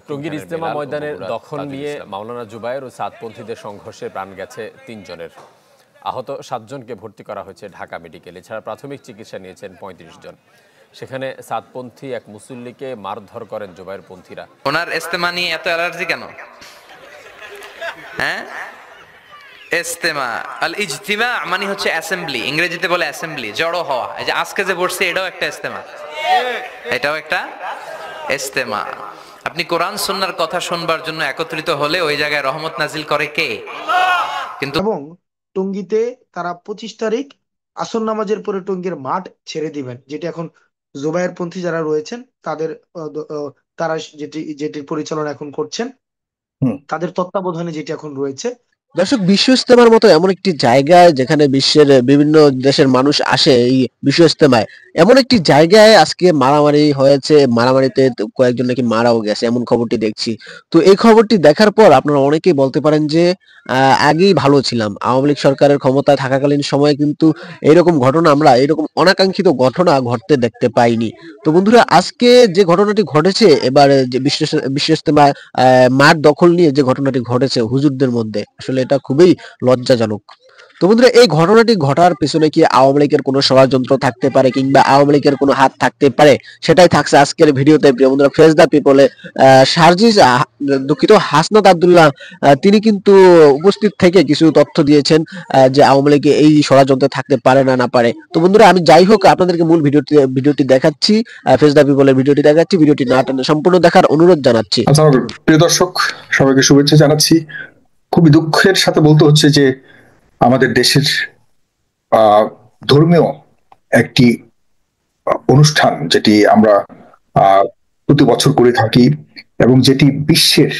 টঙ্গীর ইজতেমা ময়দানের দখল নিয়ে মাওলানা জুবায়ের ও সাদপন্থীদের সংঘর্ষে প্রাণ গেছে ৩ জনের। আহত ৭ জনকে ভর্তি করা হয়েছে ঢাকা মেডিকেলে। এছাড়া প্রাথমিক চিকিৎসা নিয়েছেন ৩৫ জন। সেখানে সাদপন্থী এক মুসল্লিকে মারধর করেন জুবায়ের পন্থীরা। ওনার ইজতেমা নিয়ে এত অ্যালার্জি কেন? হ্যাঁ, ইজতেমা আল ইজতিমা মানে হচ্ছে অ্যাসেম্বলি, ইংরেজিতে বলে অ্যাসেম্বলি, জড়ো হওয়া। এই যে আজকে যে বসছে এটাও একটা ইজতেমা, এটাও একটা ইজতেমা। আপনি কোরআন সুন্নাহর কথা শুনবার জন্য একত্রিত হলে ওই জায়গায় রহমত নাজিল করে কে? কিন্তু এবং টঙ্গীতে তারা 25 তারিখ আসর নামাজের পরে টঙ্গীর মাঠ ছেড়ে দিবেন, যেটি এখন জুবায়ের পন্থী যারা রয়েছেন তাদের তারা যেটির পরিচালনা এখন করছেন, তাদের তত্ত্বাবধানে যেটি এখন রয়েছে। দর্শক, বিশ্ব ইজতেমার মতো এমন একটি জায়গায় যেখানে বিশ্বের বিভিন্ন দেশের মানুষ আসে এই বিশ্ব ইজতেমায়, এমন একটি জায়গায় আজকে মারামারি হয়েছে। মারামারিতে কয়েকজন নাকি মারাও গেছে, এমন খবরটি দেখছি। তো এই খবরটি দেখার পর আপনারা অনেকেই বলতে পারেন যে আগেই ভালো ছিলাম, আওয়ামী লীগ সরকারের ক্ষমতায় থাকাকালীন সময়ে কিন্তু এইরকম ঘটনা, আমরা এইরকম অনাকাঙ্ক্ষিত ঘটনা ঘটতে দেখতে পাইনি। তো বন্ধুরা, আজকে যে ঘটনাটি ঘটেছে, এবার যে বিশ্ব ইজতেমায় মাঠ দখল নিয়ে যে ঘটনাটি ঘটেছে হুজুরদের মধ্যে, আসলে এটা খুবই লজ্জাজনক। তো বন্ধুরা, এই ঘটনাটি ঘটার পেছনে কি আওয়ামী লীগের কোনো ষড়যন্ত্র থাকতে পারে কিংবা আওয়ামী লীগের কোনো হাত থাকতে পারে, সেটাই থাকছে আজকের ভিডিওতে। প্রিয় বন্ধুরা, ফেস দ্য পিপলে সার্জিস দুঃখিত হাসনাত আব্দুল্লাহ তিনি কিন্তু উপস্থিত থেকে কিছু তথ্য দিয়েছেন যে আওয়ামী লীগে এই ষড়যন্ত্র থাকতে পারে না পারে। তো বন্ধুরা, আমি যাই হোক আপনাদেরকে মূল ভিডিওটি দেখাচ্ছি, ফেস দ্য পিপলের ভিডিওটি দেখাচ্ছি। ভিডিওটি না টেনে সম্পূর্ণ দেখার অনুরোধ জানাচ্ছি। আচ্ছা, প্রিয় দর্শক, সবাইকে শুভেচ্ছা জানাচ্ছি। খুবই দুঃখের সাথে বলতে হচ্ছে যে আমাদের দেশের ধর্মীয় একটি অনুষ্ঠান, যেটি আমরা প্রতি বছর করে থাকি এবং যেটি বিশ্বের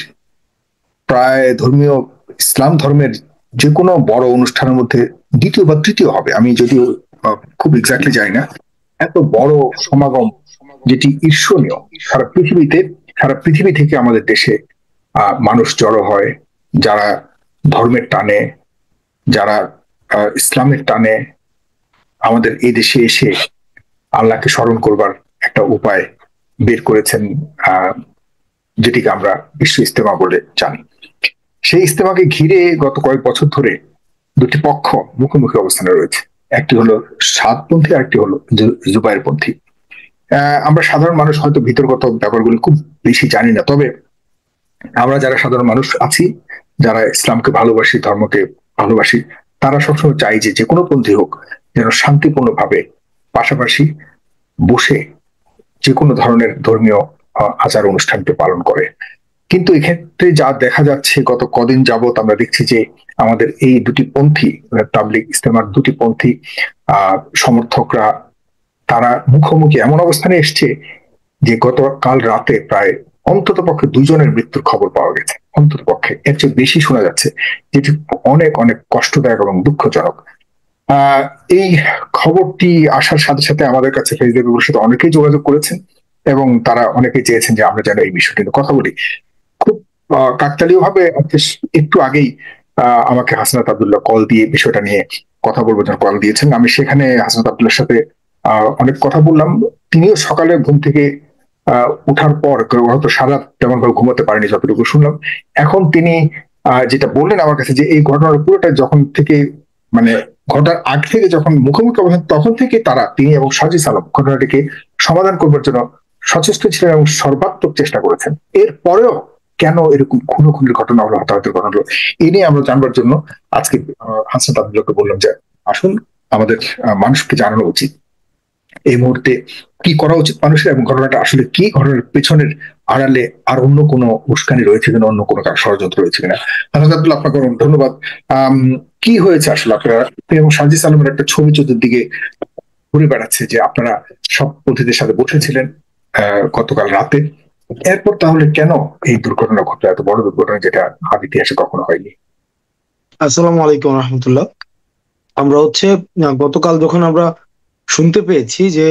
প্রায় ধর্মীয় ইসলাম ধর্মের যে কোনো বড় অনুষ্ঠানের মধ্যে দ্বিতীয় বা তৃতীয় হবে, আমি যদিও খুব এক্স্যাক্টলি জানি না, এত বড় সমাগম যেটি ঈর্ষণীয়। সারা পৃথিবী থেকে আমাদের দেশে মানুষ জড়ো হয়, যারা ধর্মের টানে, যারা ইসলামের টানে আমাদের এই দেশে এসে আল্লাহকে স্মরণ করবার একটা উপায় বের করেছেন, যেটিকে আমরা বিশ্ব ইজতেমা বলে জানি। সেই ইজতেমাকে ঘিরে গত কয়েক বছর ধরে দুটি পক্ষ মুখোমুখি অবস্থানে রয়েছে। একটি হলো সাদপন্থী, আরেকটি হলো জুবায়ের পন্থী। আমরা সাধারণ মানুষ হয়তো ভিতরগত ব্যাপারগুলো খুব বেশি জানি না, তবে আমরা যারা সাধারণ মানুষ আছি, যারা ইসলামকে ভালোবাসি, ধর্মকে ভালোবাসি, তারা সবসময় চাই যে কোনো পন্থী হোক যেন শান্তিপূর্ণভাবে পাশাপাশি বসে যে কোনো ধরনের ধর্মীয় আচার অনুষ্ঠানকে পালন করে। কিন্তু এক্ষেত্রে যা দেখা যাচ্ছে, গত কদিন যাবত আমরা দেখছি যে আমাদের এই দুটি পন্থী, তাবলিগ ইজতেমার দুটি পন্থী সমর্থকরা, তারা মুখোমুখি এমন অবস্থানে এসছে যে গতকাল রাতে প্রায় অন্তত পক্ষে 2 জনের মৃত্যুর খবর পাওয়া গেছে। অন্তত পক্ষে এর চেয়ে বেশি শোনা যাচ্ছে, যেটি অনেক অনেক কষ্টদায়ক এবং দুঃখজনক। এই খবরটি আসার সাথে সাথে আমাদের কাছে ফেসবুকের সাথে অনেকেই যোগাযোগ করেছেন এবং তারা অনেকেই চেয়েছেন যে আমরা যেন এই বিষয়টি নিয়ে কথা বলি। খুব কাকতালীয় ভাবে একটু আগেই আমাকে হাসনাত আব্দুল্লাহ কল দিয়ে বিষয়টা নিয়ে কথা বলবো জন্য কল দিয়েছেন। আমি সেখানে হাসনাত আব্দুল্লাহর সাথে অনেক কথা বললাম। তিনিও সকালে ঘুম থেকে উঠার পর হয়তো সারা তেমন ভাবে ঘুমাতে পারেনি, যতটুকু শুনলাম। এখন তিনি যেটা বললেন আমার কাছে, যে এই ঘটনার পুরোটা যখন থেকে মানে ঘটার আগ থেকে যখন মুখোমুখি অবস্থান, তখন থেকে তিনি এবং সাজিস আলম ঘটনাটিকে সমাধান করবার জন্য সচেষ্ট ছিলেন এবং সর্বাত্মক চেষ্টা করেছেন। এরপরেও কেন এরকম খুনোখুনির ঘটনা হলো, হতাহতের ঘটনা হলো, এ নিয়ে আমরা জানবার জন্য আজকে হাসনাত আব্দুল্লাহকে বললাম যে আসুন, আমাদের মানুষকে জানানো উচিত এই মুহূর্তে কি করা উচিত মানুষের, এবং ঘটনাটা আসলে কি, ঘটনার পেছনের আড়ালে আর অন্য কোনো উস্কানি রয়েছে কিনা, অন্য কোনো ষড়যন্ত্র রয়েছে কিনা। হাসনাত আব্দুল্লাহ, আপনাকে ধন্যবাদ। কি হয়েছে আসলে? আপনারা এবং সাজিস আলমের একটা ছবি চতুর্দিকে ঘুরে বেড়াচ্ছে যে আপনারা সব পন্থীদের সাথে বসেছিলেন গতকাল রাতে। এরপর তাহলে কেন এই দুর্ঘটনা ঘটলো, এত বড় দুর্ঘটনা যেটা আর ইতিহাসে কখনো হয়নি? আসসালামু আলাইকুম রহমতুল্লাহ। আমরা গতকাল যখন আমরা শুনতে পেয়েছি যে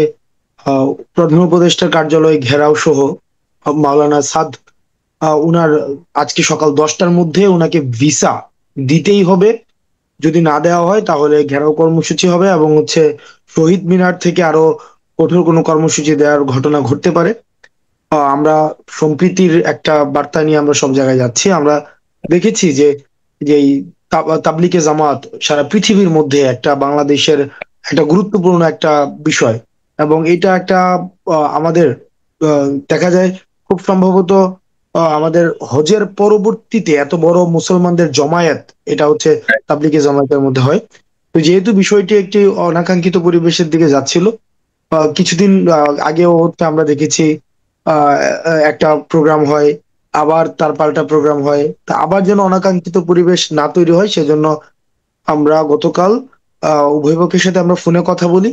প্রধান উপদেষ্টার কার্যালয় ঘেরাও সহ মাওলানা সাদ উনার আজকে সকাল 10টার মধ্যে উনাকে ভিসা দিতেই হবে, যদি না দেওয়া হয় তাহলে ঘেরাও কর্মসূচি হবে এবং শহীদ মিনার থেকে আরো কঠোর কোনো কর্মসূচি দেওয়ার ঘটনা ঘটতে পারে। আমরা সম্প্রীতির একটা বার্তা নিয়ে আমরা সব জায়গায় যাচ্ছি। আমরা দেখেছি যে যে এই তাবলিগে জামাত সারা পৃথিবীর মধ্যে একটা বাংলাদেশের একটা গুরুত্বপূর্ণ একটা বিষয়, এবং এটা একটা আমাদের দেখা যায় খুব সম্ভবত আমাদের হজের পরবর্তীতে এত বড় মুসলমানদের জমায়েত এটা হচ্ছে তাবলিগে জামায়াতের মধ্যে হয়। তো যেহেতু বিষয়টি একটি অনাকাঙ্ক্ষিত পরিবেশের দিকে যাচ্ছিল, কিছুদিন আগেও হচ্ছে আমরা দেখেছি আহ একটা প্রোগ্রাম হয়, আবার তার পাল্টা প্রোগ্রাম হয়, তা আবার যেন অনাকাঙ্ক্ষিত পরিবেশ না তৈরি হয় সেজন্য আমরা গতকাল উভয় পক্ষের সাথে আমরা ফোনে কথা বলি।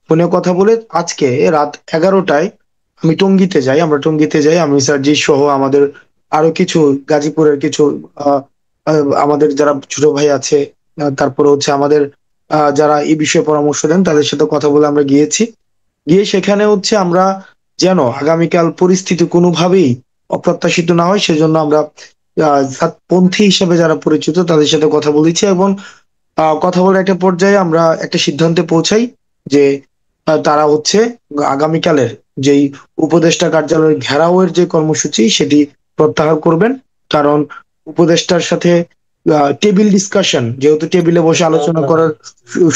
ফোনে কথা বলে আজকে রাত 11টায় আমি টঙ্গীতে যাই, আমরা টঙ্গীতে যাই, আমি সার্জি সহ আমাদের আরো কিছু গাজীপুরের কিছু আমাদের যারা ছোট ভাই আছে, তারপরে হচ্ছে আমাদের যারা এই বিষয়ে পরামর্শ দেন তাদের সাথে কথা বলে আমরা গিয়েছি। গিয়ে সেখানে হচ্ছে আমরা যেন আগামীকাল পরিস্থিতি কোনোভাবেই অপ্রত্যাশিত না হয় সেজন্য আমরা পন্থী হিসেবে যারা পরিচিত তাদের সাথে কথা বলেছি, এবং কথা বলে একটা পর্যায়ে আমরা একটা সিদ্ধান্তে পৌঁছাই যে তারা হচ্ছে আগামীকালের যেই উপদেষ্টা কার্যালয়ের ঘেরাওয়ের যে কর্মসূচি সেটি প্রত্যাহার করবেন। কারণ উপদেষ্টার সাথে টেবিল ডিসকাশন, যেহেতু টেবিলে বসে আলোচনা করার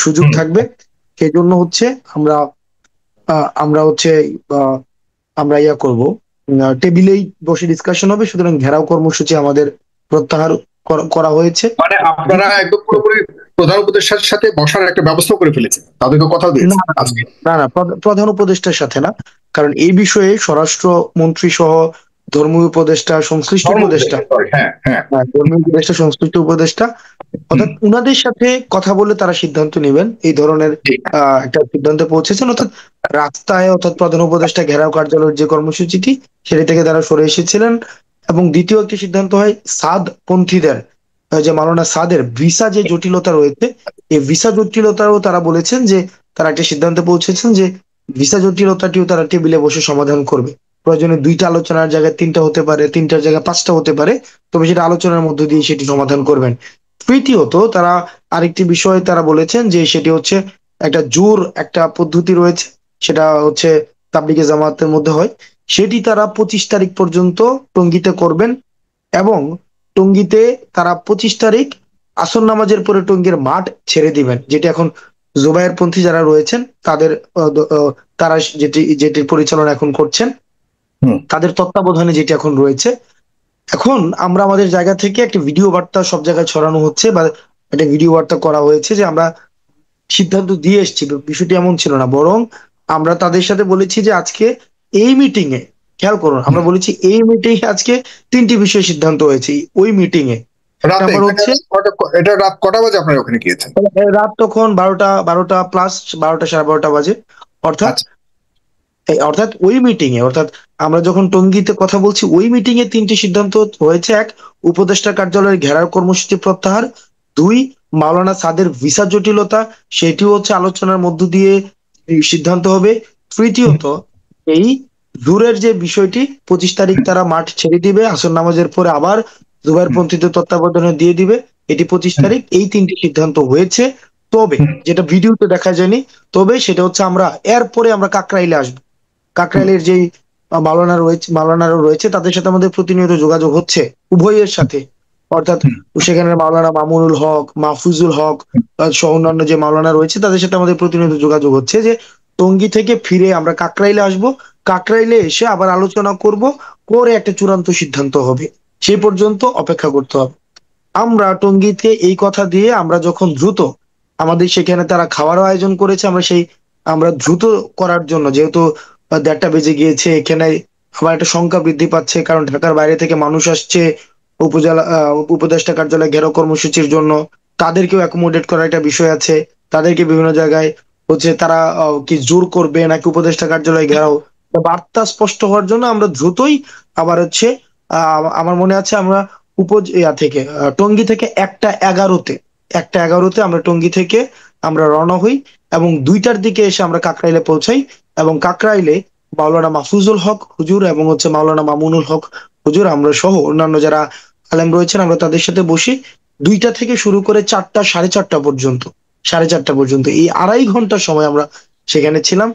সুযোগ থাকবে, সেই জন্য হচ্ছে আমরা আমরা হচ্ছে আমরা ইয়া করব, টেবিলেই বসে ডিসকাশন হবে, সুতরাং ঘেরাও কর্মসূচি আমাদের প্রত্যাহার করা হয়েছে। মানে আপনারা একদম পুরোপুরি প্রধান উপদেষ্টার সাথে বসার একটা ব্যবস্থা করে ফেলেছেন, তাদেরকে কথা দিয়েছেন আজকে? না, প্রধান উপদেষ্টার সাথে না, কারণ এই বিষয়ে স্বরাষ্ট্র মন্ত্রী সহ ধর্মীয় উপদেষ্টা, সংশ্লিষ্ট উপদেষ্টা, ধর্মীয় উপদেষ্টা, সংশ্লিষ্ট উপদেষ্টা, অর্থাৎ উনাদের সাথে কথা বলে তারা সিদ্ধান্ত নেবেন এই ধরনের একটা সিদ্ধান্তে পৌঁছেছেন। অর্থাৎ রাস্তায়, অর্থাৎ প্রধান উপদেষ্টা ঘেরাও কার্যালয়ের যে কর্মসূচিটি সেটি থেকে তারা সরে এসেছিলেন। এবং দ্বিতীয় একটি সিদ্ধান্ত হয় সাদ পন্থীদের, যে মাওলানা সাদের ভিসা যে জটিলতা রয়েছে, এই ভিসা জটিলতাও তারা বলেছেন যে তারা একটা সিদ্ধান্তে পৌঁছেছেন যে ভিসা জটিলতাটিও তারা টেবিলে বসে সমাধান করবে। প্রয়োজনে 2টা আলোচনার জায়গায় 3টা হতে পারে, 3টার জায়গায় 5টা হতে পারে, তবে সেটা আলোচনার মধ্য দিয়ে সেটি সমাধান করবেন। তৃতীয়ত তারা আরেকটি বিষয় তারা বলেছেন যে সেটি হচ্ছে একটা জোর একটা পদ্ধতি রয়েছে, সেটা হচ্ছে তাবলিগে জামাতের মধ্যে হয়, সেটি তারা 25 তারিখ পর্যন্ত টঙ্গীতে করবেন, এবং টঙ্গীতে তারা 25 তারিখ আসর নামাজের পরে টঙ্গীর মাঠ ছেড়ে দিবেন, যেটি এখন জুবায়ের পন্থী যারা রয়েছেন তাদের তারা যেটির পরিচালনা এখন করছেন, তাদের তত্ত্বাবধানে যেটি এখন রয়েছে। এখন আমরা আমাদের জায়গা থেকে একটা ভিডিও বার্তা সব জায়গায় ছড়ানো হচ্ছে, বা একটা ভিডিও বার্তা করা হয়েছে যে আমরা সিদ্ধান্ত দিয়ে এসেছি। বিষয়টি এমন ছিল না, বরং আমরা তাদের সাথে বলেছি যে আজকে এই মিটিং এ, খেয়াল করুন, আমরা বলেছি এই মিটিং এ আজকে 3টি বিষয় সিদ্ধান্ত হয়েছে ওই মিটিং এ। এটা রাত কটা বাজে আপনারা ওখানে গিয়েছেন? রাত তখন 12টা প্লাস 12টা, 12:30 বাজে। অর্থাৎ ওই মিটিং এ, অর্থাৎ আমরা যখন টঙ্গীতে কথা বলছি ওই মিটিং এ 3টি সিদ্ধান্ত হয়েছে। 1, উপদেষ্টা কার্যালয়ের ঘেরার কর্মসূচি প্রত্যাহার। 2, মাওলানা সাদের ভিসা জটিলতা, সেটিও হচ্ছে আলোচনার মধ্য দিয়ে সিদ্ধান্ত হবে। তৃতীয়ত, এই জুরের যে বিষয়টি 25 তারিখ তারা মাঠ ছেড়ে দিবে, আসর নামাজের পরে আবার জুবায়ের পন্থীদের তত্ত্বাবধানে দিয়ে দিবে, এটি 25 তারিখ। এই 3টি সিদ্ধান্ত হয়েছে। তবে যেটা ভিডিওতে দেখা যায়নি, তবে সেটা হচ্ছে আমরা এরপরে আমরা কাকরাইলে আসবো। কাকরাইলের যেই মাওলানারা রয়েছে তাদের সাথে আমাদের প্রতিনিয়ত যোগাযোগ হচ্ছে, উভয়ের সাথে, অর্থাৎ সেখানে মাওলানা মামুনুল হক, মাহফুজুল হক সহ অন্যান্য যে মাওলানা রয়েছে তাদের সাথে আমাদের প্রতিনিয়ত যোগাযোগ হচ্ছে যে টঙ্গী থেকে ফিরে আমরা কাকরাইলে আসব, কাকরাইলে এসে আবার আলোচনা করব, করে একটা চূড়ান্ত সিদ্ধান্ত হবে, সেই পর্যন্ত অপেক্ষা করতে হবে। আমরা টঙ্গীতে এই কথা দিয়ে আমরা যখন দ্রুত, আমাদের সেখানে তারা খাওয়ারও আয়োজন করেছে, আমরা দ্রুত করার জন্য, যেহেতু 1:30 বেজে গিয়েছে, এখানে আবার একটা সংখ্যা বৃদ্ধি পাচ্ছে, কারণ ঢাকার বাইরে থেকে মানুষ আসছে উপদেষ্টা কার্যালয় ঘেরাও কর্মসূচির জন্য, তাদেরকেও অ্যাকোমোডেট করার একটা বিষয় আছে। তাদেরকে বিভিন্ন জায়গায় হচ্ছে তারা কি জোর করবে নাকি উপদেষ্টা কার্যালয় ঘেরাও, বার্তা স্পষ্ট হওয়ার জন্য আমরা দ্রুতই আবার হচ্ছে আমার মনে আছে আমরা থেকে টঙ্গী থেকে 1:11 আমরা টঙ্গী থেকে আমরা রওনা হই, এবং 2টার দিকে এসে আমরা কাকরাইলে পৌঁছাই, এবং কাকরাইলে মাওলানা মাহফুজুল হক হুজুর এবং হচ্ছে মাওলানা মামুনুল হক হুজুর, আমরা সহ অন্যান্য যারা আলেম রয়েছেন, আমরা তাদের সাথে বসি 2টা থেকে শুরু করে 4টা, 4:30 পর্যন্ত, এই 2.5 ঘন্টা সময় আমরা সেখানে ছিলাম।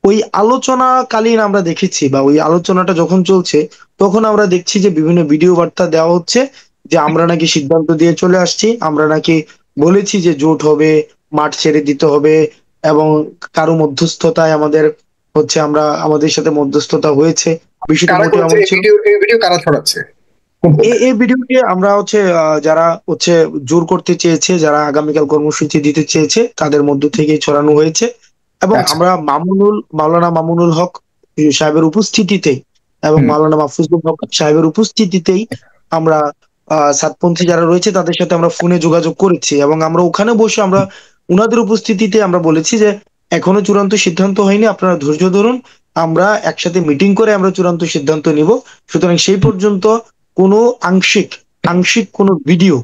ওই আলোচনাকালীন আমরা দেখেছি বা ওই আলোচনাটা যখন চলছে তখন আমরা দেখছি যে বিভিন্ন ভিডিও বার্তা দেওয়া হচ্ছে যে আমরা নাকি সিদ্ধান্ত দিয়ে চলে আসছি, আমরা নাকি বলেছি যে জোট হবে, মাঠ ছেড়ে দিতে হবে, এবং কারো মধ্যস্থতায় আমাদের হচ্ছে আমরা আমাদের সাথে মধ্যস্থতা হয়েছে, বিষয়টা কারা মোটেও করেছে এমন এই ছিল। ভিডিও, এই ভিডিও কারা ছড়াচ্ছে? কোন পক্ষ? এই ভিডিওটি আমরা হচ্ছে যারা হচ্ছে জোর করতে চেয়েছে, যারা আগামীকাল কর্মসূচি দিতে চেয়েছে তাদের মধ্য থেকে ছড়ানো হয়েছে। এবং আচ্ছা। আমরা মাওলানা মামুনুল হক সাহেবের উপস্থিতিতেই এবং হুম। মাওলানা মাহফুজুল হক সাহেবের উপস্থিতিতেই আমরা সাতপন্থী যারা রয়েছে তাদের সাথে আমরা ফোনে যোগাযোগ করেছি, এবং আমরা ওখানে বসে আমরা উনাদের উপস্থিতিতে আমরা বলেছি যে এখনো চূড়ান্ত সিদ্ধান্ত হয়নি, আপনারা ধৈর্য ধরুন, আমরা একসাথে মিটিং করে আমরা চূড়ান্ত সিদ্ধান্ত নিব। সুতরাং সেই পর্যন্ত কোনো আংশিক আংশিক কোনো ভিডিও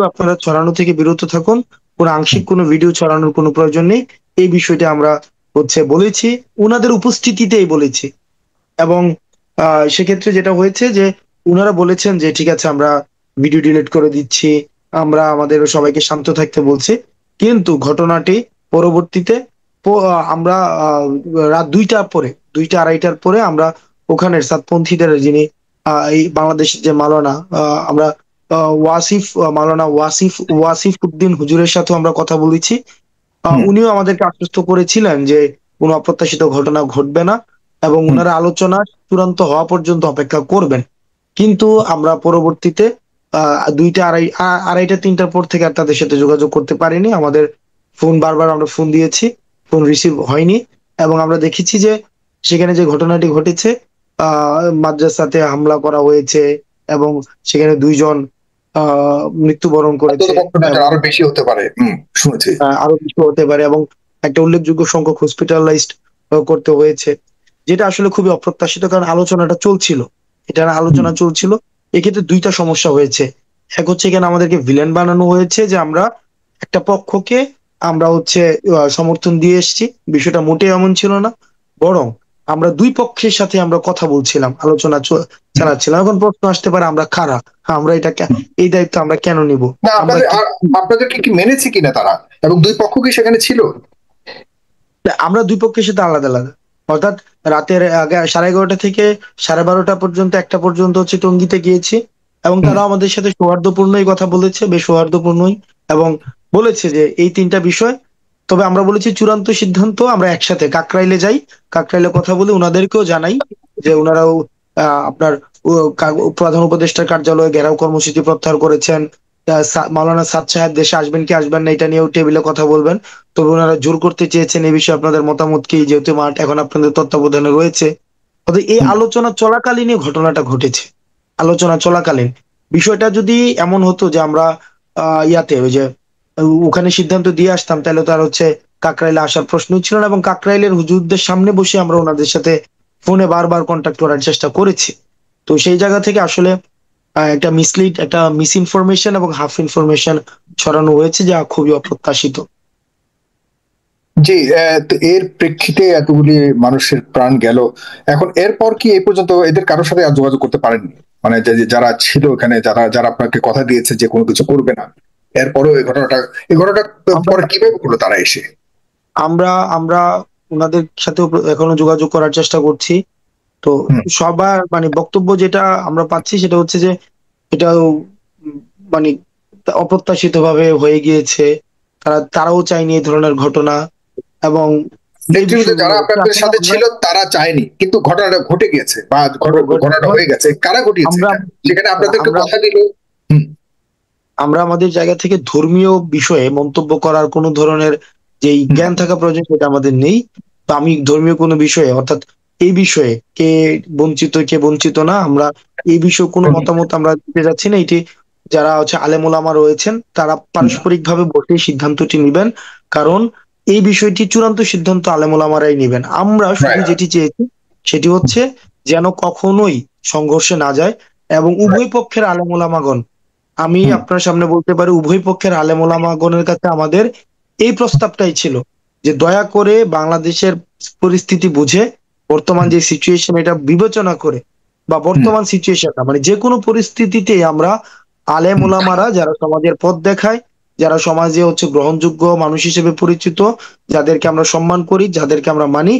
আপনারা ছড়ানো থেকে বিরত থাকুন, কোনো আংশিক কোনো ভিডিও ছড়ানোর কোনো প্রয়োজন নেই, এই বিষয়টা আমরা হচ্ছে বলেছি, উনাদের উপস্থিতিতেই বলেছি। এবং সেক্ষেত্রে যেটা হয়েছে যে উনারা বলেছেন যে ঠিক আছে আমরা ভিডিও ডিলিট করে দিচ্ছি, আমরা আমাদের সবাইকে শান্ত থাকতে বলছি। কিন্তু ঘটনাটি পরবর্তীতে আমরা রাত 2টা আড়াইটার পরে আমরা ওখানের সাতপন্থীদের যিনি এই বাংলাদেশের যে মাওলানা আমরা মাওলানা ওয়াসিফ উদ্দিন হুজুরের সাথে আমরা কথা বলেছি। উনিও আমাদেরকে আশ্বস্ত করেছিলেন যে কোনো অপ্রত্যাশিত ঘটনা ঘটবে না এবং ওনারা আলোচনা চূড়ান্ত হওয়া পর্যন্ত অপেক্ষা করবেন। কিন্তু আমরা পরবর্তীতে 2টা আড়াইটা 3টার পর থেকে আর তাদের সাথে যোগাযোগ করতে পারিনি। আমাদের বারবার আমরা ফোন দিয়েছি, ফোন রিসিভ হয়নি। এবং আমরা দেখেছি যে সেখানে যে ঘটনাটি ঘটেছে, মাদ্রাসাতে হামলা করা হয়েছে এবং সেখানে 2জন মৃত্যুবরণ করেছে, আরো বেশি হতে পারে শুনেছি। আরো কিছু হতে পারে, এবং একটা উল্লেখযোগ্য সংখ্যক হসপিটালাইজড করতে হয়েছে, যেটা আসলে খুবই অপ্রত্যাশিত, কারণ আলোচনা চলছিল। এক্ষেত্রে 2টা সমস্যা হয়েছে। এক হচ্ছে এখানে আমাদেরকে ভিলেন বানানো হয়েছে যে আমরা একটা পক্ষকে আমরা হচ্ছে সমর্থন দিয়ে এসেছি, বিষয়টা মোটেও এমন ছিল না, বরং আমরা 2 পক্ষের সাথে আমরা কথা বলছিলাম, আলোচনা চালাচ্ছিলাম। এখন প্রশ্ন আসতে পারে আমরা কারা, আমরা এই দায়িত্ব আমরা কেন নিব? না, আপনাদেরকে কি মেনেছে কিনা তারা, এবং 2 পক্ষ কি সেখানে ছিল? আমরা 2 পক্ষের সাথে আলাদা আলাদা, অর্থাৎ রাতের 11:30 থেকে 12:30 পর্যন্ত 1টা পর্যন্ত হচ্ছে টঙ্গীতে গিয়েছি, এবং তারা আমাদের সাথে সৌহার্দ্যপূর্ণই কথা বলেছে, বেশ সৌহার্দ্যপূর্ণই, এবং বলেছে যে এই 3টা বিষয়। তবে আমরা বলেছি চূড়ান্ত সিদ্ধান্ত আমরা একসাথে কাকরাইলে যাই, কাকরাইলে কথা বলে উনাদেরকেও জানাই যে উনারাও আপনার প্রধান উপদেষ্টার কার্যালয়ে ঘেরাও কর্মসূচি প্রত্যাহার করেছেন। মাওলানা সাদ সাহেব দেশে আসবেন কি আসবেন না এটা নিয়েও টেবিলে কথা বলবেন। তবে ওনারা জোর করতে চেয়েছেন এই বিষয়ে আপনাদের মতামত কি, যেহেতু মাঠ এখন আপনাদের তত্ত্বাবধানে রয়েছে। অর্থাৎ এই আলোচনা চলাকালীনই ঘটনাটা ঘটেছে। আলোচনা চলাকালীন বিষয়টা যদি এমন হতো যে আমরা ওই যে ওখানে সিদ্ধান্ত দিয়ে আসতাম, তাহলে তার হচ্ছে কাকরাইলে আসার প্রশ্নই ছিল না, এবং কাকরাইলের হুজুরদের সামনে বসে আমরা ওনাদের সাথে ফোনে বারবার কন্ট্যাক্ট করার চেষ্টা করেছি। তো সেই জায়গা থেকে আসলে একটা একটা মিস ইনফরমেশন এবং হাফ ইনফরমেশন ছড়ানো হয়েছে, যা খুবই অপ্রত্যাশিত। জি, এর প্রেক্ষিতে এতগুলি মানুষের প্রাণ গেল। এখন এরপর কি এই পর্যন্ত এদের কারোর সাথে আর যোগাযোগ করতে পারেননি? মানে যারা ছিল এখানে, যারা আপনাকে কথা দিয়েছে যে কোনো কিছু করবে না, এরপরেও এই ঘটনাটা পরে কিভাবে করলো তারা এসে? আমরা ওনাদের সাথে এখনো যোগাযোগ করার চেষ্টা করছি। তো সবার মানে বক্তব্য যেটা আমরা পাচ্ছি সেটা হচ্ছে যে এটা মানে অপ্রত্যাশিত ভাবে হয়ে গিয়েছে, তারাও চায়নি এই ধরনের ঘটনা, এবং যারা আপনাদের সাথে ছিল তারা চায়নি, কিন্তু ঘটনাটা ঘটে গিয়েছে বা ঘটনাটা হয়ে গেছে। কারা ঘটিয়েছে সেখানে আপনাদেরকে কথা দিল? আমরা আমাদের জায়গা থেকে ধর্মীয় বিষয়ে মন্তব্য করার কোন ধরনের যে জ্ঞান থাকা প্রয়োজন সেটা আমাদের নেই। তো আমি ধর্মীয় কোনো বিষয়ে, অর্থাৎ এই বিষয়ে কে বঞ্চিত না, আমরা এই বিষয়ে কোনো মতামত আমরা দিতে যাচ্ছি না। এটি যারা হচ্ছে আলেম ওলামা রয়েছেন তারা পারস্পরিক ভাবে বসে সিদ্ধান্তটি নিবেন, কারণ এই বিষয়টি চূড়ান্ত সিদ্ধান্ত আলেম ওলামারাই নিবেন। আমরা শুধু যেটি চেয়েছি সেটি হচ্ছে যেন কখনোই সংঘর্ষে না যায়, এবং উভয় পক্ষের আলেম ওলামাগণ, আমি আপনার সামনে বলতে পারি উভয় পক্ষের আলেম ওলামাগণের কাছে আমাদের এই প্রস্তাবটাই ছিল যে দয়া করে বাংলাদেশের পরিস্থিতি বুঝে, বর্তমান যে সিচুয়েশন এটা বিবেচনা করে, বা বর্তমান সিচুয়েশনটা মানে যে কোনো পরিস্থিতিতে আমরা আলেম ওলামারা যারা সমাজের পথ দেখায়, যারা সমাজে হচ্ছে গ্রহণযোগ্য মানুষ হিসেবে পরিচিত, যাদেরকে আমরা সম্মান করি, যাদেরকে আমরা মানি,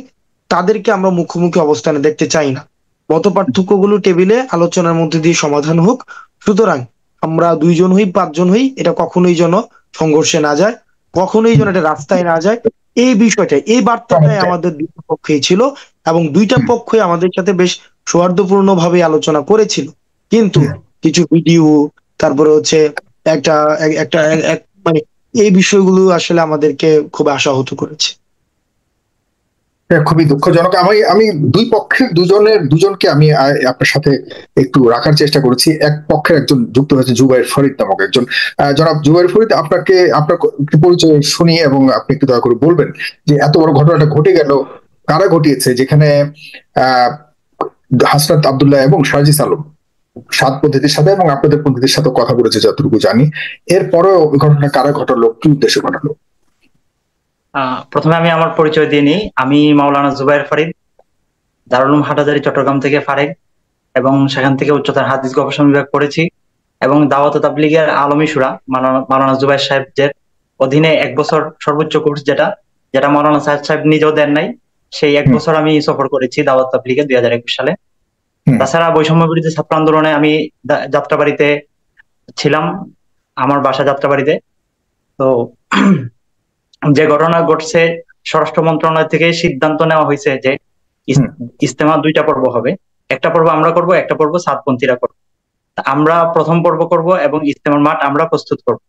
তাদেরকে আমরা মুখোমুখি অবস্থানে দেখতে চাই না। মত পার্থক্যগুলো টেবিলে আলোচনার মধ্যে দিয়ে সমাধান হোক। সুতরাং আমরা 2 জন হই 5 জন হই, এটা কখনোই যেন সংঘর্ষে না যায়, কখনোই যেন এটা রাস্তায় না যায়। এই বিষয়টা, এই বার্তাটাই আমাদের দুটো পক্ষেই ছিল, এবং দুইটা পক্ষই আমাদের সাথে বেশ সৌহার্দ্যপূর্ণ ভাবে আলোচনা করেছিল। কিন্তু কিছু ভিডিও, তারপরে হচ্ছে একটা একটা মানে এই বিষয়গুলো আসলে আমাদেরকে খুব আশাহত করেছে। খুবই দুঃখজনক। আমি দুই পক্ষের দুজনকে আমি আপনার সাথে একটু রাখার চেষ্টা করেছি। এক পক্ষের একজন যুক্ত হয়েছে জুবাইর ফরিদ নামক একজন। জনাব জুবাইর ফরিদ, আপনার পরিচয় শুনিয়ে এবং আপনি একটু দয়া করে বলবেন যে এত বড় ঘটনাটা ঘটে গেল, কারা ঘটিয়েছে, যেখানে হাসনাত আব্দুল্লাহ এবং সার্জিস আলম সাত পদ্ধতির সাথে এবং আপনাদের পদ্ধতির সাথে কথা বলেছে যতটুকু জানি। এরপরেও ঘটনা কারা ঘটালো, কি উদ্দেশ্যে ঘটালো? প্রথমে আমি আমার পরিচয় দিয়ে নিই। আমি মাওলানা জুবাইর ফরিদ, দারুল উলুম হাটহাজারী চট্টগ্রাম থেকে ফারেক, এবং সেখান থেকে উচ্চতর হাদিস গবেষণা বিভাগ পড়েছি, এবং দাওয়াত ও তাবলীগের আলমী শুরা মাওলানা জুবাইর সাহেবের অধীনে 1 বছর সর্বোচ্চ কোর্স, যেটা মাওলানা সাহেব নিজেও দেন নাই, সেই 1 বছর আমি সফর করেছি দাওয়াত তাবলীগে 2021 সালে। তাছাড়া বৈষম্য বিরোধী ছাত্র আন্দোলনে আমি যাত্রাবাড়িতে ছিলাম, আমার বাসা যাত্রাবাড়িতে। তো যে ঘটনা ঘটছে, স্বরাষ্ট্র মন্ত্রণালয় থেকে সিদ্ধান্ত নেওয়া হয়েছে যে ইজতেমা 2টা পর্ব হবে। একটা পর্ব আমরা করব, একটা পর্ব সাতপন্থীরা করব। আমরা প্রথম পর্ব করব এবং ইজতেমার মাঠ আমরা প্রস্তুত করব।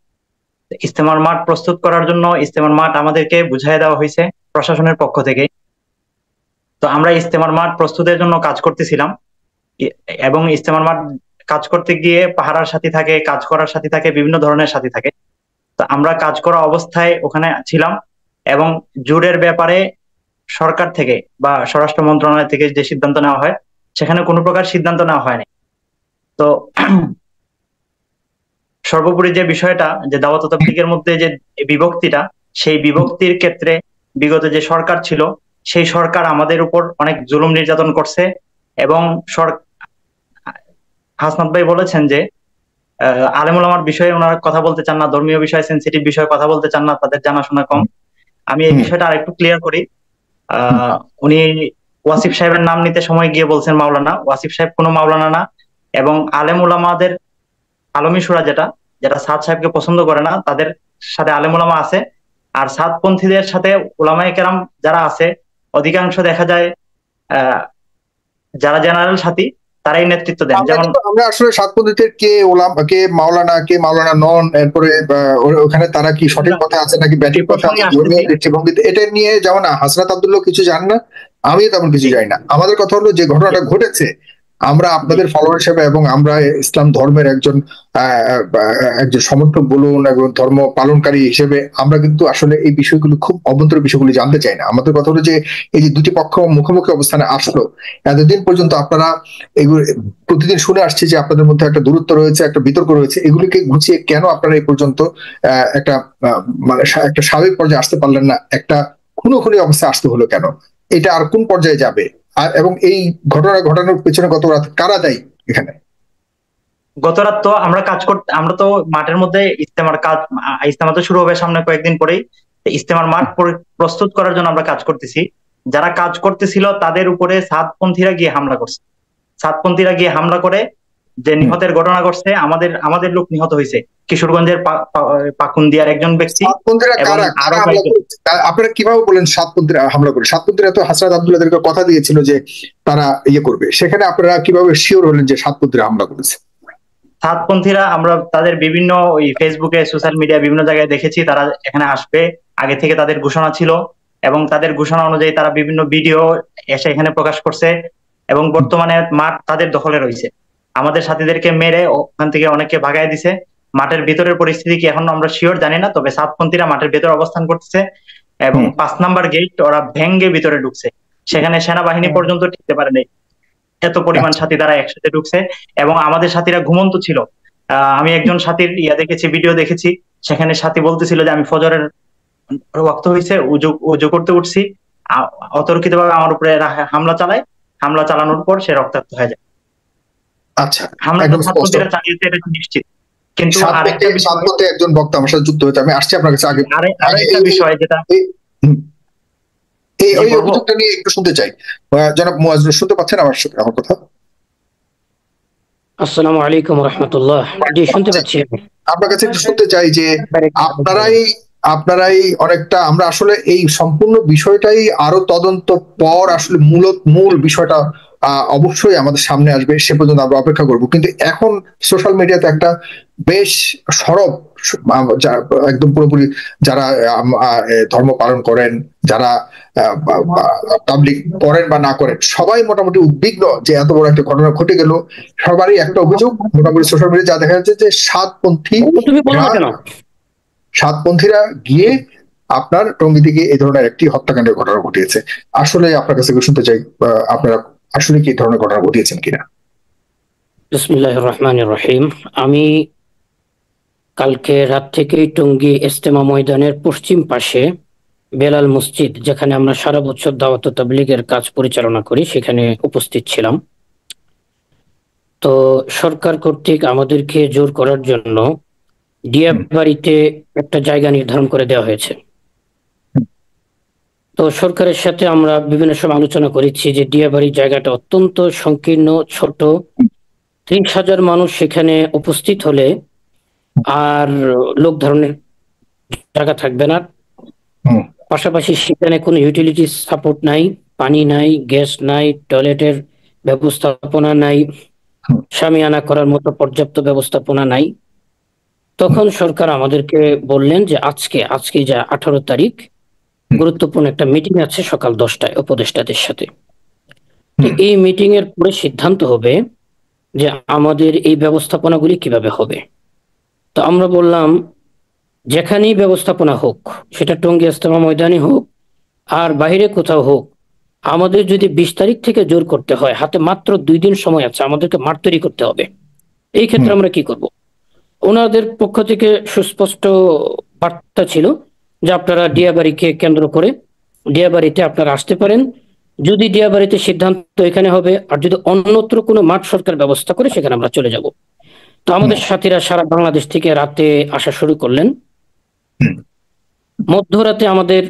ইজতেমার মাঠ প্রস্তুত করার জন্য ইজতেমার মাঠ আমাদেরকে বুঝিয়ে দেওয়া হয়েছে প্রশাসনের পক্ষ থেকে। তো আমরা ইজতেমার মাঠ প্রস্তুতের জন্য কাজ করতেছিলাম, এবং ইজতেমার মাঠ কাজ করতে গিয়ে পাহারার সাথী থাকে, কাজ করার সাথী থাকে, বিভিন্ন ধরনের সাথী থাকে। তো আমরা কাজ করা অবস্থায় ওখানে ছিলাম, এবং জোরের ব্যাপারে সরকার থেকে বা স্বরাষ্ট্র মন্ত্রণালয় থেকে যে সিদ্ধান্ত নেওয়া হয়, সেখানে কোনো প্রকার সিদ্ধান্ত নেওয়া হয়নি। তো সর্বোপরি যে বিষয়টা, যে দাওয়াত তাবলীগের মধ্যে যে বিভক্তিটা, সেই বিভক্তির ক্ষেত্রে বিগত যে সরকার ছিল, সেই সরকার আমাদের উপর অনেক জুলুম নির্যাতন করছে। এবং হাসনাত ভাই বলেছেন যে আলেম ওলামার বিষয়ে ওনারা কথা বলতে চান না, ধর্মীয় বিষয়ে, সেন্সিটিভ বিষয়ে কথা বলতে চান না, তাদের জানাশোনা কম। আমি এই বিষয়টা আরেকটু ক্লিয়ার করি। উনি ওয়াসিফ সাহেবের নাম নিতে সময় গিয়ে বলছেন মাওলানা। ওয়াসিফ সাহেব কোনো মাওলানা না, এবং আলেম ওলামাদের আলমী শুরা যেটা সাদ সাহেবকে পছন্দ করে না, তাদের সাথে আলেম ওলামা আছে। আর সাদপন্থীদের সাথে ওলামায়ে কেরাম যারা আছে, অধিকাংশ দেখা যায় যারা জেনারেল সাথী, তারাই নেতৃত্ব দেন। যেমন আমরা আসলে সাতপন্থীদের কে ওলামা, কে মাওলানা নন, এরপরে ওখানে তারা কি সঠিক পথে আছে নাকি ব্যাটিক পথে আছে, ধর্মীয় দৃষ্টিভঙ্গিতে, এটা নিয়ে যেমন হাসনাত আব্দুল্লাহ কিছু জান না, আমি তেমন কিছু জানি না। আমাদের কথা হলো যে ঘটনাটা ঘটেছে, আমরা আপনাদের ফলোয়ার হিসেবে এবং আমরা ইসলাম ধর্মের একজন সমর্থক বলুন এবং ধর্ম পালনকারী হিসেবে আমরা কিন্তু আসলে এই বিষয়গুলো, খুব অভ্যন্তরীণ বিষয়গুলি জানতে চাই না। আমাদের কথা হলো যে এই যে দুটি পক্ষ মুখোমুখি অবস্থানে আসলো, এতদিন পর্যন্ত আপনারা এগুলো প্রতিদিন শুনে আসছে যে আপনাদের মধ্যে একটা দূরত্ব রয়েছে, একটা বিতর্ক রয়েছে, এগুলিকে গুছিয়ে কেন আপনারা এই পর্যন্ত একটা মানে একটা স্বাভাবিক পর্যায়ে আসতে পারলেন না? একটা খুনোখুনি অবস্থায় আসতে হলো কেন? এটা আর কোন পর্যায়ে যাবে? এবং এই ঘটনা ঘটানোর পেছনে গত রাত কারা দায়ী এখানে? গত রাত তো আমরা তো মাঠের মধ্যে ইজতেমা তো শুরু হবে সামনে কয়েকদিন পরেই। ইজতেমার মাঠ প্রস্তুত করার জন্য আমরা কাজ করতেছি। যারা কাজ করতেছিল তাদের উপরে সাতপন্থীরা গিয়ে হামলা করে যে নিহতের ঘটনা ঘটছে, আমাদের লোক নিহত হয়েছে। কিশোরগঞ্জের পাকুন্দিয়ার একজন ব্যক্তি। আপনারা কিভাবে বলেন সাতপন্থীরা হামলা করে? সাতপন্থীরা তো হাসনাত আব্দুল্লাহদেরকে কথা দিয়েছিল যে তারা ইয়ে করবে, সেখানে আপনারা কিভাবে শিওর হলেন যে সাতপন্থীরা হামলা করেছে? সাতপন্থীরা আমরা তাদের বিভিন্ন ফেসবুকে, সোশ্যাল মিডিয়া বিভিন্ন জায়গায় দেখেছি তারা এখানে আসবে, আগে থেকে তাদের ঘোষণা ছিল, এবং তাদের ঘোষণা অনুযায়ী তারা বিভিন্ন ভিডিও এসে এখানে প্রকাশ করছে, এবং বর্তমানে মাঠ তাদের দখলে রয়েছে। আমাদের সাথীদেরকে মেরে ওখান থেকে অনেককে ভাগায় দিছে। মাঠের ভিতরের পরিস্থিতি কি এখন আমরা শিওর জানি না, তবে সাতপন্থীরা মাঠের ভেতরে অবস্থান করতেছে, এবং 5 নাম্বার গেট ওরা ভেঙ্গে ভিতরে ঢুকছে। সেখানে সেনাবাহিনী পর্যন্ত টিকতে পারে নাই, এত পরিমাণ সাথী তারা একসাথে ঢুকছে, এবং আমাদের সাথীরা ঘুমন্ত ছিল। আমি একজন সাথীর ভিডিও দেখেছি, সেখানে সাথী বলতেছিল যে আমি ফজরের ওয়াক্ত হয়েছে, উজু করতে উঠছি, অতর্কিতভাবে আমার উপরে হামলা চালানোর পর সে রক্তাক্ত হয়ে যায়। আচ্ছা, হামলা সাতপন্থীরা চালিয়েছে এটা নিশ্চিত, কিন্তু আরেকটা বিষয়, সাতপথে একজন বক্তা আমার সাথে যুক্ত হয়েছে, আমি আসছি আপনার কাছে আগে। আরেকটা বিষয় যেটা এই অভিযোগটা নিয়ে একটু শুনতে চাই। জনাব মুয়াজ্জুর, শুনতে পাচ্ছেন আমার কথা? আসসালামু আলাইকুম ওয়া রাহমাতুল্লাহ। জি, শুনতে পাচ্ছি। আপনার কাছে একটু শুনতে চাই যে আপনারাই অনেকটা, আমরা আসলে এই সম্পূর্ণ বিষয়টাই আরো তদন্ত পর আসলে মূল বিষয়টা অবশ্যই আমাদের সামনে আসবে, সে পর্যন্ত আমরা অপেক্ষা করব। কিন্তু এখন সোশ্যাল মিডিয়াতে একটা বেশ সরব, একদম পুরোপুরি যারা ধর্ম পালন করেন, যারা তাবলীগ করেন বা না করেন, সবাই মোটামুটি উদ্বিগ্ন যে এত বড় একটা ঘটনা ঘটে গেল। সবারই একটা অভিযোগ মোটামুটি সোশ্যাল মিডিয়া যা দেখা যাচ্ছে যে সাতপন্থীরা গিয়ে আপনার টঙ্গী থেকে এই ধরনের একটি হত্যাকাণ্ডের ঘটনা ঘটিয়েছে। আসলে আপনার কাছে শুনতে চাই, আপনারা আসলে কি এই ধরনের ঘটনা ঘটিয়েছেন কিনা? বিসমিল্লাহির রহমানির রহিম। আমি কালকে রাত থেকে টঙ্গী ইজতেমা ময়দানের পশ্চিম পাশে বেলাল মসজিদ, যেখানে আমরা সারা বছর দাওয়াত ও তাবলীগের কাজ পরিচালনা করি, সেখানে উপস্থিত ছিলাম। তো সরকার কর্তৃক আমাদেরকে জোর করার জন্য ডিয়াবাড়িতে একটা জায়গা নির্ধারণ করে দেওয়া হয়েছে। তো সরকারের সাথে আমরা বিভিন্ন সময় আলোচনা করেছি যে ডিয়াবাড়ির জায়গাটা অত্যন্ত সংকীর্ণ, ছোট, 30,000 মানুষ সেখানে উপস্থিত হলে আর লোক ধারণের জায়গা থাকবে না। পাশাপাশি সেখানে কোনো ইউটিলিটি সাপোর্ট নাই, পানি নাই, গ্যাস নাই, টয়লেটের ব্যবস্থাপনা নাই, শামিয়ানা করার মতো পর্যাপ্ত ব্যবস্থাপনা নাই। তখন সরকার আমাদেরকে বললেন যে আজকে যা 18 তারিখ গুরুত্বপূর্ণ একটা মিটিং আছে সকাল 10টায় উপদেষ্টাদের সাথে। তো এই মিটিং এর পরে সিদ্ধান্ত হবে যে আমাদের এই ব্যবস্থাপনাগুলি কিভাবে হবে। তো আমরা বললাম যেখানেই ব্যবস্থাপনা হোক, সেটা টঙ্গী ইজতেমা ময়দানে হোক আর বাইরে কোথাও হোক, আমাদের যদি 20 তারিখ থেকে জোর করতে হয়, হাতে মাত্র 2 দিন সময় আছে, আমাদেরকে মাঠ তৈরি করতে হবে। এই ক্ষেত্রে আমরা কি করব? ওনাদের পক্ষ থেকে সুস্পষ্ট বার্তা ছিল যে আপনারা ডিয়াবাড়িকে কেন্দ্র করে ডিয়াবাড়িতে আপনারা আসতে পারেন, যদি ডিয়াবাড়িতে সিদ্ধান্ত এখানে হবে, আর যদি অন্যত্র কোনো মাঠ সরকার ব্যবস্থা করে সেখানে আমরা চলে যাব। তো আমাদের সাথীরা সারা বাংলাদেশ থেকে রাতে আসা শুরু করলেন। মধ্যরাতে আমাদের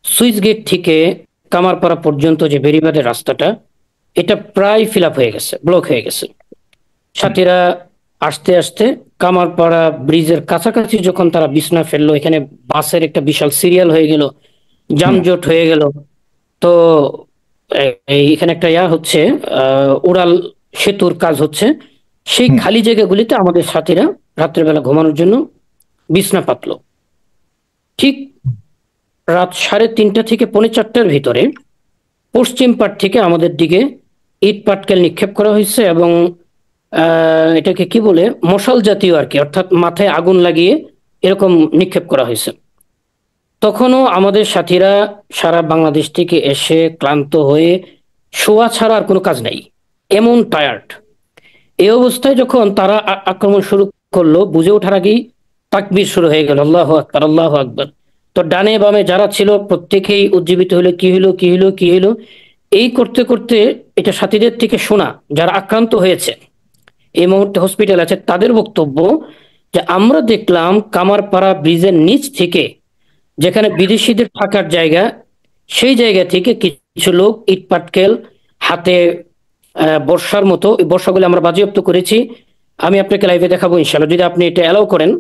সুইচ গেট থেকে কামারপাড়া পর্যন্ত যে বেরিবাদের রাস্তাটা, এটা প্রায় ফিল আপ হয়ে গেছে, ব্লক হয়ে গেছে। সাথীরা আস্তে আস্তে কামারপাড়া ব্রিজের কাছাকাছি যখন তারা বিছনা ফেললো, এখানে বাসের একটা বিশাল সিরিয়াল হয়ে গেল, যানজট হয়ে গেল। তো এখানে একটা হচ্ছে উড়াল সেতুর কাজ হচ্ছে, সেই খালি জায়গাগুলিতে আমাদের সাথীরা রাত্রেবেলা ঘুমানোর জন্য বিছনা পাতলো। ঠিক রাত 3:30 থেকে 4:45 ভিতরে পশ্চিম পাট থেকে আমাদের দিকে ইট পাটকেল নিক্ষেপ করা হয়েছে এবং এটাকে কি বলে, মশাল জাতীয় আর কি, অর্থাৎ মাথায় আগুন লাগিয়ে এরকম নিক্ষেপ করা হয়েছে। তখনও আমাদের সাথীরা সারা বাংলাদেশ থেকে এসে ক্লান্ত হয়ে শোয়া ছাড়া আর কোনো কাজ নাই, এমন টায়ার্ড। এই অবস্থায় যখন তারা আক্রমণ শুরু করলো, বুঝে ওঠার আগেই তাকবীর শুরু হয়ে গেল, আল্লাহু আকবার, আল্লাহু আকবার। তো ডানে বামে যারা ছিল প্রত্যেকেই উজ্জীবিত হলো, কি হলো কি হলো কি হলো। এই করতে করতে এটা সাথীদের থেকে শোনা, যারা আক্রান্ত হয়েছে এই মুহূর্তে হসপিটাল আছে, তাদের বক্তব্য যে আমরা দেখলাম কামারপাড়া ব্রিজের নিচ থেকে, যেখানে বিদেশিদের থাকার জায়গা, সেই জায়গা থেকে কিছু লোক ইট পাটকেল হাতে বর্ষার মতো, এই বর্ষাগুলো আমরা বাজেয়াপ্ত করেছি। আমি আপনাকে লাইভে দেখাবো ইনশাআল্লাহ, যদি আপনি এটা অ্যালাউ করেন,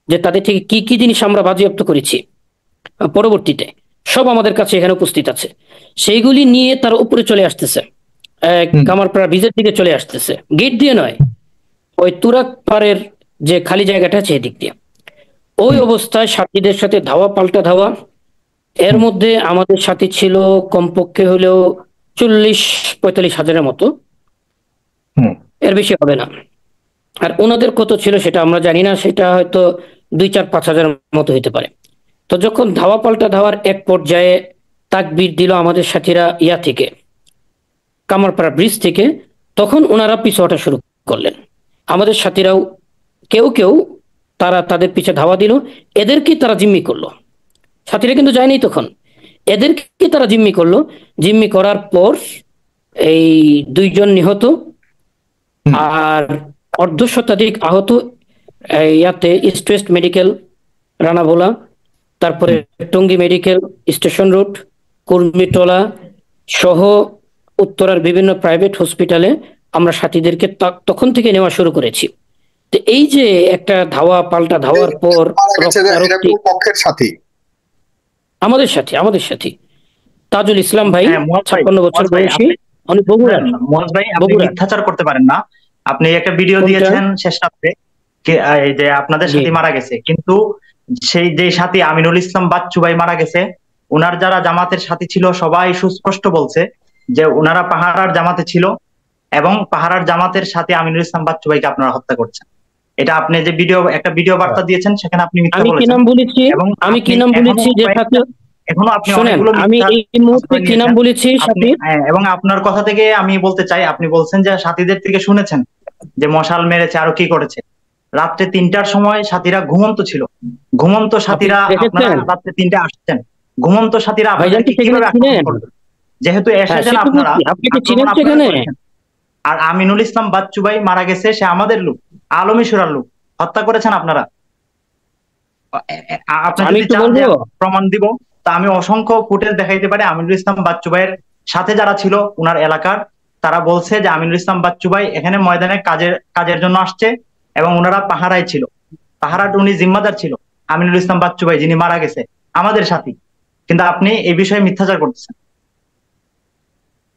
যে তাদের থেকে কি কি জিনিস আমরা বাজেয়াপ্ত করেছি পরবর্তীতে, সব আমাদের কাছে এখানে উপস্থিত আছে। সেইগুলি নিয়ে তারা উপরে চলে আসতেছে, কামারপাড়া ব্রিজের দিকে চলে আসতেছে, গেট দিয়ে নয়, ওই তুরাক পাড়ের যে খালি জায়গাটা আছে এদিক দিয়ে। ওই অবস্থায় সাথীদের সাথে ধাওয়া পাল্টা ধাওয়া। এর মধ্যে আমাদের সাথী ছিল কমপক্ষে হলেও 40-45 হাজারের মতো, এর বেশি হবে না। আর ওনাদের কত ছিল সেটা আমরা জানি না, সেটা হয়তো 2-4-5 হাজারের মতো হতে পারে। তো যখন ধাওয়া পাল্টা ধাওয়ার এক পর্যায়ে তাকবীর দিল আমাদের সাথীরা থেকে কামারপাড়া ব্রিজ থেকে, তখন ওনারা পিছু হটা শুরু করলেন। আমাদের সাথীরাও কেউ কেউ তারা তাদের পিছে ধাওয়া দিল, এদেরকে তারা জিম্মি করলো। সাথীরা কিন্তু যায়নি তখন, এদেরকে তারা জিম্মি করলো। জিম্মি করার পর এই 2 জন নিহত আর 1/2 শতাধিক আহত, ইয়াতে ইস্ট ওয়েস্ট মেডিকেল রানাভোলা, তারপরে Tongi medical station road, Kurmitola সহ উত্তরার বিভিন্ন প্রাইভেট হসপিটালে আমরা সাথীদেরকে তখন থেকে নেওয়া শুরু করেছি। তো এই যে একটা ধাওয়া পাল্টা ধাওয়ার পর পক্ষের সাথে আমাদের সাথে তাজুল ইসলাম ভাই 56 বছর বয়সী, উনি বগুড়ার। মুয়াজ ভাই, আপনি মিথ্যাচার করতে পারেন না। আপনি একটা ভিডিও দিয়েছেন শেষ রাত্রে যে আপনাদের সাথী মারা গেছে, কিন্তু সেই যে সাথী আমিনুল ইসলাম বাচ্চু ভাই মারা গেছে, ওনার যারা জামাতের সাথী ছিল সবাই সুস্পষ্ট বলছে যে ওনারা পাহারার জামাতে ছিল এবং পাহারার জামাতের সাথে আমিনুল ইসলাম বাচ্চু ভাইকে আপনারা হত্যা করছেন। এটা আপনি যে একটা ভিডিও বার্তা দিয়েছেন সেখানে আপনি মিথ্যা বলেছেন। আমি কি নাম বলেছি? আমি কি নাম বলেছি যে সাথে? এখনো আপনি শুনেন, আমি এই মুহূর্তে কি নাম বলেছি সাথে? এবং আপনার কথা থেকে আমি বলতে চাই, আপনি বলছেন যে সাথীদের থেকে শুনেছেন যে মশাল মেরেছে আরো কি করেছে। রাত্রে 3টার সময় সাথীরা ঘুমন্ত ছিল। ঘুমন্ত সাথীরা আপনারা রাত্রে 3টায় আসছেন, ঘুমন্ত সাথীরা আপনাদেরকে কিভাবে আক্রমণ করবে? যেহেতু এসেছেন আপনারা, আপনি কি চিনেন সেখানে? আর আমিনুল ইসলাম বাচ্চু ভাই মারা গেছে, সে আমাদের লোক, আলমিশুরার লোক, হত্যা করেছেন আপনারা। আপনি যদি চান যে প্রমাণ দিব, তা আমি অসংখ্য ফুটেজ দেখাইতে পারি। আমিনুল ইসলাম বাচ্চু ভাইয়ের সাথে যারা ছিল উনার এলাকার, তারা বলছে যে আমিনুল ইসলাম বাচ্চু ভাই এখানে ময়দানে কাজের জন্য আসছে এবং ওনারা পাহারায় ছিল, পাহারাট উনি জিম্মাদার ছিল। আমিনুল ইসলাম বাচ্চু ভাই যিনি মারা গেছে আমাদের সাথী, কিন্তু আপনি এই বিষয়ে মিথ্যাচার করতেছেন।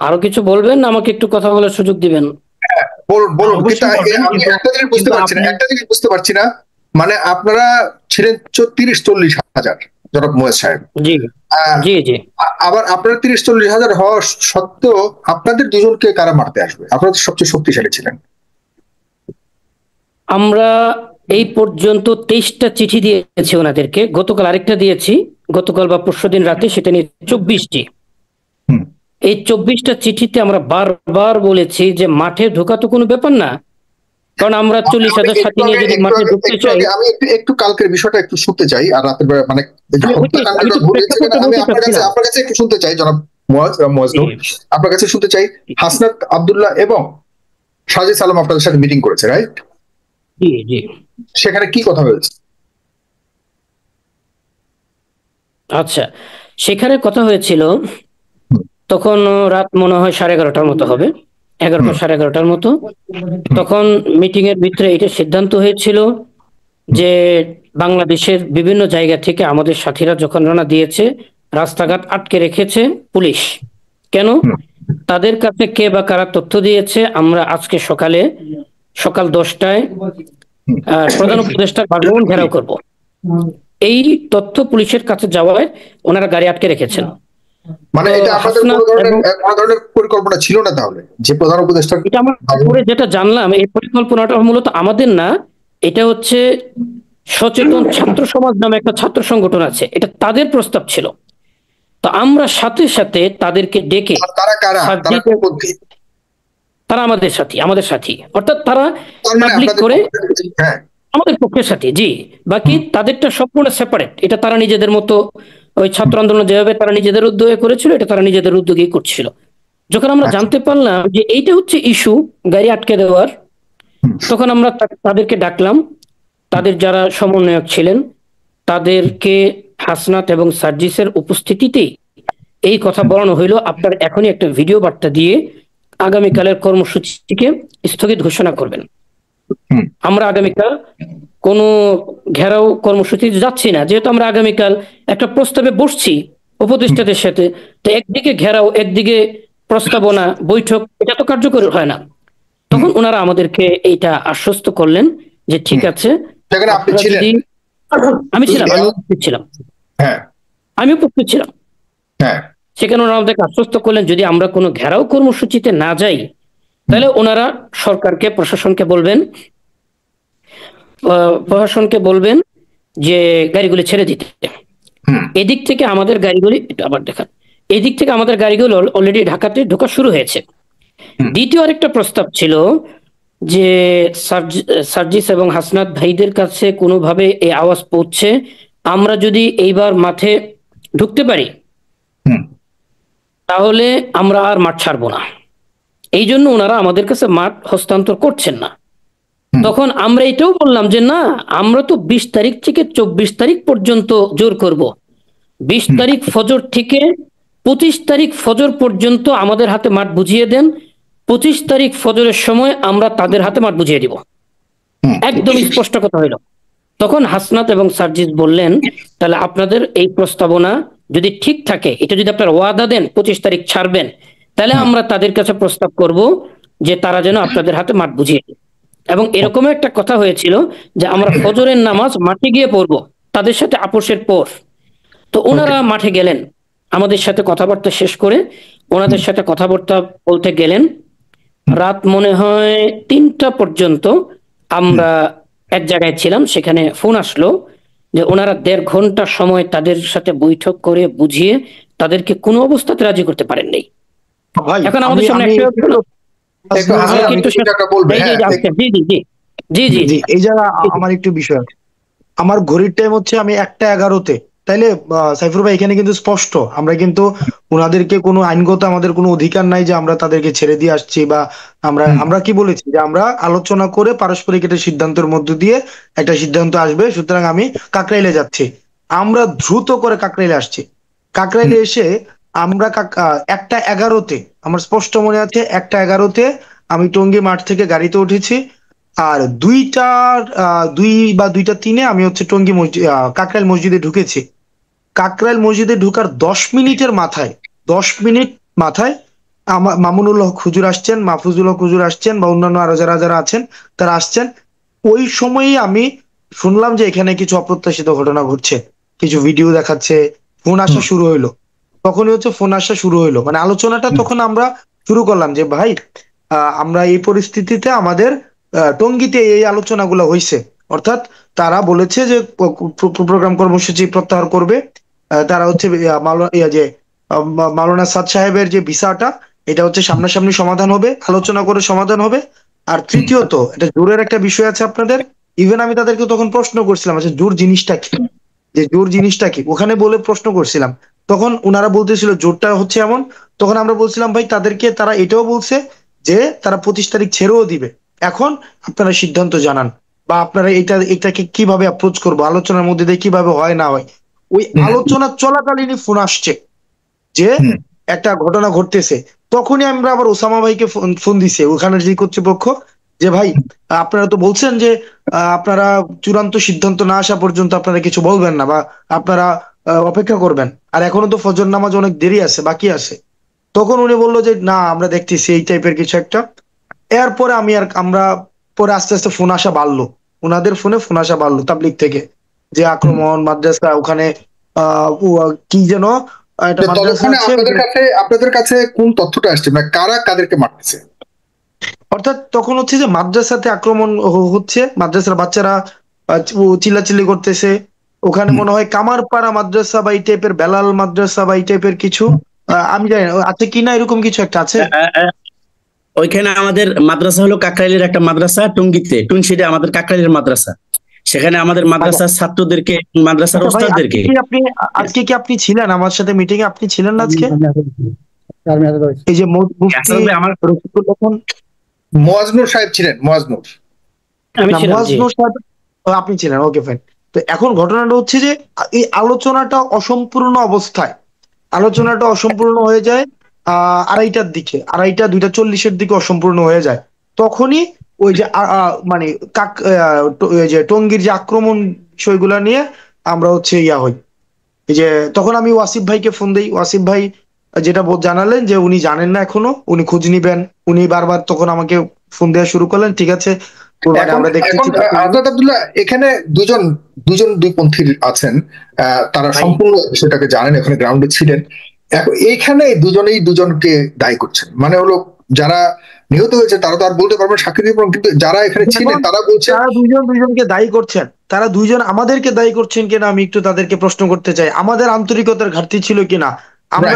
আরো কিছু বলবেন? আমাকে একটু কথা বলার সুযোগ দিবেন। বলুন। আমি একটা জিনিস বুঝতে পারছি না, মানে আপনারা ছিলেন 30-40 হাজার জনাব মুয়াজ সাহেব। জি জি জি। আবার আপনারা 30-40 হাজার হওয়া সত্ত্বেও আপনাদের দুজনকে কারা মারতে আসবে? আপনারা তো সবচেয়ে শক্তিশালী ছিলেন। আমরা এই পর্যন্ত 23টা চিঠি দিয়েছি ওনাদেরকে, গতকাল আরেকটা দিয়েছি, গতকাল বা পরশুদিন রাতে, সেটা নিয়ে 24টি। এই 24টা চিঠিতে আমরা বারবার বলেছি যে মাঠে ঢোকা তো কোনো ব্যাপার না, কারণ আমরা 40,000 সাথী নিয়ে যদি মাঠে ঢুকতে চাই। আমি একটু কালকের বিষয়টা একটু শুনতে চাই, আর রাতের বেলা মানে আপনার কাছে একটু শুনতে চাই জনাব মুয়াজ, আপনার কাছে শুনতে চাই। হাসনাত আব্দুল্লাহ এবং সাজিদ সালাম আপনাদের সাথে মিটিং করেছে, রাইট? জি জি। সেখানে কি কথা হয়েছে? আচ্ছা, সেখানে কথা হয়েছিল তখন রাত মনে হয় 11:30টার মতো হবে, 11টা 11:30টার মতো। তখন মিটিং এর ভিতরে এটা সিদ্ধান্ত হয়েছিল যে বাংলাদেশের বিভিন্ন জায়গা থেকে আমাদের সাথীরা যখন রওনা দিয়েছে, রাস্তাঘাট আটকে রেখেছে পুলিশ। কেন? তাদের কাছে কে বা কারা তথ্য দিয়েছে, আমরা আজকে সকাল 10টায় প্রধান উপদেষ্টার বাসভবন ঘেরাও করব। এই তথ্য পুলিশের কাছে যাওয়ায় ওনারা গাড়ি আটকে রেখেছেন। মানে এটা আপনাদের কোনো ধরনের পরিকল্পনা ছিল না তাহলে, যে প্রধান উপদেষ্টা? এটা আমরা যেটা জানলাম, এই পরিকল্পনাটা মূলত আমাদের না, এটা হচ্ছে সচেতন ছাত্র সমাজ নামে একটা ছাত্র সংগঠন আছে, এটা তাদের প্রস্তাব ছিল। তো আমরা সাথে সাথে তাদেরকে ডেকে, তারা আমাদের সাথী, অর্থাৎ তারা পাবলিক করে আমাদের পক্ষের সাথী। জি, বাকি তাদেরটা সম্পূর্ণ সেপারেট। এটা তারা নিজেদের মতো, ওই ছাত্র আন্দোলন যেভাবে তারা নিজেদের উদ্যোগে করেছিল, এটা তারা নিজেদের উদ্যোগেই করছিল। যখন আমরা জানতে পারলাম যে এইটা হচ্ছে ইস্যু গাড়ি আটকে দেওয়ার, তখন আমরা তাদেরকে ডাকলাম। তাদের যারা সমন্বয়ক ছিলেন তাদেরকে হাসনাত এবং সার্জিসের উপস্থিতিতেই এই কথা বলানো হইল, আপনার এখনই একটা ভিডিও বার্তা দিয়ে আগামীকালের কর্মসূচিকে স্থগিত ঘোষণা করবেন। আমরা আগামীকাল কোনো ঘেরাও কর্মসূচি যাচ্ছি না, যেহেতু আমরা আগামীকাল একটা প্রস্তাবে বসছি উপদেষ্টাদের সাথে। তো একদিকে ঘেরাও, একদিকে প্রস্তাবনা, বৈঠক, এটা তো কার্যকর হয় না। তখন ওনারা আমাদেরকে এইটা আশ্বস্ত করলেন যে ঠিক আছে। আমি উপস্থিত ছিলাম। সেখানে ওনারা আমাদেরকে আশ্বস্ত করলেন যদি আমরা কোনো ঘেরাও কর্মসূচিতে না যাই, তাহলে ওনারা সরকারকে, প্রশাসনকে বলবেন যে গাড়িগুলি ছেড়ে দিতে। এদিক থেকে আমাদের গাড়িগুলি অলরেডি ঢাকাতে ঢোকা শুরু হয়েছে। দ্বিতীয় আরেকটা প্রস্তাব ছিল যে সার্জিস এবং হাসনাত ভাইদের কাছে কোনোভাবে এই আওয়াজ পৌঁছে আমরা যদি এইবার মাঠে ঢুকতে পারি, তাহলে আমরা আর মাঠ ছাড়বো না। এই জন্য ওনারা আমাদের কাছে মাঠ হস্তান্তর করছেন না। তখন আমরা এটাও বললাম যে না, আমরা তো 20 তারিখ থেকে 24 তারিখ পর্যন্ত জোর করব। 20 তারিখ ফজর থেকে 25 তারিখ ফজর পর্যন্ত আমাদের হাতে মাঠ বুঝিয়ে দেন, 25 তারিখ ফজরের সময় আমরা তাদের হাতে মাঠ বুঝিয়ে দিব। একদম স্পষ্ট কথা হইল। তখন হাসনাত এবং সার্জিস বললেন, তাহলে আপনাদের এই প্রস্তাবনা যদি ঠিক থাকে, এটা যদি আপনারা ওয়াদা দেন 25 তারিখ ছাড়বেন, তাহলে আমরা তাদের কাছে প্রস্তাব করব যে তারা যেন আপনাদের হাতে মাঠ বুঝিয়ে দেয়। এবং এরকম একটা কথা হয়েছিল যে আমরা ফজরের নামাজ মাঠে গিয়ে পড়বো তাদের সাথে আপোষের পর। তো ওনারা মাঠে গেলেন, আমাদের সাথে কথাবার্তা শেষ করে ওনাদের সাথে কথাবার্তা বলতে গেলেন। রাত মনে হয় 3টা পর্যন্ত আমরা এক জায়গায় ছিলাম। সেখানে ফোন আসলো যে ওনারা 1.5 ঘন্টা সময় তাদের সাথে বৈঠক করে বুঝিয়ে তাদেরকে কোনো অবস্থাতে রাজি করতে পারেননি। এখন আমাদের সামনে এই জায়গা আমার একটু বিষয়, আমার ঘড়ির টাইম হচ্ছে আমি 1টা 11-তে। তাইলে সাইফুর ভাই এখানে কিন্তু স্পষ্ট, আমরা কিন্তু ওনাদেরকে কোনো আইনগত আমাদের কোনো অধিকার নাই যে আমরা তাদেরকে ছেড়ে দিয়ে আসছি, বা আমরা কি বলেছি যে আমরা আলোচনা করে পারস্পরিক একটা সিদ্ধান্তের মধ্য দিয়ে একটা সিদ্ধান্ত আসবে, সুতরাং আমি কাকরাইলে যাচ্ছি। আমরা দ্রুত করে কাকরাইলে আসছি। কাকরাইলে এসে আমরা 1টা 11-তে, আমার স্পষ্ট মনে আছে 1টা 11-তে আমি টঙ্গী মাঠ থেকে গাড়িতে উঠেছি। আর 2 বা 2টা 3-এ আমি হচ্ছে টঙ্গী কাকরাইল মসজিদে ঢুকেছি। কাকরাইল মসজিদে ঢুকার 10 মিনিটের মাথায় 10 মিনিট মাথায় মামুনুল হক হুজুর আসছেন, মাহফুজুল হক হুজুর আসছেন, বা অন্যান্য আরো যারা যারা আছেন তারা আসছেন। ওই সময়ই আমি শুনলাম যে এখানে কিছু অপ্রত্যাশিত ঘটনা ঘটছে, কিছু ভিডিও দেখাচ্ছে, ফোন আসা শুরু হইলো। তখনই হচ্ছে ফোন আসা শুরু হইলো, মানে আলোচনাটা তখন আমরা শুরু করলাম যে ভাই আমরা এই পরিস্থিতিতে আমাদের টঙ্গীতে এই আলোচনাগুলো হয়েছে, অর্থাৎ তারা বলেছে যে প্রোগ্রাম কর্মসূচি প্রত্যাহার করবে। তারা হচ্ছে মাওলানা সাদ সাহেবের যে ভিসাটা, এটা হচ্ছে সামনাসামনি সমাধান হবে, আলোচনা করে সমাধান হবে। আর তৃতীয়ত, এটা জোরের একটা বিষয় আছে আপনাদের। ইভেন আমি তাদেরকে তখন প্রশ্ন করছিলাম, আচ্ছা জোর জিনিসটা কি, যে জোর জিনিসটা কি ওখানে বলে প্রশ্ন করছিলাম। তখন ওনারা বলতেছিল জোরটা হচ্ছে এমন। তখন আমরা বলছিলাম ভাই তাদেরকে, তারা এটাও বলছে যে তারা 25 তারিখ ছেড়েও দিবে। এখন আপনারা সিদ্ধান্ত জানান, বা আপনারা এটাকে কিভাবে অ্যাপ্রোচ করবো, আলোচনার মধ্যে দিয়ে কিভাবে হয় না হয়। ওই আলোচনা চলাকালীনই ফোন আসছে যে একটা ঘটনা ঘটতেছে। তখনই আমরা আবার ওসামা ভাইকে ফোন দিছে, ওখানের যে কর্তৃপক্ষ, যে ভাই আপনারা তো বলছেন যে আপনারা চূড়ান্ত সিদ্ধান্ত না আসা পর্যন্ত আপনারা কিছু বলবেন না, বা আপনারা অপেক্ষা করবেন, আর এখনো তো ফজর নামাজ অনেক দেরি আছে, বাকি আছে। তখন উনি বললো যে না আমরা দেখতেছি এই টাইপের কিছু একটা। এরপরে আমরা পরে আস্তে আস্তে ফোন আসা বাড়লো, ওনাদের ফোনে ফোন আসা বাড়লো তাবলিগ থেকে, যে আক্রমণ মাদ্রাসা, ওখানে কি যেন একটা মাদ্রাসা আছে। আপনাদের কাছে কোন তথ্যটা আসছে, মানে কারা কাদেরকে মারতেছে? অর্থাৎ তখন হচ্ছে যে মাদ্রাসাতে আক্রমণ হচ্ছে, মাদ্রাসার বাচ্চারা চিল্লাচিল্লি করতেছে। ওখানে মনে হয় কামারপাড়া মাদ্রাসা বা এই টাইপের, বেলাল মাদ্রাসা বা এই টাইপের কিছু, আমি জানি না আছে কিনা, এরকম কিছু একটা আছে। ওইখানে আমাদের মাদ্রাসা হলো কাকরাইলের একটা মাদ্রাসা, টঙ্গীতে টুনশিডে আমাদের কাকরাইলের মাদ্রাসা। সেখানে আমাদের মাদ্রাসার ছাত্রদেরকে, মাদ্রাসার ওস্তাদদেরকে। আজকে কি আপনি ছিলেন আমার সাথে মিটিং এ? আপনি ছিলেন না আজকে? এই যে মুয়াজ্জনুর সাহেব ছিলেন, মুয়াজ্জনুর সাহেব আপনি ছিলেন, ওকে ফাইন। তো এখন ঘটনাটা হচ্ছে যে এই আলোচনাটা অসম্পূর্ণ হয়ে যায় 2:30-টার দিকে, 2:40-এর দিকে অসম্পূর্ণ হয়ে যায়। তখনই ওই যে মানে যে টঙ্গীর যে আক্রমণ বিষয়গুলা নিয়ে আমরা হচ্ছে হই। এই যে তখন আমি ওয়াসিফ ভাইকে ফোন দিই, ওয়াসিফ ভাই যেটা জানালেন যে উনি জানেন না এখনো, উনি খোঁজ নিবেন। উনি বারবার তখন আমাকে ফোন দেওয়া শুরু করলেন, ঠিক আছে আমরা দেখতেছি। আব্দুল্লাহ, এখানে দুই পন্থীর আছেন, তারা সম্পূর্ণ বিষয়টাকে জানেন, এখানে গ্রাউন্ডে ছিলেন। এইখানে দুজনেই দুজনকে দায়ী করছেন, মানে হলো যারা নিহত হয়েছে তারা তো আর বলতে পারবেন, সাক্ষী দিতে পারবেন, কিন্তু যারা এখানে ছিলেন তারা বলছেন তারা দুইজনকে দায়ী করছেন। তারা দুইজন আমাদেরকে দায়ী করছেন কিনা আমি একটু তাদেরকে প্রশ্ন করতে চাই, আমাদের আন্তরিকতার ঘাটতি ছিল কিনা, আমরা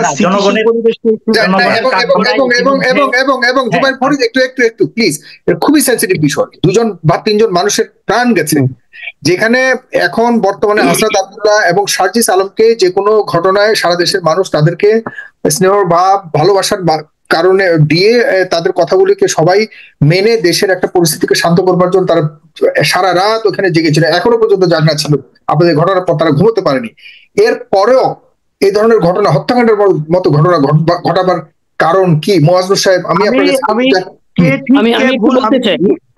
একটু প্লিজ, খুবই সেন্সিটিভ বিষয়। 2 বা 3 মানুষের প্রাণ গেছে, যেখানে এখন বর্তমানে হাসনাত আব্দুল্লাহ এবং সার্জিস আলমকে যে কোনো ঘটনায় সারা দেশের মানুষ তাদেরকে স্নেহ বা ভালোবাসার কারণে দিয়ে তাদের কথাগুলিকে সবাই মেনে দেশের একটা পরিস্থিতিকে শান্ত করবার জন্য তারা সারা রাত ওখানে জেগেছিল, এখনো পর্যন্ত জাগনা ছিল। আপনাদের ঘটনার পর তারা ঘুমোতে পারেনি। এর পরেও এই ধরনের ঘটনা, হত্যাকাণ্ডের মতো ঘটনা ঘটাবার কারণ কি? মুয়াজ্জম সাহেব, আমি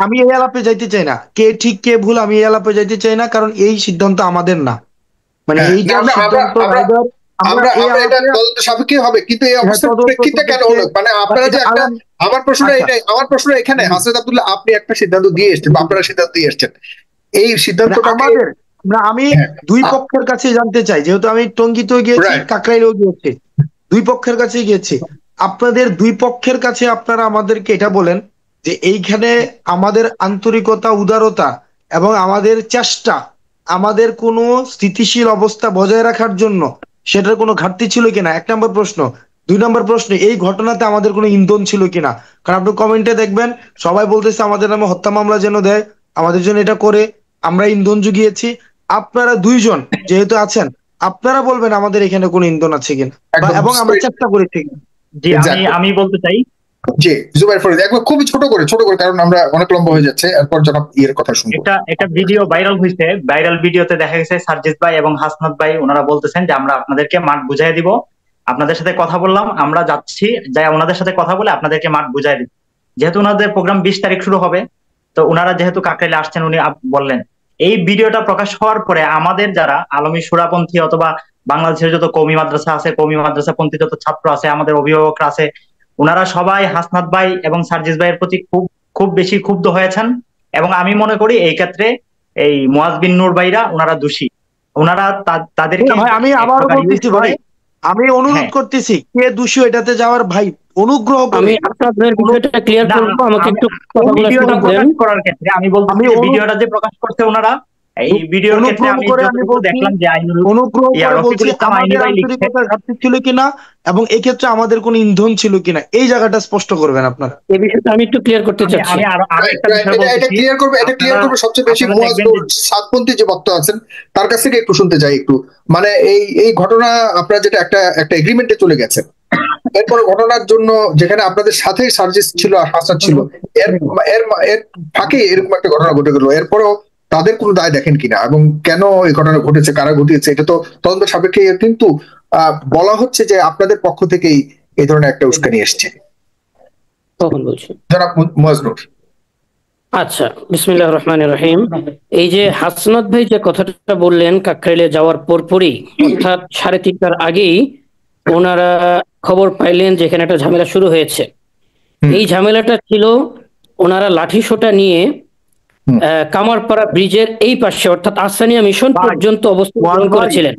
আমি এই আলাপে যাইতে চাই না, কে ঠিক কে ভুল আমি এই আলাপে যাইতে চাই না, কারণ এই সিদ্ধান্ত আমাদের না, মানে এইটা সিদ্ধান্ত আমরা এটা তদন্ত সাপেক্ষে হবে, কিন্তু এই অবস্থার প্রেক্ষিতে কেন হলো? মানে আপনারা যে একটা, আমার প্রশ্ন এখানে হাসনাত আব্দুল্লাহ, আপনি একটা সিদ্ধান্ত দিয়ে এসেছেন, আপনারা সিদ্ধান্ত দিয়ে এসেছেন, এই সিদ্ধান্তটা আমাদের না। আমি দুই পক্ষের কাছে জানতে চাই, যেহেতু আমি টঙ্গীতেও গিয়েছি, কাকরাইলেও গিয়েছি, দুই পক্ষের কাছে গিয়েছি। আপনাদের দুই পক্ষের কাছে আপনারা আমাদেরকে এটা বলেন যে এইখানে আমাদের আন্তরিকতা, উদারতা এবং আমাদের চেষ্টা, আমাদের কোনো স্থিতিশীল অবস্থা বজায় রাখার জন্য সেটার কোনো ঘাটতি ছিল কিনা, 1 নম্বর প্রশ্ন। 2 নম্বর প্রশ্ন, এই ঘটনাতে আমাদের কোনো ইন্ধন ছিল কিনা? কারণ আপনি কমেন্টে দেখবেন সবাই বলতেছে আমাদের নামে হত্যা মামলা যেন দেয়, আমাদের জন্য এটা করে, আমরা ইন্ধন জুগিয়েছি। আপনারা দুইজন যেহেতু আছেন, আপনারা বলবেন আমাদের এখানে কোনো ইন্ধন আছে কিনা, এবং আমরা চেষ্টা করেছি কিনা। জি, আমি বলতে চাই। জি, জুবাইর ফরিদ, একবার খুবই ছোট করে, কারণ আমরা অনেক লম্বা হয়ে যাচ্ছে, এরপর জনাব ইয়ের কথা শুনবো। একটা ভিডিও ভাইরাল হয়েছে, ভাইরাল ভিডিওতে দেখা গেছে সার্জিস ভাই এবং হাসনাত ভাই ওনারা বলতেছেন যে আমরা আপনাদেরকে মাঠ বুঝাই দিব, আপনাদের সাথে কথা বললাম, আমরা যাচ্ছি, যাই ওনাদের সাথে কথা বলে আপনাদেরকে মাঠ বুঝাই দিব। যেহেতু ওনাদের প্রোগ্রাম 20 তারিখ শুরু হবে, তো ওনারা যেহেতু কাকরাইলে আসছেন, উনি বললেন। এই ভিডিওটা প্রকাশ হওয়ার পরে আমাদের যারা আলমী সুরাপন্থী অথবা বাংলাদেশের যত কওমি মাদ্রাসা আছে, কওমি মাদ্রাসা পন্থী যত ছাত্র আছে, আমাদের অভিভাবকরা আছে, ওনারা সবাই হাসনাত ভাই এবং সার্জিস ভাইয়ের প্রতি খুব বেশি ক্ষুব্ধ হয়েছেন। এবং আমি মনে করি এই ক্ষেত্রে এই মুয়াজ বিন নূর ভাইরা ওনারা দোষী। ওনারা তাদেরকে, আমি আবারও বলতেছি ভাই, আমি অনুরোধ করতেছি, কে দোষী এটাতে যাওয়ার ভাই অনুগ্রহ করে। আমি আপনাদের বিষয়টা ক্লিয়ার করব, আমাকে একটু কথা বলার সুযোগ দেন। করার ক্ষেত্রে আমি বলছি ভিডিওটা যে প্রকাশ করতে ওনারা, এই ভিডিওর ক্ষেত্রে আমি দেখলাম যে অনুগ্রহ করে বলছি আমাদের আন্তরিকতার ঘাটতি ছিল কিনা এবং এই ক্ষেত্রে আমাদের কোনো ইন্ধন ছিল কিনা, এই জায়গাটা স্পষ্ট করবেন আপনারা। এই বিষয়টা আমি একটু ক্লিয়ার করতে চাচ্ছি। আমি আরো একটা বিষয় বলছি, এটা ক্লিয়ার করবে সবচেয়ে বেশি মুয়াজ নূর সাতপন্থী যে বক্তা আছেন তার কাছ থেকে একটু শুনতে চাই একটু। মানে এই ঘটনা আপনারা যেটা একটা এগ্রিমেন্টে চলে গেছেন, এরপরে ঘটনার জন্য যেখানে আপনাদের সাথে সার্জিস ছিল আর হাসান ছিল, এর ফাঁকে এরকম একটা ঘটনা ঘটে গেল, এরপরেও তাদের কোনো দায় দেখেন কিনা এবং কেন এই ঘটনা ঘটেছে, কারা ঘটিয়েছে, এটা তো তদন্ত সাপেক্ষে। কিন্তু বলা হচ্ছে যে আপনাদের পক্ষ থেকেই এই ধরনের একটা উস্কানি এসছে। কখন বলছি জনাব মুয়াজ নূর। আচ্ছা, বিসমিল্লাহির রহমানির রহিম। এই যে হাসনাত ভাই যে কথাটা বললেন কাকরাইলে যাওয়ার পরপরই, অর্থাৎ 3:30টার আগেই ওনারা খবর পাইলেন যে এখানে একটা ঝামেলা শুরু হয়েছে। এই ঝামেলাটা ছিল ওনারা লাঠি সোটা নিয়ে কামারপাড়া ব্রিজের এই পাশে, অর্থাৎ আসানিয়া মিশন পর্যন্ত অবস্থান গ্রহণ করেছিলেন।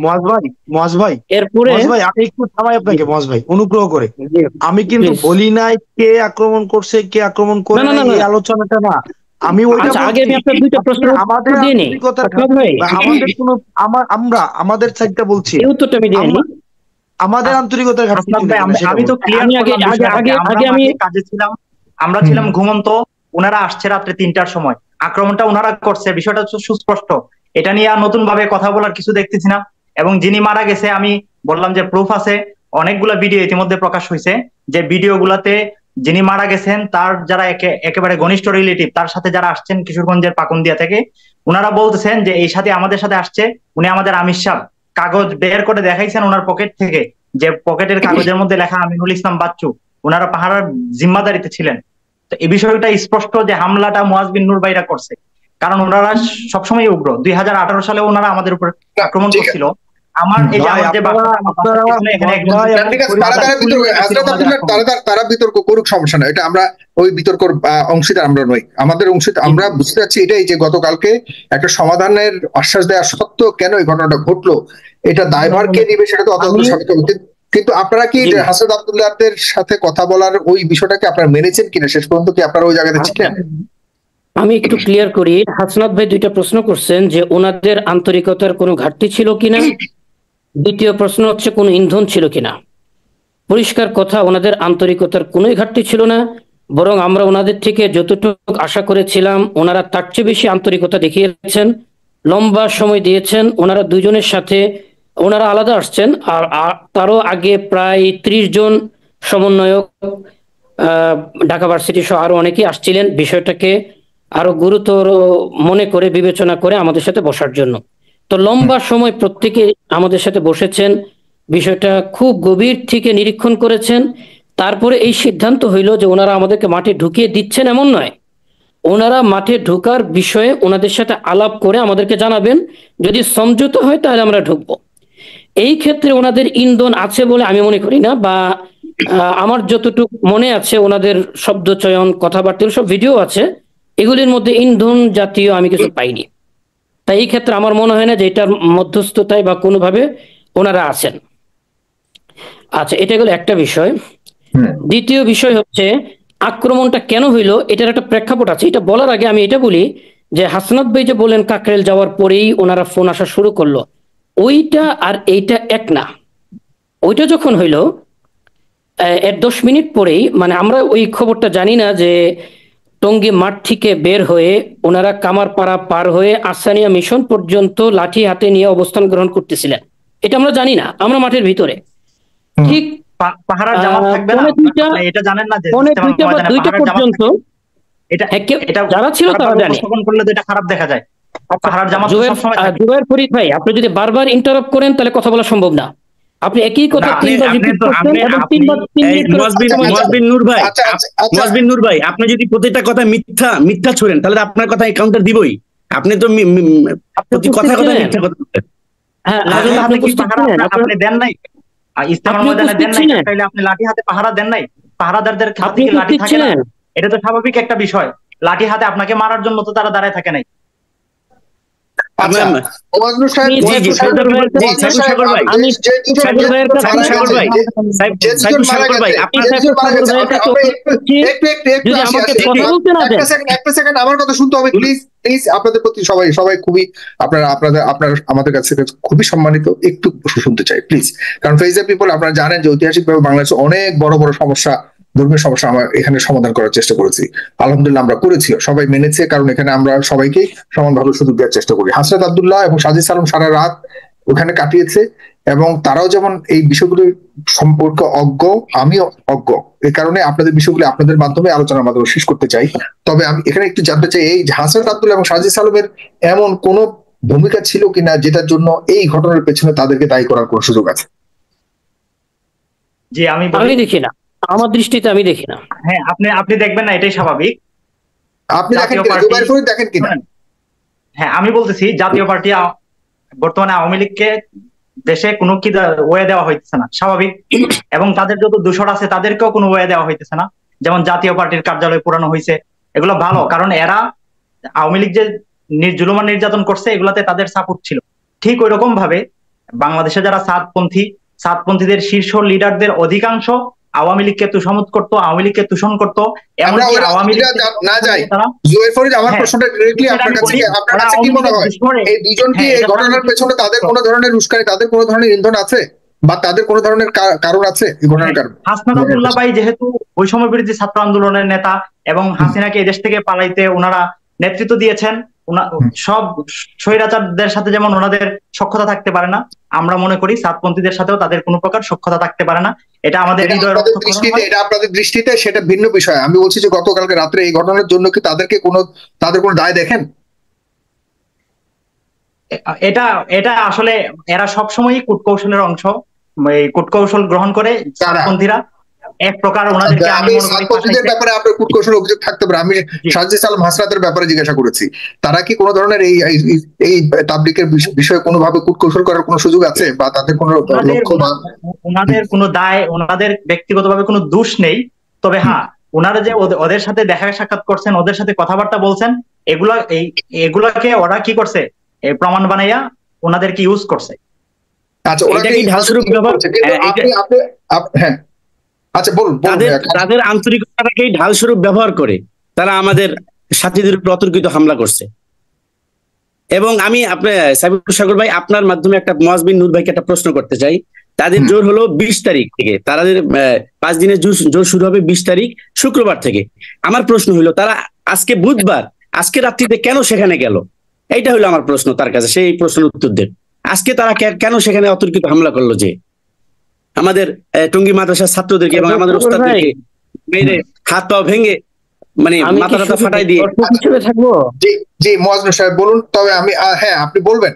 মুয়াজ ভাই এরপরে আমি একটু থামাই আপনাকে, মুয়াজ ভাই অনুগ্রহ করে। আমি কিন্তু বলি নাই কে আক্রমণ করছে কে আক্রমণ করে এই আলোচনাটা না। আমি ওইটা আগে আমি আপনার দুইটা প্রশ্ন আমাদের কোনো আমাদের সাইডটা বলছি, এই উত্তরটা আমি দিইনি। আমাদের আন্তরিকতার ঘাটতি ছিল। আমি তো আমি কাজে ছিলাম, আমরা ছিলাম ঘুমন্ত, ওনারা আসছে রাত্রে 3টার সময়, আক্রমণটা ওনারা করছে, বিষয়টা সুস্পষ্ট। এটা নিয়ে আর নতুন ভাবে কথা বলার কিছু দেখতেছি না। এবং যিনি মারা গেছে, আমি বললাম যে প্রুফ আছে, অনেকগুলা ভিডিও ইতিমধ্যে প্রকাশ হয়েছে, যে ভিডিও গুলাতে যিনি মারা গেছেন তার যারা একেবারে ঘনিষ্ঠ রিলেটিভ, তার সাথে যারা আসছেন কিশোরগঞ্জের পাকুন্দিয়া থেকে, ওনারা বলতেছেন যে এই সাথে আমাদের সাথে আসছে উনি আমাদের আমির সাহেব। কাগজ বের করে দেখাইছেন ওনার পকেট থেকে, যে পকেটের কাগজের মধ্যে লেখা আমিনুল ইসলাম বাচ্চু, ওনারা পাহাড়ের জিম্মাদারিতে ছিলেন। তো এই বিষয়টা স্পষ্ট যে হামলাটা মুয়াজ বিন নূর ভাইরা করছে, কারণ ওনারা সবসময় উগ্র। 2018 সালে ওনারা আমাদের উপর আক্রমণ করছিল। তারা বিতর্ক করুক, সমস্যা না, এটা আমরা ওই বিতর্কর অংশীদার আমরা নই। আমাদের আমরা বুঝতে চাচ্ছি এটাই যে গতকালকে একটা সমাধানের আশ্বাস দেওয়া সত্ত্বেও কেন এই ঘটনাটা ঘটলো, এটা দায়ভার কে নিবে সেটা তো অতন্ত সাপেক্ষে। কিন্তু আপনারা কি হাসনাত আব্দুল্লাহদের সাথে কথা বলার ওই বিষয়টাকে আপনারা মেনেছেন কিনা? শেষ পর্যন্ত কি আপনারা ওই জায়গাতে ছিলেন? আমি একটু ক্লিয়ার করি। হাসনাত ভাই দুইটা প্রশ্ন করছেন, যে ওনাদের আন্তরিকতার কোনো ঘাটতি ছিল কিনা, দ্বিতীয় প্রশ্ন হচ্ছে কোনো ইন্ধন ছিল কিনা। পরিষ্কার কথা, ওনাদের আন্তরিকতার কোনোই ঘাটতি ছিল না, বরং আমরা ওনাদের থেকে যতটুকু আশা করেছিলাম ওনারা তার চেয়ে বেশি আন্তরিকতা দেখিয়েছেন, লম্বা সময় দিয়েছেন। ওনারা দুজনের সাথে, ওনারা আলাদা আসছেন, আর তারও আগে প্রায় 30 জন সমন্বয়ক ঢাকা ভার্সিটি সহ আরো অনেকেই আসছিলেন বিষয়টাকে আরো গুরুতর মনে করে বিবেচনা করে আমাদের সাথে বসার জন্য। তো লম্বা সময় প্রত্যেকে আমাদের সাথে বসেছেন, বিষয়টা খুব গভীর থেকে নিরীক্ষণ করেছেন। তারপরে এই সিদ্ধান্ত হইল যে ওনারা আমাদেরকে মাঠে ঢুকিয়ে দিচ্ছেন এমন নয়, ওনারা মাঠে ঢোকার বিষয়ে ওনাদের সাথে আলাপ করে আমাদেরকে জানাবেন, যদি সমঝোতা হয় তাহলে আমরা ঢুকবো। এই ক্ষেত্রে ওনাদের ইন্ধন আছে বলে আমি মনে করি না, বা আমার যতটুকু মনে আছে ওনাদের শব্দ চয়ন, কথাবার্তা সব ভিডিও আছে, এগুলির মধ্যে ইন্ধন জাতীয় আমি কিছু পাইনি। তাই এই ক্ষেত্রে আমার মনে হয় না যে এটার মধ্যস্থতায় বা কোনোভাবে ওনারা আছেন। আচ্ছা, এটা গেল একটা বিষয়। দ্বিতীয় বিষয় হচ্ছে আক্রমণটা কেন হইলো, এটার একটা প্রেক্ষাপট আছে। এটা বলার আগে আমি এটা বলি যে হাসনাত ভাই যে বলেন কাকরাইল যাওয়ার পরেই ওনারা ফোন আসা শুরু করলো, ওইটা আর এইটা এক না। ওইটা যখন হইলো এর 10 মিনিট পরেই, মানে আমরা ওই খবরটা জানি না যে টঙ্গী মাঠ থেকে বের হয়ে ওনারা কামারপাড়া পার হয়ে আসানিয়া মিশন পর্যন্ত লাঠি হাতে নিয়ে অবস্থান গ্রহণ করতেছিলেন, এটা আমরা জানি না, আমরা মাঠের ভিতরে। ঠিক পাহারার জামাত থাকবে না, এটা জানেন না যে দুইটা পর্যন্ত এটা যারা ছিল তারা জানে। উপস্থাপন করলে তো এটা খারাপ দেখা যায়। পাহারার জামাত সবসময় থাকে। জুবায়ের ফরিদ ভাই, আপনি যদি বারবার ইন্টারাপ্ট করেন তাহলে কথা বলা সম্ভব না। আপনি একই কথা তিনবার রিপিট করছেন এবং তিনবার মুয়াজ্জিন নূর ভাই, আপনি যদি প্রত্যেকটা কথা মিথ্যা ছড়েন তাহলে আপনার কথা কাউন্টার দিবই। আপনি তো কথা মিথ্যা কথা বলেন। হ্যাঁ, আপনি দেন নাই ইস্তেমার ময়দানে, দেন নাই তাইলে আপনি লাঠি হাতে পাহারা দেন নাই, পাহারাদারদের হাতে কি লাঠি থাকে না? এটা তো স্বাভাবিক একটা বিষয়। লাঠি হাতে আপনাকে মারার জন্য তো তারা দাঁড়ায় থাকে নাই। আমার কথা শুনতে হবে প্লিজ প্লিজ। আপনাদের প্রতি সবাই খুবই আপনার আমাদের কাছে খুবই সম্মানিত, একটু শুনতে চাই প্লিজ। কারণ ফেজ দ্য পিপল আপনারা জানেন যে ঐতিহাসিকভাবে বাংলাদেশে অনেক বড় বড় সমস্যা, ধর্মীয় সমস্যা আমরা এখানে সমাধান করার চেষ্টা করেছি। আলহামদুলিল্লাহ আমরা করেছি, সবাই মেনেছে, কারণ এখানে আমরা সবাইকে সমানভাবে সুযোগ দেওয়ার চেষ্টা করি। হাসনাত আব্দুল্লাহ এবং সাজিদ সালাম সারা রাত ওখানে কাটিয়েছে এবং তারাও যেমন এই বিষয়গুলির সম্পর্কে অজ্ঞ, আমিও অজ্ঞ। এই কারণে আপনাদের বিষয়গুলি আপনাদের মাধ্যমে আলোচনার মাধ্যমে শেষ করতে চাই। তবে আমি এখানে একটু জানতে চাই, এই হাসনাত আব্দুল্লাহ এবং সাজিদ সালামের এমন কোন ভূমিকা ছিল কিনা যেটার জন্য এই ঘটনার পেছনে তাদেরকে দায়ী করার কোন সুযোগ আছে? জি, আমি দেখি না, আমার দৃষ্টিতে আমি দেখি না। হ্যাঁ, আপনি দেখবেন না, এটাই স্বাভাবিক। আপনি দেখেন কিনা, জুবায়ের ফরিদ দেখেন কিনা? হ্যাঁ, আমি বলতেছি জাতীয় পার্টি বর্তমানে আওয়ামী লীগকে দেশে কোনো কি ওয়ে দেওয়া হইতেছে না, স্বাভাবিক। এবং তাদের যত দূষণ আছে তাদেরকেও কোনো ওয়ে দেওয়া হইতেছে না। যেমন জাতীয় পার্টির কার্যালয় পুরানো হয়েছে, এগুলো ভালো, কারণ এরা আওয়ামী লীগ যে জুলুমান নির্যাতন করছে এগুলাতে তাদের সাপোর্ট ছিল। ঠিক ওই রকম ভাবে বাংলাদেশে যারা সাতপন্থীদের শীর্ষ লিডারদের অধিকাংশ আওয়ামী লীগকে তুষামত করতো, আওয়ামী লীগকে তুষণ করতো। এমনকি আওয়ামী লীগ না যায়। জুবায়ের ফরিদ, আমার প্রশ্নটা ডিরেক্টলি আপনার কাছে কি মনে হয়, এই দুজন কি এই ঘটনার পেছনে তাদের কোনো ধরনের উস্কানি, তাদের কোনো ধরনের ইন্ধন আছে বা তাদের কোনো ধরনের কারণ আছে এই ঘটনার কারণ? হাসনাত আব্দুল্লাহ ভাই যেহেতু বৈষম্য বিরোধী ছাত্র আন্দোলনের নেতা এবং হাসিনাকে এদেশ থেকে পালাইতে ওনারা নেতৃত্ব দিয়েছেন, সব স্বৈরাচারদের সাথে যেমন ওনাদের সখ্যতা থাকতে পারে না, আমরা মনে করি সাতপন্থীদের সাথেও তাদের কোনো প্রকার সখ্যতা থাকতে পারে না। এটা আমাদের এটা আপনাদের দৃষ্টিতে সেটা ভিন্ন বিষয়। আমি বলছি যে গতকালকে রাত্রে এই ঘটনার জন্য কি তাদের কোনো দায় দেখেন? এটা আসলে এরা সবসময়ই কূটকৌশলের অংশ, এই কূটকৌশল গ্রহণ করে সাতপন্থীরা এক প্রকার ওনাদেরকে। আমি সাতপন্থীদের ব্যাপারে আপনার কূটকৌশল অভিযোগ থাকতে পারে, আমি সাজিদ সালাম হাসনাতের ব্যাপারে জিজ্ঞাসা করেছি। তারা কি কোনো ধরনের এই তাবলিগের বিষয়ে কোনোভাবে কূটকৌশল করার কোনো সুযোগ আছে বা তাদের কোনো লক্ষ্য বা ওনাদের কোনো দায়, ওনাদের ব্যক্তিগতভাবে কোনো দোষ নেই। তবে হ্যাঁ, ওনারা যে ওদের সাথে দেখা সাক্ষাৎ করছেন, ওদের সাথে কথাবার্তা বলছেন, এগুলাকে ওরা কি করছে, প্রমাণ বানাইয়া ওনাদেরকে ইউজ করছে। আচ্ছা, ওরা কি ঢালস্বরূপ ব্যবহার করছে? হ্যাঁ, আচ্ছা বলুন। তাদের আন্তরিকতাকেই ঢালস্বরূপ ব্যবহার করে তারা আমাদের সাথীদের উপর অতর্কিত হামলা করছে। এবং আমি আপনার সাইফুল সাগর ভাই, আপনার মাধ্যমে একটা মুয়াজ্জিন নূর ভাইকে একটা প্রশ্ন করতে চাই। তাদের জোর হলো 20 তারিখ থেকে, তাদের 5 দিনের জোর শুরু হবে 20 তারিখ শুক্রবার থেকে। আমার প্রশ্ন হলো, তারা আজকে বুধবার, আজকে রাত্রিতে কেন সেখানে গেল? এইটা হলো আমার প্রশ্ন তার কাছে, সেই প্রশ্নের উত্তর দেন। আজকে তারা কেন সেখানে অতর্কিত হামলা করলো, যে আমাদের টঙ্গী মাদ্রাসার ছাত্রদেরকে এবং আমাদের ওস্তাদদেরকে মেরে হাত পা ভেঙে মানে মাথা টাথা ফাটাই দিয়ে থাকবো। জি মুয়াজ্জেম সাহেব বলুন। তবে আমি হ্যাঁ আপনি বলবেন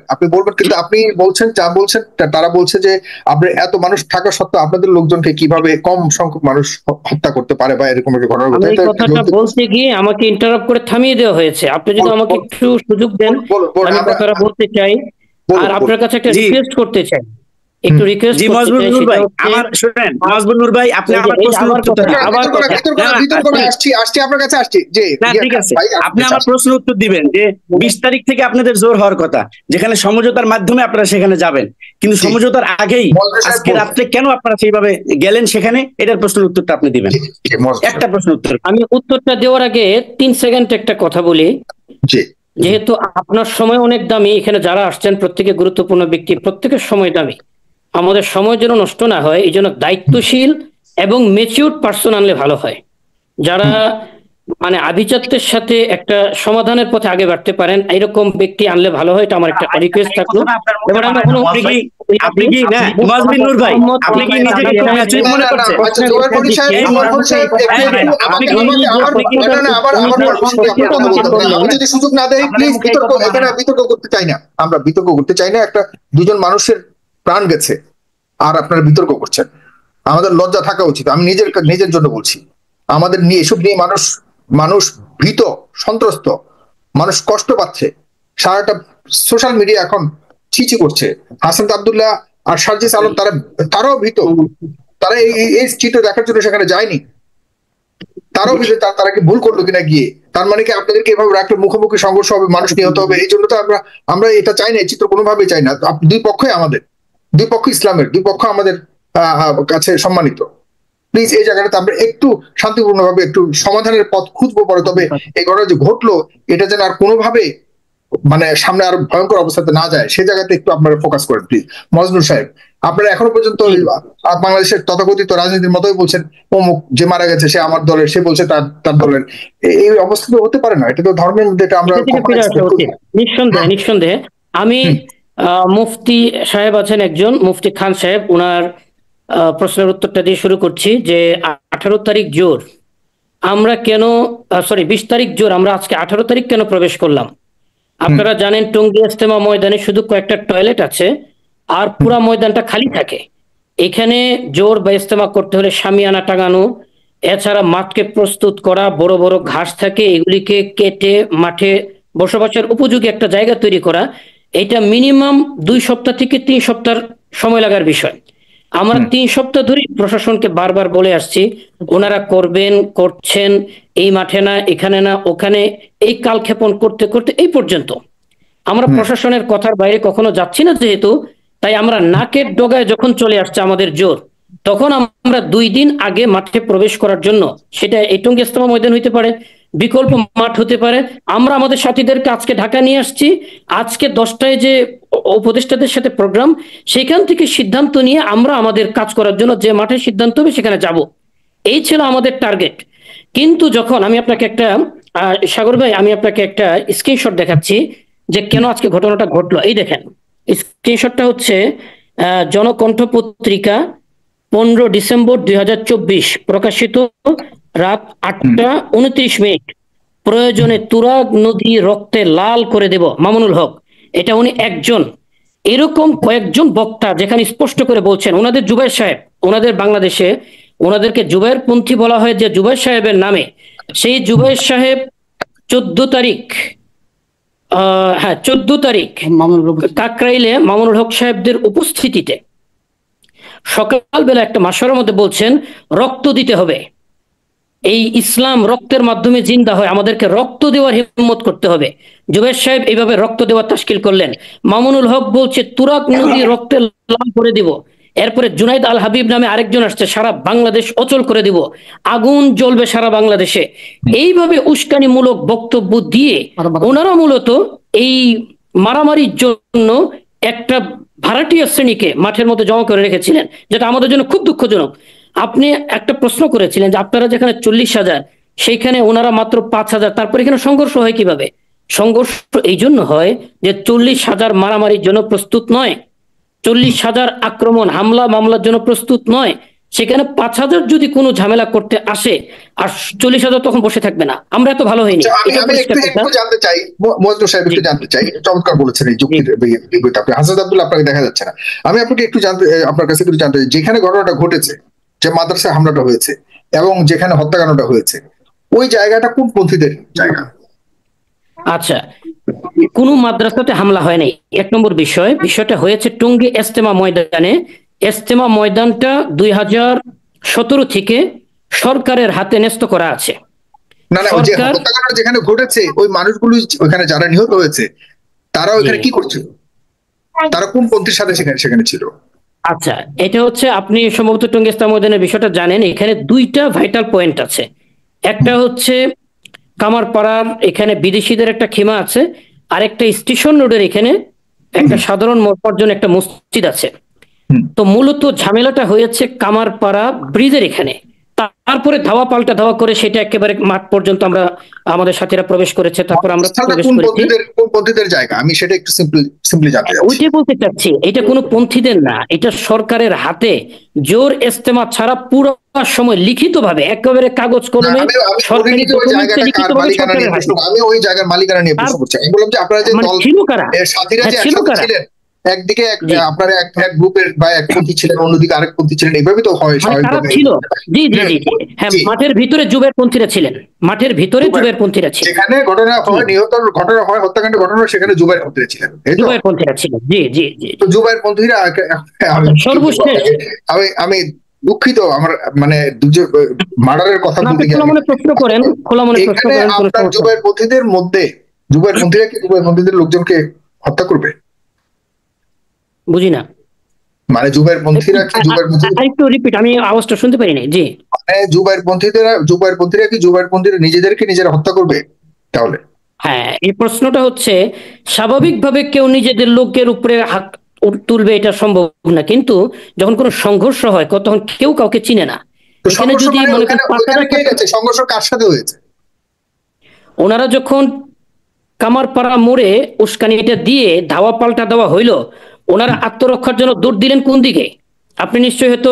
কিন্তু আপনি বলছেন যা বলছেন তারা বলছে যে আপনি এত মানুষ থাকা সত্ত্বেও আপনাদের লোকজনকে কিভাবে কম সংখ্যক মানুষ হত্যা করতে পারে বা এরকম একটা ঘটনা ঘটে। এই কথাটা বলতে গিয়ে আমাকে ইন্টারাপ্ট করে থামিয়ে দেওয়া হয়েছে। আপনি যদি আমাকে একটু সুযোগ দেন আমি কথাটা বলতে চাই। আর আপনার কাছে একটা রিকোয়েস্ট করতে চাই, একটু রিকোয়েস্ট করতে চাই। সেটা হচ্ছে আমার শুনেন মজবুর নূর ভাই, আপনি আমার প্রশ্নের উত্তর দেন। আসছি আপনার কাছে আসছি যে ঠিক আছে, আপনি আমার প্রশ্নের উত্তর দিবেন যে 20 তারিখ থেকে আপনাদের জোর হওয়ার কথা, যেখানে সমঝোতার মাধ্যমে আপনারা সেখানে যাবেন, কিন্তু সমঝোতার আগেই আজকে রাত্রে কেন আপনারা সেইভাবে গেলেন সেখানে, এটার প্রশ্নের উত্তরটা আপনি দিবেন। একটা প্রশ্ন উত্তর। আমি উত্তরটা দেওয়ার আগে 3 সেকেন্ড একটা কথা বলি। যেহেতু আপনার সময় অনেক দামি, এখানে যারা আসছেন প্রত্যেকে গুরুত্বপূর্ণ ব্যক্তি, প্রত্যেকের সময় দামি, আমাদের সময় যেন নষ্ট না হয় এই জন্য দায়িত্বশীল এবং ম্যাচিউরড পার্সন আনলে ভালো হয়, যারা মানে আভিজাত্যের সাথে একটা সমাধানের পথে আগে বাড়তে পারেন, এরকম ব্যক্তি আনলে ভালো হয়। এটা আমার একটা রিকোয়েস্ট থাকলো। এবার আমরা আপনি কি না মুয়াজ্জেম নূর ভাই, আপনি কি নিজেকে খুব ম্যাচিউর মনে করছেন? আমি যদি সুযোগ না দেই প্লিজ, বিতর্ক করতে চাই না, আমরা বিতর্ক করতে চাই না। একটা দুজন মানুষের প্রাণ গেছে আর আপনারা বিতর্ক করছেন, আমাদের লজ্জা থাকা উচিত। আমি নিজের জন্য বলছি, আমাদের নিয়ে এসব নিয়ে মানুষ ভীত, সন্ত্রস্ত, মানুষ কষ্ট পাচ্ছে। সারাটা সোশ্যাল মিডিয়া এখন ছিচি করছে। হাসান আব্দুল্লাহ আর সার্জিস আলম তারাও ভীত, তারা এই চিত্র দেখার জন্য সেখানে যায়নি, তারাও ভীত তারা কি ভুল করলো কিনা গিয়ে। তার মানে কি আপনাদেরকে এভাবে রাখলে মুখোমুখি সংঘর্ষ হবে, মানুষ নিহত হবে? এই জন্য তো আমরা এটা চাই না, এই চিত্র কোনোভাবেই চাই না। দুই পক্ষই আমাদের, দুই পক্ষ ইসলামের, দুই পক্ষ আমাদের কাছে সম্মানিত। প্লিজ এই জায়গাটাতে আমরা একটু শান্তিপূর্ণভাবে একটু সমাধানের পথ খুঁজবো পরে। তবে এই ঘটনা যে ঘটলো এটা যেন আর কোনোভাবে মানে সামনে আরো ভয়ঙ্কর অবস্থাতে না যায়, সে জায়গাতে একটু আপনারা ফোকাস করেন প্লিজ। মজনুর সাহেব, আপনারা এখনো পর্যন্ত বাংলাদেশের তথাকথিত রাজনীতির মতোই বলছেন অমুক যে মারা গেছে সে আমার দলের, সে বলছে তার দলের। এই অবস্থা তো হতে পারে না, এটা তো ধর্মের মধ্যে, এটা আমরা নিঃসন্দেহে। আমি মুফতি সাহেব আছেন একজন, মুফতি খান সাহেব, ওনার প্রশ্নের উত্তরটা দিয়ে শুরু করছি যে 18 তারিখ জোর আমরা কেন 20 তারিখ জোর আমরা আজকে 18 তারিখ কেন প্রবেশ করলাম? আপনারা জানেন টঙ্গী ইজতেমা ময়দানে শুধু কয়েকটা টয়লেট আছে আর পুরা ময়দানটা খালি থাকে। এখানে জোর বা ইজতেমা করতে হলে শামিয়ানা টাঙানো, এছাড়া মাঠকে প্রস্তুত করা, বড় বড় ঘাস থাকে এগুলিকে কেটে মাঠে বসবাসের উপযোগী একটা জায়গা তৈরি করা, এটা মিনিমাম 2 সপ্তাহ থেকে 3 সপ্তাহ সময় লাগার বিষয়। আমরা 3 সপ্তাহ ধরে প্রশাসনকে বারবার বলে আসছি, ওনারা করছেন, এই মাঠে না, এখানে না, ওখানে, এই কালক্ষেপণ করতে করতে এই পর্যন্ত আমরা প্রশাসনের কথার বাইরে কখনো যাচ্ছি না। যেহেতু তাই আমরা নাকের ডগায় যখন চলে আসছে আমাদের জোর, তখন আমরা 2 দিন আগে মাঠে প্রবেশ করার জন্য, সেটা এই টঙ্গী ইজতেমা ময়দান হইতে পারে, বিকল্প মাঠ হতে পারে, আমরা আমাদের সাথীদেরকে আজকে ঢাকা নিয়ে আসছি। আজকে 10টায় যে উপদেষ্টাদের সাথে প্রোগ্রাম, সেখান থেকে সিদ্ধান্ত নিয়ে আমরা আমাদের কাজ করার জন্য যে মাঠে সিদ্ধান্ত হবে সেখানে যাব, এই ছিল আমাদের টার্গেট। কিন্তু যখন আমি আপনাকে একটা সাগর ভাই, আমি আপনাকে একটা স্ক্রিনশট দেখাচ্ছি যে কেন আজকে ঘটনাটা ঘটলো। এই দেখেন, স্ক্রিনশটটা হচ্ছে জনকণ্ঠ পত্রিকা 15 ডিসেম্বর 2024 প্রকাশিত, রাত 8:29। প্রয়োজনে তুরাগ নদী রক্তে লাল করে দেব, মামুনুল হক। এটা উনি একজন, এরকম কয়েকজন বক্তা যেখানে স্পষ্ট করে বলছেন, ওনাদের জুবাইর সাহেব, ওনাদের বাংলাদেশে ওনাদেরকে জুবাইর পন্থী বলা হয় যে জুবাইর সাহেবের নামে, সেই জুবাইর সাহেব 14 তারিখ 14 তারিখ কাকরাইলে মামুনুল হক সাহেবদের উপস্থিতিতে সকালবেলা একটা মাশওয়ারার মধ্যে বলছেন রক্ত দিতে হবে, এই ইসলাম রক্তের মাধ্যমে জিন্দা হয়, আমাদেরকে রক্ত দেওয়ার হিম্মত করতে হবে। জুবাইর সাহেব এইভাবে রক্ত দেওয়ার তাশকিল করলেন। মামুনুল হক বলছে তুরাগ নদী রক্তে লাল করে দিব। এরপরে জুনাইদ আল হাবিব নামে আরেকজন আসছে, সারা বাংলাদেশ অচল করে দিব, আগুন জ্বলবে সারা বাংলাদেশে। এইভাবে উস্কানিমূলক বক্তব্য দিয়ে ওনারা মূলত এই মারামারির জন্য একটা ভাড়াটিয়া শ্রেণীকে মাঠের মধ্যে জমা করে রেখেছিলেন, যেটা আমাদের জন্য খুব দুঃখজনক। আপনি একটা প্রশ্ন করেছিলেন যে আপনারা যেখানে 40,000, সেইখানে ওনারা মাত্র 5,000, তারপর এখানে সংঘর্ষ হয় কিভাবে? সংঘর্ষ এই জন্য হয় যে 40,000 মারামারির জন্য প্রস্তুত নয়, 40,000 আক্রমণ হামলা মামলার জন্য প্রস্তুত নয়। সেখানে 5,000 যদি কোনো ঝামেলা করতে আসে আর 40,000 তখন বসে থাকবে না। আমরা এত ভালো হয়নি। আমি একটু জানতে চাই, মজনু সাহেব একটু জানতে চাই, চমৎকার বলেছেন এই যুক্তির দিকটা। আপনি হাসান আব্দুল্লাহ, আপনাকে দেখা যাচ্ছে না, আমি আপনাকে একটু আপনার কাছে একটু জানতে চাই, যেখানে ঘটনাটা ঘটেছে, যে মাদ্রাসায় হামলাটা হয়েছে এবং যেখানে হত্যাকাণ্ডটা হয়েছে, ওই জায়গাটা কোন পন্থীদের জায়গা? আচ্ছা, কোন মাদ্রাসাতে হামলা হয় নাই, 1 নম্বর বিষয়টা হয়েছে টঙ্গী ইজতেমা ময়দানে। ইজতেমা ময়দানটা 2017 থেকে সরকারের হাতে ন্যস্ত করা আছে। না না, যে হত্যাকাণ্ড যেখানে ঘটেছে, ওই মানুষগুলো ওখানে যারা নিহত হয়েছে, তারা ওখানে কি করছিল? তারা কোন পন্থীর সাথে সেখানে ছিল? আচ্ছা, এটা হচ্ছে, আপনি সম্ভবত টঙ্গী ইজতেমা ময়দানের বিষয়টা জানেন। এখানে 2টা ভাইটাল পয়েন্ট আছে। একটা হচ্ছে কামারপাড়ার এখানে বিদেশিদের একটা খিমা আছে, আর একটা স্টেশন রোডের এখানে একটা সাধারণ মসজিদ, একটা মসজিদ আছে। তো মূলত ঝামেলাটা হয়েছে কামারপাড়া ব্রিজের এখানে। তারপরে ধাওয়া পাল্টা ধাওয়া করে সেটা একেবারে মাঠ পর্যন্ত আমরা আমাদের সাথীরা প্রবেশ করেছে, তারপর আমরা প্রবেশ করেছি। কোন পন্থীদের জায়গা আমি সেটা একটু সিম্পলি জানতে চাই। ওইটাই বলতে চাচ্ছি, এটা কোনো পন্থীদের না, এটা সরকারের হাতে জোর ইজতেমা ছাড়া পুরো সময় লিখিতভাবে একেবারে কাগজ কলমে সরকারি ডকুমেন্টে লিখিতভাবে সরকারের হাতে। আমি ওই জায়গার মালিকানা নিয়ে প্রশ্ন করছি। আমি বললাম যে আপনারা যে দল ছিল কারা, সাথীরা যে একসাথে ছিলেন, একদিকে আপনারা এক গ্রুপের বা এক পন্থী ছিলেন, অন্যদিকে আরেক পন্থী ছিলেন, এইভাবে তো হয় স্বাভাবিকভাবে ছিল। জি জি জি, হ্যাঁ, মাঠের ভিতরে জুবের পন্থীরা ছিলেন, মাঠের ভিতরে জুবের পন্থীরা ছিলেন। যেখানে ঘটনা হয়, নিহত ঘটনা হয়, হত্যাকাণ্ডের ঘটনা, সেখানে জুবের পন্থীরা ছিলেন, জুবের পন্থীরা ছিলেন। জি জি জি, তো জুবের পন্থীরা সর্বশেষ। আমি দুঃখিত, আমার মানে মার্ডারের কথা বলতে গিয়ে প্রশ্ন করেন, খোলা মনে প্রশ্ন করেন। আপনার জুবের পন্থীদের মধ্যে জুবের পন্থীরা কি জুবের পন্থীদের লোকজনকে হত্যা করবে? বুঝি না, মানে জুবাইর পন্থীরা কি একটু রিপিট, আমি আওয়াজটা শুনতে পারিনি। জি, মানে জুবাইর পন্থীরা কি জুবাইর পন্থীরা নিজেদেরকে নিজেরা হত্যা করবে তাহলে? হ্যাঁ, এই প্রশ্নটা হচ্ছে, স্বাভাবিকভাবে কেউ নিজেদের লোকের উপরে হাত তুলবে এটা সম্ভব না, কিন্তু যখন কোনো সংঘর্ষ হয় তখন কেউ কাউকে চিনে না। এখানে যদি সংঘর্ষ কার সাথে হয়েছে? ওনারা যখন কামারপাড়া মোড়ে উস্কানিটা দিয়ে ধাওয়া পাল্টা দেওয়া হইল, ওনারা আত্মরক্ষার জন্য দৌড় দিলেন কোন দিকে? আপনি নিশ্চয়ই হয়তো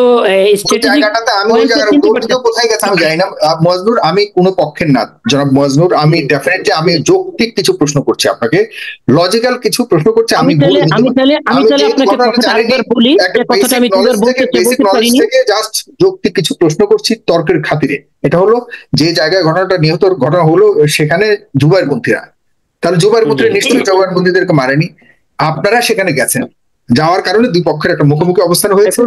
কোথায় গেছে আমি জানি না মজনুর, আমি কোনো পক্ষের না জনাব মজনুর, আমি ডেফিনেটলি আমি যৌক্তিক কিছু প্রশ্ন করছি আপনাকে, লজিক্যাল কিছু প্রশ্ন করছি। আমি জাস্ট যৌক্তিক কিছু প্রশ্ন করছি তর্কের খাতিরে। এটা হলো যে জায়গায় ঘটনাটা নিহতর ঘটনা হলো, সেখানে জুবাইর পন্থীরা, তাহলে জুবাইর পন্থীরা নিশ্চয়ই জুবাইর পন্থীদেরকে মারেনি। আপনারা সেখানে গেছেন, যাওয়ার কারণে দুই পক্ষের একটা মুখোমুখি অবস্থান হয়েছে।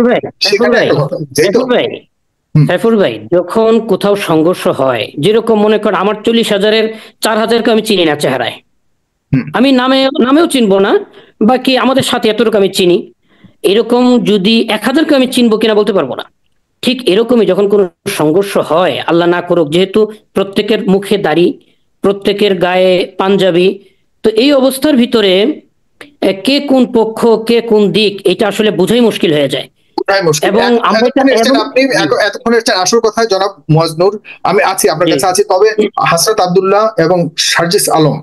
সাইফুল ভাই, যখন কোথাও সংঘর্ষ হয়, যেরকম মনে করেন আমার 40,000-এর 4,000-কে আমি চিনি না চেহারায়, আমি নামেও চিনবো না, বাকি আমাদের সাথে এতটুকু আমি চিনি। এরকম যদি 1,000-কে আমি চিনবো কিনা বলতে পারবো না। ঠিক এরকমই যখন কোনো সংঘর্ষ হয়, আল্লাহ না করুক, যেহেতু প্রত্যেকের মুখে দাড়ি, প্রত্যেকের গায়ে পাঞ্জাবি, তো এই অবস্থার ভিতরে কে কোন পক্ষ, কে কোন দিক, এটা আসলে বোঝাই মুশকিল হয়ে যায়। এবং আসল কথা জনাব মজনুর, আমি আছি আপনার কাছে আছি, তবে হাসরাত আব্দুল্লাহ এবং সার্জিস আলম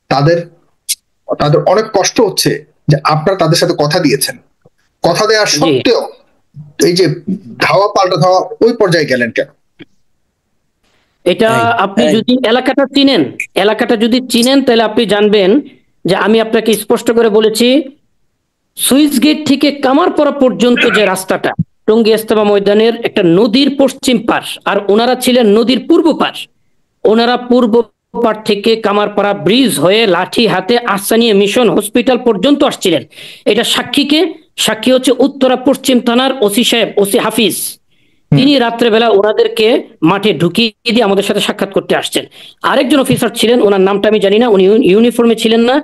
তাদের অনেক কষ্ট হচ্ছে যে আপনারা তাদের সাথে কথা দিয়েছেন, কথা দেওয়ার সত্ত্বেও এই যে ধাওয়া পাল্টা ধাওয়া ওই পর্যায়ে গেলেন কেন? এটা আপনি যদি এলাকাটা যদি চিনেন তাহলে আপনি জানবেন যে আমি আপনাকে স্পষ্ট করে বলেছি, সুইচ গেট থেকে কামারপাড়া পর্যন্ত যে রাস্তাটা, টঙ্গী ইজতেমা ময়দানের একটা নদীর পশ্চিম পাশ, আর ওনারা ছিলেন নদীর পূর্ব পাশ। ওনারা পূর্ব পাশ থেকে কামারপাড়া ব্রিজ হয়ে লাঠি হাতে আহসানিয়া মিশন হসপিটাল পর্যন্ত আসছিলেন। এটা সাক্ষী হচ্ছে উত্তরা পশ্চিম থানার ওসি সাহেব, ওসি হাফিজ। তিনি রাত্রেবেলা ওনাদেরকে মাঠে ঢুকিয়ে দিয়ে আমাদের সাথে সাক্ষাৎ করতে আসছেন। আরেকজন অফিসার ছিলেন, ওনার নামটা আমি জানি না, উনি ইউনিফর্মে ছিলেন না,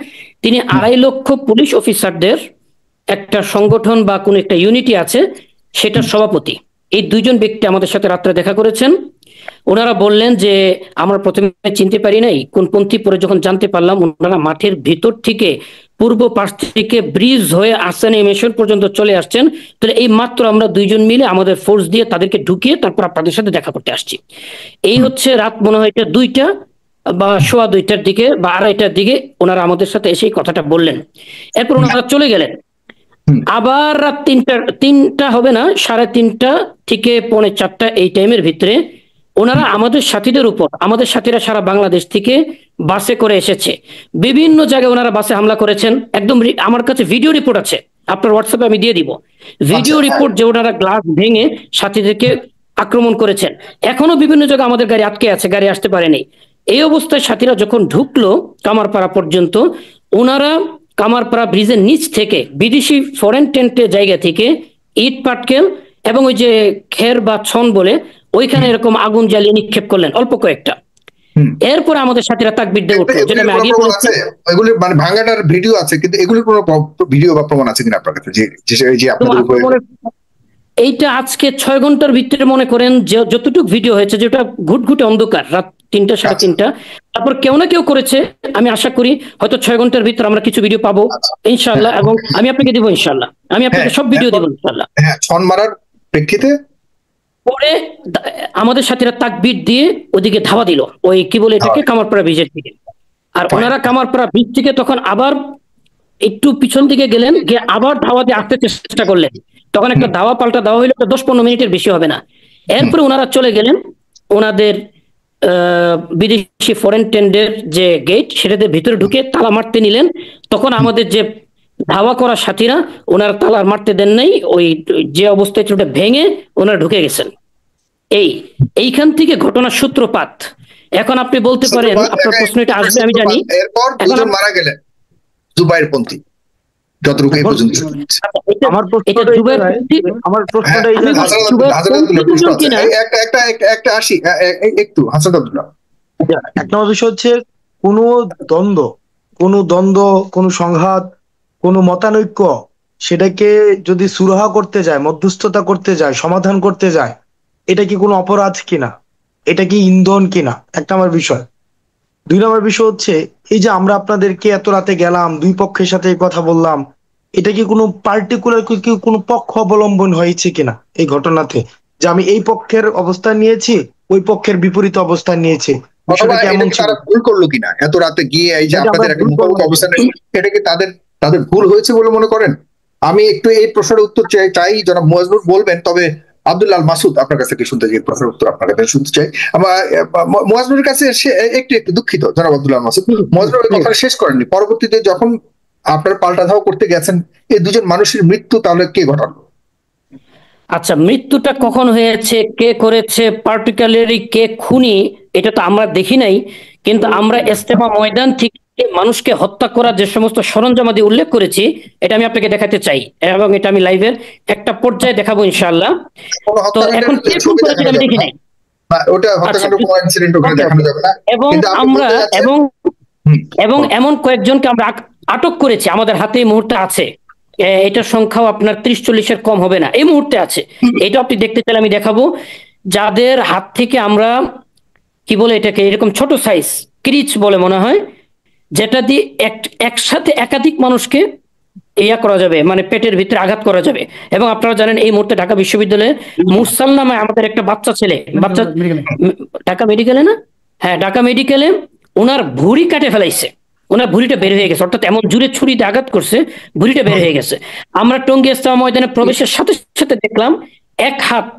তিনি 2.5 লক্ষ পুলিশ অফিসারদের একটা সংগঠন বা কোন একটা ইউনিটি আছে, সেটার সভাপতি। এই 2জন ব্যক্তি আমাদের সাথে রাত্রে দেখা করেছেন। ওনারা বললেন যে আমরা প্রথমে চিনতে পারি নাই কোন পন্থী, পরে যখন জানতে পারলাম ওনারা মাঠের ভিতর থেকে পূর্ব পাশ থেকে ব্রিজ হয়ে আহসানিয়া মিশন পর্যন্ত চলে আসছেন। তাহলে এই মাত্র আমরা 2জন মিলে আমাদের ফোর্স দিয়ে তাদেরকে ঢুকিয়ে তারপর আপনাদের সাথে দেখা করতে আসছি। এই হচ্ছে রাত মনে হয় 2টা বা 2:15-টার দিকে বা 2:30-টার দিকে ওনারা আমাদের সাথে এসে কথাটা বললেন। এরপর ওনারা চলে গেলেন। আবার রাত 3টা হবে না, 3:30 থেকে 3:45 এই টাইমের ভিতরে ওনারা আমাদের সাথীদের উপর, আমাদের সাথীরা সারা বাংলাদেশ থেকে বাসে করে এসেছে, বিভিন্ন জায়গায় ওনারা বাসে হামলা করেছেন। একদম আমার কাছে ভিডিও রিপোর্ট আছে, আপনার হোয়াটসঅ্যাপে আমি দিয়ে দিব ভিডিও রিপোর্ট, যে ওনারা গ্লাস ভেঙে সাথীদেরকে আক্রমণ করেছেন। এখনো বিভিন্ন জায়গায় আমাদের গাড়ি আটকে আছে, গাড়ি আসতে পারেনি। এই অবস্থায় সাথীরা যখন ঢুকলো কামারপাড়া পর্যন্ত, ওনারা কামারপাড়া ব্রিজের নিচ থেকে বিদেশি ফরেন টেন্টের জায়গা থেকে ইট পাটকেল এবং ওই যে খের বা ছন বলে ওইখানে এরকম আগুন জ্বালিয়ে নিক্ষেপ করলেন অল্প কয়েকটা। এরপর আমাদের সাথীরা তাকবীর দিয়ে উঠলো, যেটা আমি আগে বলেছি। এগুলো মানে ভাঙাটার ভিডিও আছে, কিন্তু এগুলোর কোনো ভিডিও বা প্রমাণ আছে কিনা আপনার কাছে যে আপনাদের উপরে? এইটা আজকে 6 ঘন্টার ভিতরে মনে করেন যে যতটুকু ভিডিও হয়েছে, যেটা ঘুটঘুটে অন্ধকার, রাত 3টা 3:30, তারপর কেউ না কেউ করেছে। আমি আশা করি হয়তো 6 ঘন্টার ভিতরে আমরা কিছু ভিডিও পাবো ইনশাআল্লাহ, এবং আমি আপনাকে দিব ইনশাআল্লাহ, আমি আপনাকে সব ভিডিও দেব ইনশাআল্লাহ। হ্যাঁ, ছন মারার প্রেক্ষিতে পরে আমাদের সাথীরা তাকবীর দিয়ে ওদিকে ধাওয়া দিল, ওই কি বলে এটাকে, কামারপাড়া ব্রিজের দিকে। আর ওনারা কামারপাড়া ব্রিজ থেকে তখন আবার একটু পিছন দিকে গেলেন, গিয়ে আবার ধাওয়া দিয়ে আসতে চেষ্টা করলেন। তখন একটা ধাওয়া পাল্টা দেওয়া হইলো, 10-15 মিনিটের বেশি হবে না। এরপরে ওনারা চলে গেলেন ওনাদের বিদেশি ফরেন টেন্ডের যে গেট, সেটাতে ভিতরে ঢুকে তালা মারতে নিলেন। তখন আমাদের যে ধাওয়া করা সাথীরা ওনারা তালা মারতে দেন নাই, ওই যে অবস্থায় ছিল ভেঙে ওনারা ঢুকে গেছেন। এইখান থেকে ঘটনার সূত্রপাত। এখন আপনি বলতে পারেন, আপনার প্রশ্ন এটা আসবে আমি জানি। এরপর দুজন মারা গেলেন জুবায়েরপন্থী, যতটুকু এই পর্যন্ত। আমার প্রশ্নটা একটা আসি একটু হাসান আব্দুল্লাহ। এক নম্বর বিষয় হচ্ছে কোনো দ্বন্দ্ব, কোনো সংঘাত, কোনো মতানৈক্য, সেটাকে যদি সুরাহা করতে যায়, মধ্যস্থতা করতে যায়, সমাধান করতে যায়, এটা কি কোনো অপরাধ কিনা, এটা কি ইন্ধন কিনা, এক নম্বর বিষয়। 2 নম্বর বিষয় হচ্ছে এই যে আমরা আপনাদেরকে এত রাতে গেলাম, 2 পক্ষের সাথে কথা বললাম, এটা কি কোনো পার্টিকুলার কোনো পক্ষ অবলম্বন হয়েছে কিনা এই ঘটনাতে, যে আমি এই পক্ষের অবস্থান নিয়েছি, ওই পক্ষের বিপরীত অবস্থান নিয়েছি, ভুল করলো কিনা এত রাতে গিয়ে এই যে আপনাদের একটা মুখোমুখি অবস্থান, এটা কি তাদের ভুল হয়েছে বলে মনে করেন? আমি একটু এই প্রশ্নের উত্তর চাই, জনাব মুয়াজ্জেম বলবেন, তবে আব্দুল আল মাসুদ আপনার কাছে কি শুনতে চাই, প্রশ্নের উত্তর আপনার কাছে শুনতে চাই। আমার মুয়াজ্জেমের কাছে একটু দুঃখিত জনাব আব্দুল আল মাসুদ, মুয়াজ্জেমের কথা শেষ করেননি। পরবর্তীতে যখন আপনার পাল্টা ধাওয়া করতে গেছেন, এই 2জন মানুষের মৃত্যু তাহলে কে ঘটালো? আচ্ছা, মৃত্যুটা কখন হয়েছে, কে করেছে, পার্টিকুলারলি কে খুনি, এটা তো আমরা দেখি নাই। কিন্তু আমরা ইজতেমা ময়দান থেকে মানুষকে হত্যা করার যে সমস্ত সরঞ্জামাদি উল্লেখ করেছি, এটা আমি আপনাকে দেখাতে চাই, এবং এটা আমি লাইভের একটা পর্যায়ে দেখাবো ইনশাআল্লাহ। তো এখন কে খুন করেছে আমি দেখি নাই, এবং এমন কয়েকজনকে আমরা আটক করেছি, আমাদের হাতে এই মুহূর্তে আছে। এটার সংখ্যাও আপনার 30-40-এর কম হবে না, এই মুহূর্তে আছে। এটা আপনি দেখতে চাইলে আমি দেখাবো, যাদের হাত থেকে আমরা কি বলে এটাকে, এরকম ছোট সাইজ ক্রিচ বলে মনে হয়, যেটা দিয়ে একসাথে একাধিক মানুষকে করা যাবে, মানে পেটের ভিতরে আঘাত করা যাবে। এবং আপনারা জানেন এই মুহূর্তে ঢাকা বিশ্ববিদ্যালয়ে মুরসাল নামে আমাদের একটা বাচ্চা ঢাকা মেডিকেলে না, হ্যাঁ ঢাকা মেডিকেলে ওনার ভুঁড়ি কাটে ফেলাইছে, ওনার ভুঁড়িটা বের হয়ে গেছে, অর্থাৎ এমন জোরে ছুরিতে আঘাত করছে ভুঁড়িটা বের হয়ে গেছে। আমরা টঙ্গী ইজতেমা ময়দানে প্রবেশের সাথে সাথে দেখলাম এক হাত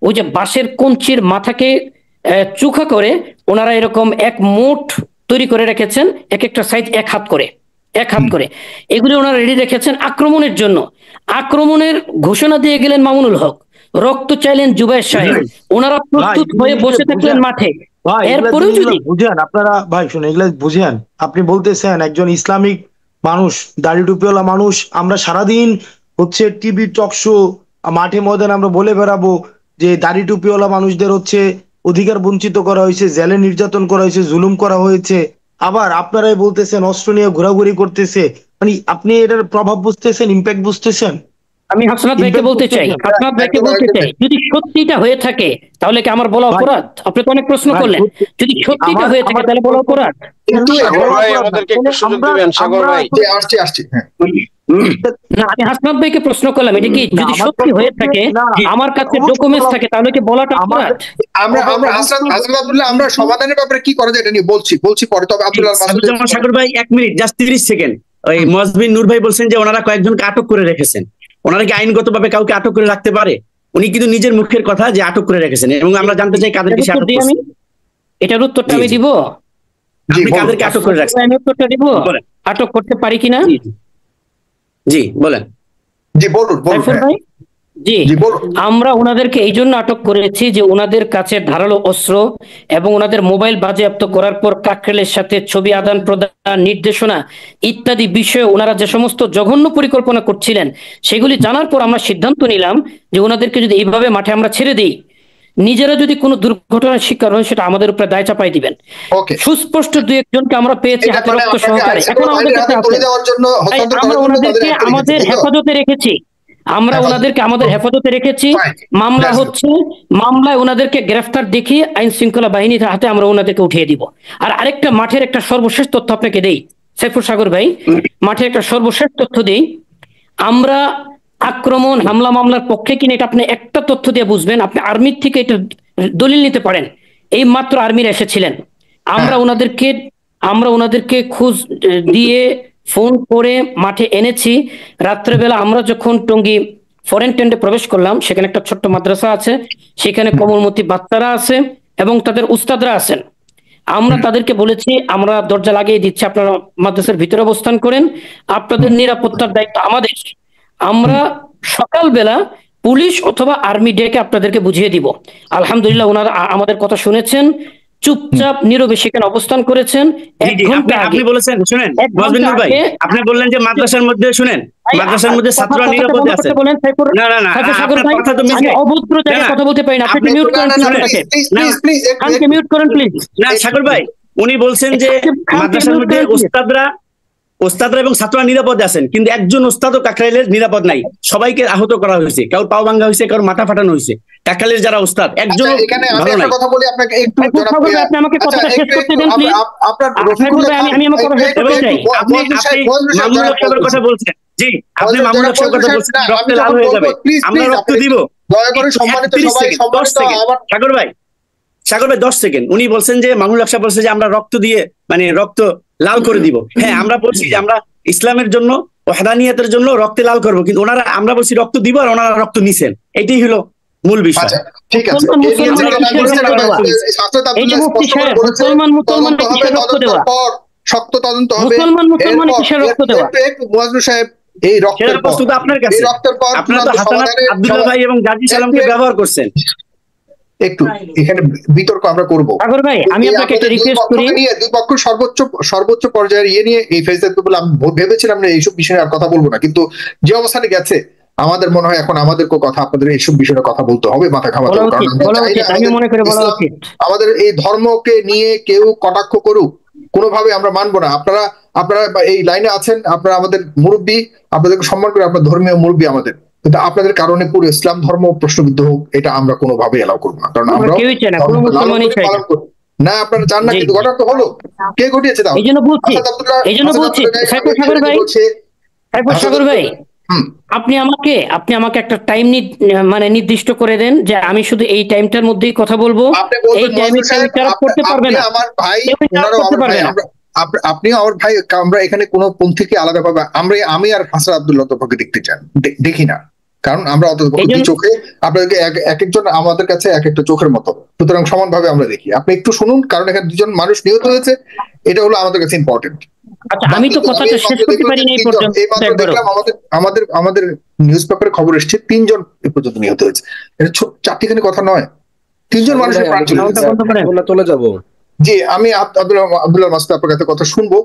ওই যে বাঁশের কঞ্চির মাথাকে চোখা করে ওনারা এরকম এক মুঠ তৈরি করে রেখেছেন, এক একটা সাইজ এক হাত করে এগুলি ওনারা রেডি রেখেছেন আক্রমণের জন্য। আক্রমণের ঘোষণা দিয়ে গেলেন মামুনুল হক, রক্ত চাইলেন জুবায়ের সাহেব, ওনারা প্রস্তুত হয়ে বসে থাকলেন মাঠে। এরপরেও যদি বুঝেন আপনারা, ভাই শুনে এগুলা বুঝেন, আপনি বলতেছেন একজন ইসলামিক মানুষ, দাড়ি টুপিওয়ালা মানুষ, আমরা সারাদিন হচ্ছে টিভি টক শো মাঠে ময়দানে আমরা বলে বেড়াবো যে দাড়ি টুপিওয়ালা মানুষদের হচ্ছে অধিকার বঞ্চিত করা হয়েছে, জেলে নির্যাতন করা হয়েছে, জুলুম করা হয়েছে, আবার আপনারাই বলতেছেন অস্ত্র নিয়ে ঘোরাঘুরি করতেছে। মানে আপনি এটার প্রভাব বুঝতেছেন, ইম্প্যাক্ট বুঝতেছেন? আমি হাসনাত ভাইকে বলতে চাই, যদি সত্যিটা হয়ে থাকে তাহলে কি আমার বলা অপরাধ? আপনি তো অনেক প্রশ্ন করলেন, যদি সত্যিটা হয়ে থাকে তাহলে বলা অপরাধ? না, আমি হাসনাত ভাইকে প্রশ্ন করলাম, এটা কি যদি সত্যি হয়ে থাকে, আমার কাছে ডকুমেন্টস থাকে, তাহলে কি বলাটা অপরাধ? আমরা সমাধানের ব্যাপারে কি করা যায় এটা নিয়ে বলছি পরে। তবে আব্দুল্লাহ সাগর ভাই 1 মিনিট, জাস্ট 30 সেকেন্ড। ওই মজবিন নূর ভাই বলছেন যে ওনারা কয়েকজনকে আটক করে রেখেছেন, ওনারা কি আইনগতভাবে কাউকে আটক করে রাখতে পারে? উনি কিন্তু নিজের মুখের কথা যে আটক করে রেখেছেন, এবং আমরা জানতে চাই কাদেরকে সে আটক করছে। এটার উত্তরটা আমি দিব। আপনি কাদেরকে আটক করে রাখছেন? আমি উত্তরটা দিব, আটক করতে পারি কিনা। জি বলেন। জি বলুন ভাই। জি, আমরা ওনাদেরকে এই জন্য আটক করেছি যে ওনাদের কাছে ধারালো অস্ত্র এবং ওনাদের মোবাইল বাজেয়াপ্ত করার পর কাকরেলের সাথে ছবি আদান প্রদান, নির্দেশনা ইত্যাদি বিষয়ে ওনারা যে সমস্ত জঘন্য পরিকল্পনা করছিলেন সেগুলি জানার পর আমরা সিদ্ধান্ত নিলাম যে ওনাদেরকে যদি এইভাবে মাঠে আমরা ছেড়ে দিই, নিজেরা যদি কোনো দুর্ঘটনার শিকার হয় সেটা আমাদের উপরে দায় চাপাই দিবেন। সুস্পষ্ট দুই একজনকে আমরা পেয়েছি হাতে রক্ত সহকারে, এখন আমাদের কাছে আমরা ওনাদেরকে আমাদের হেফাজতে রেখেছি, আমরা ওনাদেরকে আমাদের হেফাজতে রেখেছি। মামলা হচ্ছে, মামলায় ওনাদেরকে গ্রেফতার দেখিয়ে আইন শৃঙ্খলা বাহিনীর হাতে আমরা ওনাদেরকে উঠিয়ে দিব। আর আরেকটা মাঠের একটা সর্বশেষ তথ্য আপনাকে দেই সাইফুল সাগর ভাই, মাঠের একটা সর্বশেষ তথ্য দেই। আমরা আক্রমণ হামলা মামলার পক্ষে কিনা এটা আপনি একটা তথ্য দিয়ে বুঝবেন, আপনি আর্মির থেকে এটা দলিল নিতে পারেন। এই মাত্র আর্মিরা এসেছিলেন, আমরা ওনাদেরকে খোঁজ দিয়ে ফোন করে মাঠে এনেছি। রাত্রেবেলা আমরা যখন টঙ্গী ফরেন টেন্টে প্রবেশ করলাম, সেখানে একটা ছোট্ট মাদ্রাসা আছে, সেখানে কোমলমতি বাচ্চারা আছে এবং তাদের উস্তাদরা আছেন। আমরা তাদেরকে বলেছি আমরা দরজা লাগিয়ে দিচ্ছি, আপনারা মাদ্রাসার ভিতরে অবস্থান করেন, আপনাদের নিরাপত্তার দায়িত্ব আমাদের। আমরা সকালবেলা পুলিশ অথবা আর্মি ডেকে আপনাদেরকে বুঝিয়ে দিব। আলহামদুলিল্লাহ ওনারা আমাদের কথা শুনেছেন, চুপচাপ নীরবে সেখানে অবস্থান করেছেন। আপনি বলেছেন, শুনেন মজবিন নূর ভাই, আপনি বললেন যে মাদ্রাসার মধ্যে, শুনেন মাদ্রাসার মধ্যে ছাত্ররা নিরাপদে আছে। না না না, আপনার কথা তো মিস। অভদ্র জায়গায় কথা বলতে পারি না, আপনি মিউট করেন প্লিজ, মিউট করেন প্লিজ। না সাগর ভাই, উনি বলছেন যে মাদ্রাসার মধ্যে ওস্তাদরা এবং ছাত্ররা নিরাপদে আছেন, কিন্তু একজন ওস্তাদও কাকরাইলের নিরাপদ নাই। সবাইকে আহত করা হয়েছে, কারোর পাও ভাঙা হয়েছে, কারোর মাথা ফাটানো হয়েছে। কাকরাইলের যারা ওস্তাদ একজন এখানে আমি একটা কথা বলি আপনাকে, একটু আপনি আমাকে কথাটা শেষ করতে দেন প্লিজ। আমি আমার কথা শেষ করতে চাই। আপনি মামুনুল হক সাহেবের কথা বলছেন। জি, আপনি মামুনুল হক সাহেবের কথা বলছেন, রক্তে লাল হয়ে যাবে, আমরা রক্ত দিব। দয়া করে সম্মানিত সবাই, সাগর ভাই 10 সেকেন্ড। উনি বলছেন যে মামুনুল হক সাহেব বলছে যে আমরা রক্ত দিয়ে মানে রক্ত লাল করে দিব। হ্যাঁ, আমরা বলছি যে আমরা ইসলামের জন্য, ওয়াহদানিয়াতের জন্য রক্তে লাল করব, কিন্তু ওনারা, আমরা বলছি রক্ত দিব আর ওনারা রক্ত নিছেন। এটাই হলো মূল বিষয়। ঠিক আছে, শক্ত তদন্ত হবে। মুয়াজ্জেম সাহেব, এই রক্তের প্রশ্ন তো আপনার কাছে, আপনারা তো হাসান আব্দুল্লাহ ভাই এবং গাজী সালামকে ব্যবহার করছেন। একটু এখানে বিতর্ক আমরা করব। সাগর ভাই, আমি আপনাকে একটা রিকোয়েস্ট করি, দুই পক্ষ সর্বোচ্চ পর্যায়ের নিয়ে এই ফেজে বলে আমি ভেবেছিলাম না এইসব বিষয়ে আর কথা বলবো না, কিন্তু যে অবস্থানে গেছে আমাদের মনে হয় এখন আমাদেরকে কথা, আপনাদের এইসব বিষয়ে কথা বলতে হবে, মাথা ঘামাতে হবে। কারণ আমাদের এই ধর্মকে নিয়ে কেউ কটাক্ষ করুক, কোনোভাবে আমরা মানবো না। আপনারা এই লাইনে আছেন, আপনারা আমাদের মুরব্বী, আপনাদেরকে সম্মান করে, আপনার ধর্মীয় মুরব্বী আমাদের, কিন্তু আপনাদের কারণে পুরো ইসলাম ধর্ম প্রশ্নবিদ্ধ হোক, এটা আমরা কোনোভাবে এলাও করবো না। কারণ আমরা না, আপনারা চান না, কিন্তু ঘটনা তো হলো। কে ঘটিয়েছে? সাগর ভাই, আপনি আমাকে একটা টাইম মানে নির্দিষ্ট করে দেন যে আমি শুধু এই টাইমটার মধ্যেই কথা বলবো। এই টাইমে করতে পারবে না আমার ভাই, আপনিও আমার ভাই। আমরা এখানে কোনো পন্থীকে আলাদাভাবে আমি আর হাসান আব্দুল্লাহ তোফাকে দেখি না, কারণ আমরা চোখে আপনাদেরকে এক একজন আমাদের কাছে এক একটা চোখের মতো, সুতরাং সমানভাবে আমরা দেখি। আপনি একটু শুনুন, কারণ এখানে দুজন মানুষ নিহত হয়েছে, এটা হলো আমাদের কাছে ইম্পর্টেন্ট। আমি তো কথাটা শেষ করতে পারিনি এই পর্যন্ত। আমাদের নিউজ পেপারে খবর এসেছে 3 জন এ পর্যন্ত নিহত হয়েছে। এটা চারটিখানি কথা নয়, 3 জন মানুষের প্রাণ চলে যাবো। জি, আমি আব্দুল্লাহ মাসুদ আপনার কাছে কথা শুনবো।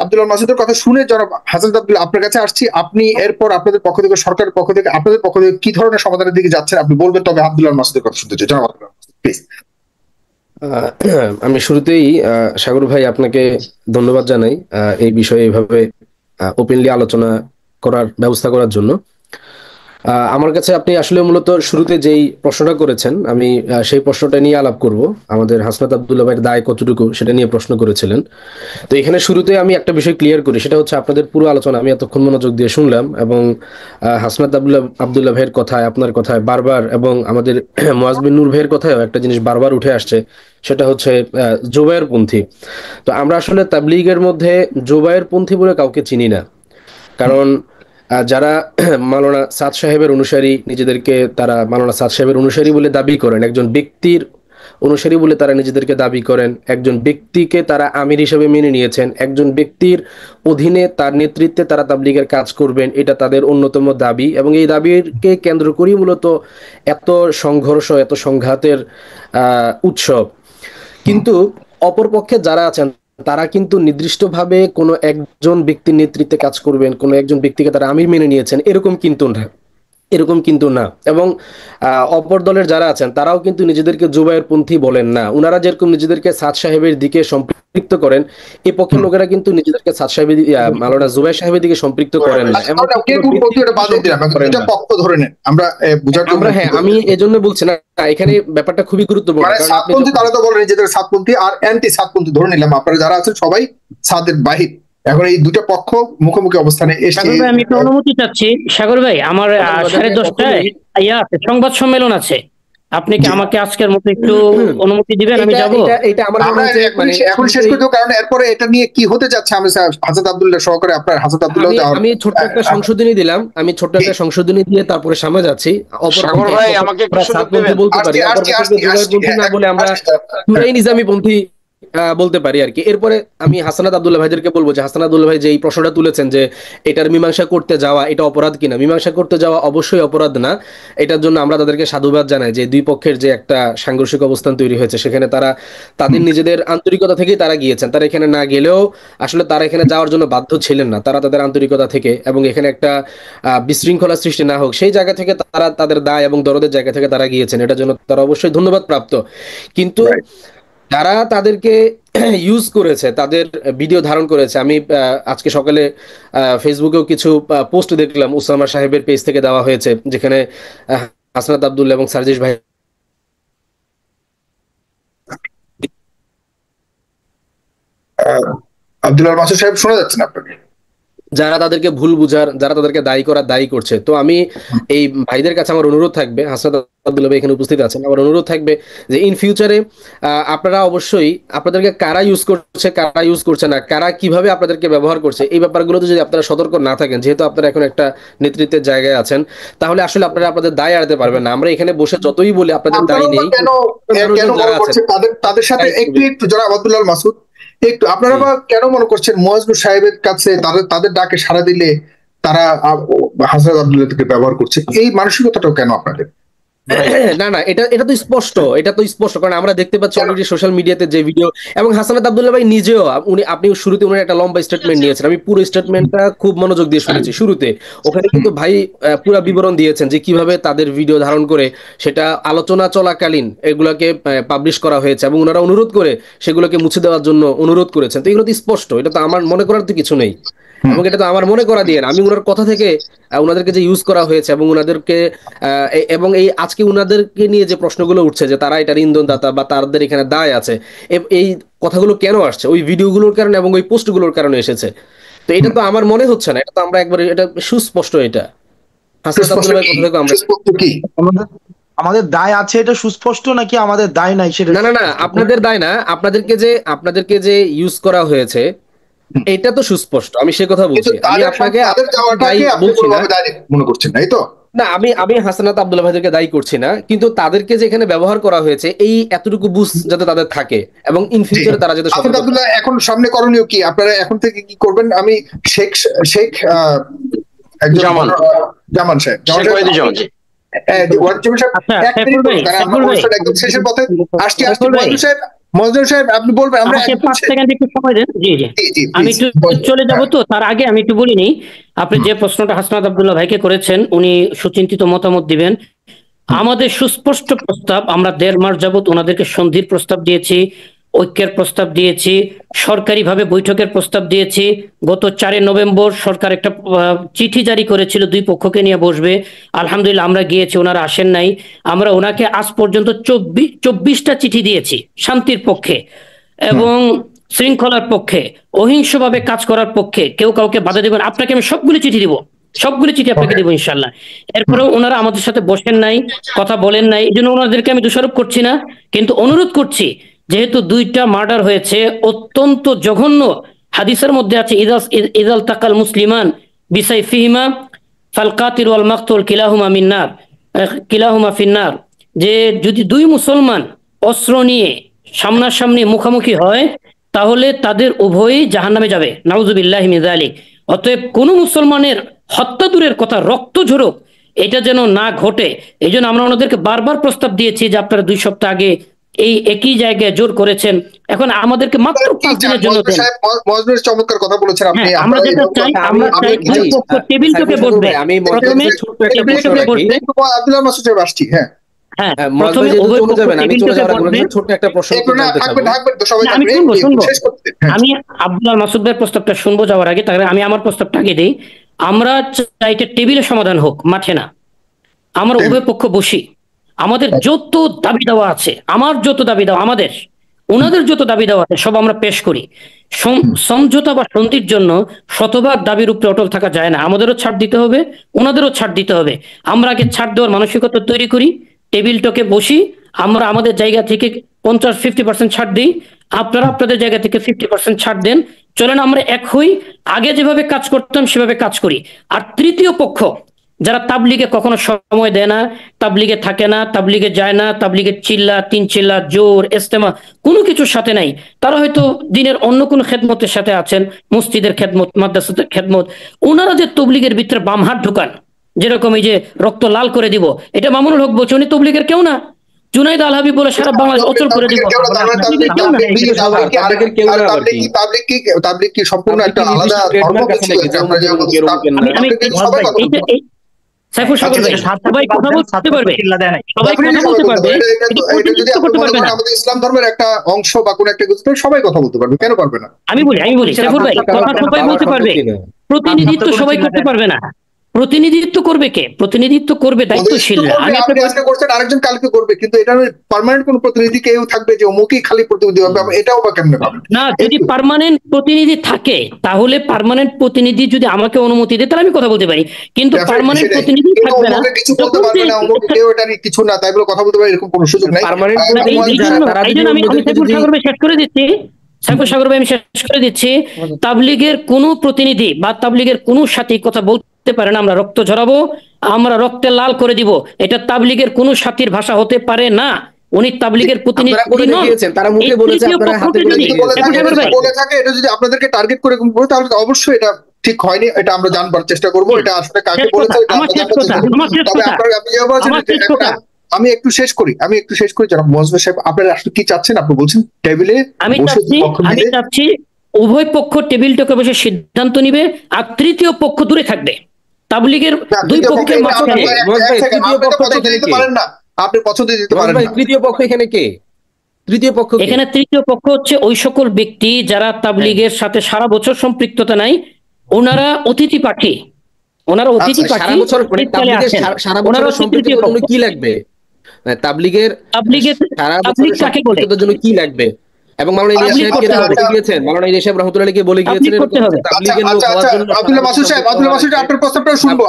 আব্দুল্লাহ মাসুদের কথা শুনে জনাব হাসান আব্দুল্লাহ আপনার কাছে আসছি। আপনি এরপর আপনাদের পক্ষ থেকে, সরকারের পক্ষ থেকে, আপনাদের পক্ষ থেকে কি ধরনের সমাধানের দিকে যাচ্ছেন আপনি বলবেন। তবে আব্দুল্লাহ মাসুদের কথা শুনতে চাই, জনাব প্লিজ। আমি শুরুতেই সাগর ভাই আপনাকে ধন্যবাদ জানাই এই বিষয়ে এইভাবে ওপেনলি আলোচনা করার ব্যবস্থা করার জন্য। আমার কাছে আপনি আসলে মূলত শুরুতে যেই প্রশ্নটা করেছেন, আমি সেই প্রশ্নটা নিয়ে আলাপ করব। আমাদের হাসনাত আব্দুল্লাহ ভাইয়ের দায় কতটুকু সেটা নিয়ে প্রশ্ন করেছিলেন। তো এখানে শুরুতে আমি একটা বিষয় ক্লিয়ার করি, সেটা হচ্ছে আপনাদের পুরো আলোচনা আমি এতক্ষণ মনোযোগ দিয়ে শুনলাম, এবং হাসনাত আব্দুল্লাহ ভাইয়ের কথায়, আপনার কথায় বারবার, এবং আমাদের মুয়াজ্জম নূর ভাইয়ের কথায়ও একটা জিনিস বারবার উঠে আসছে, সেটা হচ্ছে জুবায়ের পন্থী। তো আমরা আসলে তাবলীগের মধ্যে জুবায়ের পন্থী বলে কাউকে চিনি না। কারণ যারা মাওলানা সাদ সাহেবের অনুসারী, নিজেদেরকে তারা মাওলানা সাদ সাহেবের অনুসারী বলে দাবি করেন, একজন ব্যক্তির অনুসারী বলে তারা নিজেদেরকে দাবি করেন, একজন ব্যক্তিকে তারা আমির হিসেবে মেনে নিয়েছেন, একজন ব্যক্তির অধীনে তার নেতৃত্বে তারা তাবলীগের কাজ করবেন, এটা তাদের অন্যতম দাবি। এবং এই দাবিকে কেন্দ্র করেই মূলত এত সংঘর্ষ, এত সংঘাতের উৎসব। কিন্তু অপরপক্ষে যারা আছেন তারা কিন্তু নির্দিষ্টভাবে কোনো একজন ব্যক্তির নেতৃত্বে কাজ করবেন, কোনো একজন ব্যক্তিকে তারা আমির মেনে নিয়েছেন, এরকম কিন্তু না। এবং অপর দলের যারা আছেন তারাও কিন্তু নিজেদেরকে জুবায়ের পন্থী বলেন না। উনারা যেরকম নিজেদেরকে সাদ সাহেবের দিকে সম্পৃক্ত করেন, এই পক্ষের লোকেরা কিন্তু নিজেদেরকে সাদ সাহেবের মাওলানা জুবায়ের সাহেবের দিকে সম্পৃক্ত করেন না। হ্যাঁ, আমি এজন্য বলছি না, এখানে ব্যাপারটা খুবই গুরুত্বপূর্ণ। তারা তো বলেন নিজেদের সাদপন্থী আর অ্যান্টি সাদপন্থী ধরে নিলাম, আপনারা যারা আছেন সবাই সাদের বাহির। এখন এই দুটো পক্ষ মুখোমুখি অবস্থানে এসে আমি একটু অনুমতি চাচ্ছি। সাগর ভাই, আমার 10:30টায় সংবাদ সম্মেলন আছে, আপনি কি আমাকে আজকের মতো একটু অনুমতি দিবেন? আমি যাবো। এখন শেষ করে দেবো, কারণ এরপরে এটা নিয়ে কি হতে যাচ্ছে আমি হাসান আব্দুল্লাহ সহকারে আপনার হাসান আব্দুল্লাহ আমি ছোট্ট একটা সংশোধনী দিলাম, আমি ছোট্ট একটা সংশোধনী দিয়ে তারপরে সামনে যাচ্ছি। সাগর ভাই আমাকে একটু সুযোগ দিবেন। বলতে পারি না বলে আমরা পুরাই নিজামী পন্থী বলতে পারি আর কি। এরপরে আমি হাসানাত আব্দুল্লাহ ভাইদেরকে বলবো যে হাসানাত আব্দুল্লাহ ভাই যে এই প্রশ্নটা তুলেছেন যে এটার মীমাংসা করতে যাওয়া এটা অপরাধ কিনা, মীমাংসা করতে যাওয়া অবশ্যই অপরাধ না। এটার জন্য আমরা তাদেরকে সাধুবাদ জানাই যে দুই পক্ষের যে একটা সাংঘর্ষিক অবস্থান তৈরি হয়েছে সেখানে তারা তাদের নিজেদের আন্তরিকতা থেকেই তারা গিয়েছেন। তারা এখানে না গেলেও আসলে তারা এখানে যাওয়ার জন্য বাধ্য ছিলেন না, তারা তাদের আন্তরিকতা থেকে এবং এখানে একটা বিশৃঙ্খলা সৃষ্টি না হোক সেই জায়গা থেকে তারা তাদের দায় এবং দরদের জায়গা থেকে তারা গিয়েছেন, এটার জন্য তারা অবশ্যই ধন্যবাদ প্রাপ্ত। কিন্তু তারা তাদেরকে ইউজ করেছে, তাদের ভিডিও ধারণ করেছে। আমি আজকে সকালে ফেসবুকেও কিছু পোস্ট দেখলাম উসামা সাহেবের পেজ থেকে দেওয়া হয়েছে, যেখানে হাসনাত আব্দুল্লাহ এবং সার্জিস ভাই আব্দুল্লাহ মাসুদ সাহেব শোনা যাচ্ছে না আপনাকে? যারা তাদেরকে ভুল বুঝার, যারা তাদেরকে দায়ী করছে। তো আমি এই ভাইদের কাছে আমার অনুরোধ থাকবে, হাসনাত আব্দুল্লাহ ভাই এখানে উপস্থিত আছেন, আমার অনুরোধ থাকবে যে ইন ফিউচারে আপনারা অবশ্যই আপনাদেরকে কারা ইউজ করছে, কারা ইউজ করছে না, কারা কিভাবে আপনাদেরকে ব্যবহার করছে, এই ব্যাপারগুলোতে যদি আপনারা সতর্ক না থাকেন, যেহেতু আপনারা এখন একটা নেতৃত্বের জায়গায় আছেন, তাহলে আসলে আপনারা আপনাদের দায় এড়াতে পারবেন না। আমরা এখানে বসে যতই বলি আপনাদের দায় নেই, তাদের সাথে একটু যারা আব্দুল্লাহ মাসুদ একটু আপনারা কেন মনে করছেন মুয়াজ্জুর সাহেবের কাছে তাদের ডাকে সাড়া দিলে তারা হাসনাত আব্দুল্লাহকে ব্যবহার করছে, এই মানসিকতাটাও কেন আপনাদের? না এটা তো স্পষ্ট, কারণ আমরা দেখতে পাচ্ছি অলরেডি সোশ্যাল মিডিয়াতে যে ভিডিও, এবং হাসনাত আব্দুল্লাহ ভাই নিজেও আপনি শুরুতে উনি একটা লম্বা স্টেটমেন্ট নিয়েছেন, আমি পুরো স্টেটমেন্টটা খুব মনোযোগ দিয়ে শুনেছি। শুরুতে ওখানে কিন্তু ভাই পুরো বিবরণ দিয়েছেন যে কিভাবে তাদের ভিডিও ধারণ করে সেটা আলোচনা চলাকালীন এগুলোকে পাবলিশ করা হয়েছে এবং ওনারা অনুরোধ করে সেগুলোকে মুছে দেওয়ার জন্য অনুরোধ করেছেন। তো এগুলো তো স্পষ্ট, এটা তো আমার মনে করার তো কিছু নেই, এবং এটা তো আমার মনে করা দিয়ে না, আমি ওনার কথা থেকে ওনাদেরকে যে ইউজ করা হয়েছে এবং ওনাদেরকে এবং এই আজকে ওনাদেরকে নিয়ে যে প্রশ্নগুলো উঠছে যে তারা এটার ইন্ধনদাতা বা তাদের এখানে দায় আছে, এই কথাগুলো কেন আসছে? ওই ভিডিওগুলোর কারণে এবং ওই পোস্টগুলোর কারণে এসেছে। তো এটা তো আমার মনে হচ্ছে না, এটা তো আমরা একবার এটা সুস্পষ্ট। এটা হাসনাত আব্দুল্লাহ ভাই কথা থেকে আমরা আমাদের দায় আছে এটা সুস্পষ্ট, নাকি আমাদের দায় নাই সেটা? না আপনাদের দায় না, আপনাদেরকে যে ইউজ করা হয়েছে এটা তো সুস্পষ্ট, আমি সে কথা বলছি। আমি আপনাকে মনে করছেন তাই তো? না, আমি হাসনাত আব্দুল্লাহ ভাইদেরকে দায়ী করছি না, কিন্তু তাদেরকে যে এখানে ব্যবহার করা হয়েছে এই এতটুকু বুঝ যাতে তাদের থাকে এবং ইন ফিউচারে তারা যাতে হাসনাত আব্দুল্লাহ এখন সামনে করণীয় কি? আপনারা এখন থেকে কি করবেন? আমি শেখ জামান সাহেব শেষের পথে আসছি। মজদুর সাহেব আপনি বলবেন, আমরা 5 সেকেন্ড একটু সময় দেন। জি আমি একটু চলে যাব, তো তার আগে আমি একটু বলিনি, আপনি যে প্রশ্নটা হাসনাত আব্দুল্লাহ ভাইকে করেছেন উনি সুচিন্তিত মতামত দিবেন। আমাদের সুস্পষ্ট প্রস্তাব, আমরা 1.5 মাস যাবত ওনাদেরকে সন্ধির প্রস্তাব দিয়েছি, ঐক্যের প্রস্তাব দিয়েছি, সরকারিভাবে বৈঠকের প্রস্তাব দিয়েছি। গত 4 নভেম্বর সরকার একটা চিঠি জারি করেছিল, 2 পক্ষকে নিয়ে বসবে। আলহামদুলিল্লাহ আমরা গিয়েছি, ওনারা আসেন নাই। আমরা ওনাকে আজ পর্যন্ত 24টা চিঠি দিয়েছি শান্তির পক্ষে এবং শৃঙ্খলার পক্ষে, অহিংসভাবে কাজ করার পক্ষে, কেউ কাউকে বাধা দেবেন। আপনাকে আমি সবগুলি চিঠি দিব, সবগুলি চিঠি আপনাকে দিব ইনশাল্লাহ। এরপরেও ওনারা আমাদের সাথে বসেন নাই, কথা বলেন নাই, এই জন্য ওনাদেরকে আমি দোষারোপ করছি না, কিন্তু অনুরোধ করছি, যেহেতু 2টা মার্ডার হয়েছে, অত্যন্ত জঘন্য, হাদিসের মধ্যে আছে ইদাল তাকাল মুসলিমান বিসাইফিহিমা ফাল কাতিল ওয়াল মাকতুল কিলাহুমা ফিন্নার, যে যদি দুই মুসলমান অস্ত্র নিয়ে সামনাসামনি মুখোমুখি হয় তাহলে তাদের উভয়ই জাহান্নামে যাবে, নাউযুবিল্লাহি মিন যালিক। অতএব কোন মুসলমানের হত্যা দূরের কথা, রক্ত ঝরুক, এটা যেন না ঘটে। এই জন্য আমরা ওনাদেরকে বারবার প্রস্তাব দিয়েছি যে আপনারা 2 সপ্তাহ আগে এই একই জায়গায় জোর করেছেন, এখন আমাদেরকে মাত্র 5 দিনের জন্য দেন। চমৎকার কথা বলেছেন আপনি। আমরা যেটা চাই, আমরা চাই দুই পক্ষ টেবিল টকে বসবে, প্রথমে টেবিল টকে বসবে। আব্দুল্লাহ মাসুদ সাহেব আসছি। হ্যাঁ প্রথমে উভয় পক্ষ টেবিল টকে বসবে। আমি আব্দুল্লাহ মাসুদ ভাইয়ের প্রস্তাবটা শুনবো যাওয়ার আগে, তাহলে আমি আমার প্রস্তাবটা আগে দিই। আমরা চাই এটা টেবিলে সমাধান হোক, মাঠে না। আমরা উভয় পক্ষ বসি, আমাদের যত দাবি দেওয়া আছে, আমার যত দাবি দেওয়া, আমাদের ওনাদের যত দাবি দেওয়া আছে, সব আমরা পেশ করি। সমঝোতা বা সন্ধির জন্য শতভাগ দাবির উপরে অটল থাকা যায় না, আমাদেরও ছাড় দিতে হবে, ওনাদেরও ছাড় দিতে হবে। আমরা আগে ছাড় দেওয়ার মানসিকতা তৈরি করি, টেবিল টকে বসি, আমরা আমাদের জায়গা থেকে 50-50% ছাড় দিই, আপনারা আপনাদের জায়গা থেকে 50% ছাড় দেন। চলেন আমরা এক হই, আগে যেভাবে কাজ করতাম সেভাবে কাজ করি। আর তৃতীয় পক্ষ যারা তাবলিগে কখনো সময় দেয় না, তাবলিগে থাকে না, তাবলিগে যায় না, তাবলিগের চিল্লা 3 চিল্লা জোর ইস্তেমা কোনো কিছুর সাথে নাই, তারা হয়তো দিনের অন্য কোনো খেদমতের সাথে আছেন, মসজিদের খেদমত, মাদ্রাসাদের খেদমত, ওনারা যে তবলিগের ভিতরে বাম হাত ঢুকান, যেরকম এই যে রক্ত লাল করে দিব, এটা মামুনুল হক বলছে উনি তবলিগের কেউ না, জুনাইদ আল হাবিব বলে সারা বাংলাদেশ অচল করে দিব। সাইফুল সাগর ভাই, সবাই কথা বলতে পারবে, সবাই কথা বলতে পারবে, ইসলাম ধর্মের একটা অংশ বা কোন একটা কিছু সবাই কথা বলতে পারবে, কেন পারবে না? আমি বলি সাইফুল ভাই, কথা সবাই বলতে পারবে, প্রতিনিধিত্ব সবাই করতে পারবে না। প্রতিনিধিত্ব করবে কে? প্রতিনিধিত্ব করবে দায়িত্বশীল। আজকে করছেন, আরেকজন কালকে করবে, কিন্তু এটা পার্মানেন্ট কোন প্রতিনিধি কেউ থাকবে যে অমুকই খালি প্রতিনিধি হবে, এটাও বা কেমনে পাবে না? যদি পার্মানেন্ট প্রতিনিধি থাকে, তাহলে পার্মানেন্ট প্রতিনিধি যদি আমাকে অনুমতি দেয় তাহলে আমি কথা বলতে পারি, কিন্তু পার্মানেন্ট প্রতিনিধি থাকবে না, কিছু বলতে পারবে না, অমুক কেউ এটা নিয়ে কিছু না, তাই বলে কথা বলতে পারে এরকম কোনো সুযোগ নাই। পার্মানেন্ট আমি সাইফুল সাগর ভাই শেষ করে দিচ্ছি, সাইফুল সাগর ভাই আমি শেষ করে দিচ্ছি। তাবলিগের কোনো প্রতিনিধি বা তাবলিগের কোনো সাথী কথা বলতে পারে না আমরা রক্ত ঝরাবো, আমরা রক্তে লাল করে দিব, এটা তাবলিগের কোনো সাথীর ভাষা হতে পারে না। উনি তাবলিগের প্রতিনিধি নন। তারা মুখে বলেছে, আপনারা হাতে বলে থাকে, এটা যদি আপনাদেরকে টার্গেট করে বলে তাহলে অবশ্যই এটা ঠিক হয়নি, এটা আমরা জানবার চেষ্টা করব, এটা আসলে কাকে বলেছে। আমি একটু শেষ করি জনাব মোয়াজ্জেম সাহেব, আপনারা আসলে কি চাচ্ছেন? আপনি বলছেন টেবিলে আমি চাচ্ছি উভয় পক্ষ টেবিল টকে বসে সিদ্ধান্ত নিবে, আর তৃতীয় পক্ষ দূরে থাকবে। তাবলিগের দুই পক্ষের মাঝখানে আপনি পছন্দ দিতে পারেন না। তৃতীয় পক্ষ এখানে কে? এখানে তৃতীয় পক্ষ হচ্ছে ওই সকল ব্যক্তি যারা তাবলিগের সাথে সারা বছর সম্পৃক্ততা নাই, ওনারা অতিথি পাখি, ওনারা অতিথি পাখি। ওনারা সম্পৃক্ততার কি লাগবে? তাবলিগের সারা বছর সম্পৃক্ততার জন্য কি লাগবে? এবং মাওলানা ইলিয়াস সাহেব কে বলে গিয়েছেন, মাওলানা ইলিয়াস সাহেব রাহমাতুল্লাহি আলাইহি বলে গিয়েছেন তাবলীগের লোক হওয়ার জন্য। আব্দুল্লাহ মাসুদ সাহেব আপনার প্রস্তাবটা শুনবো,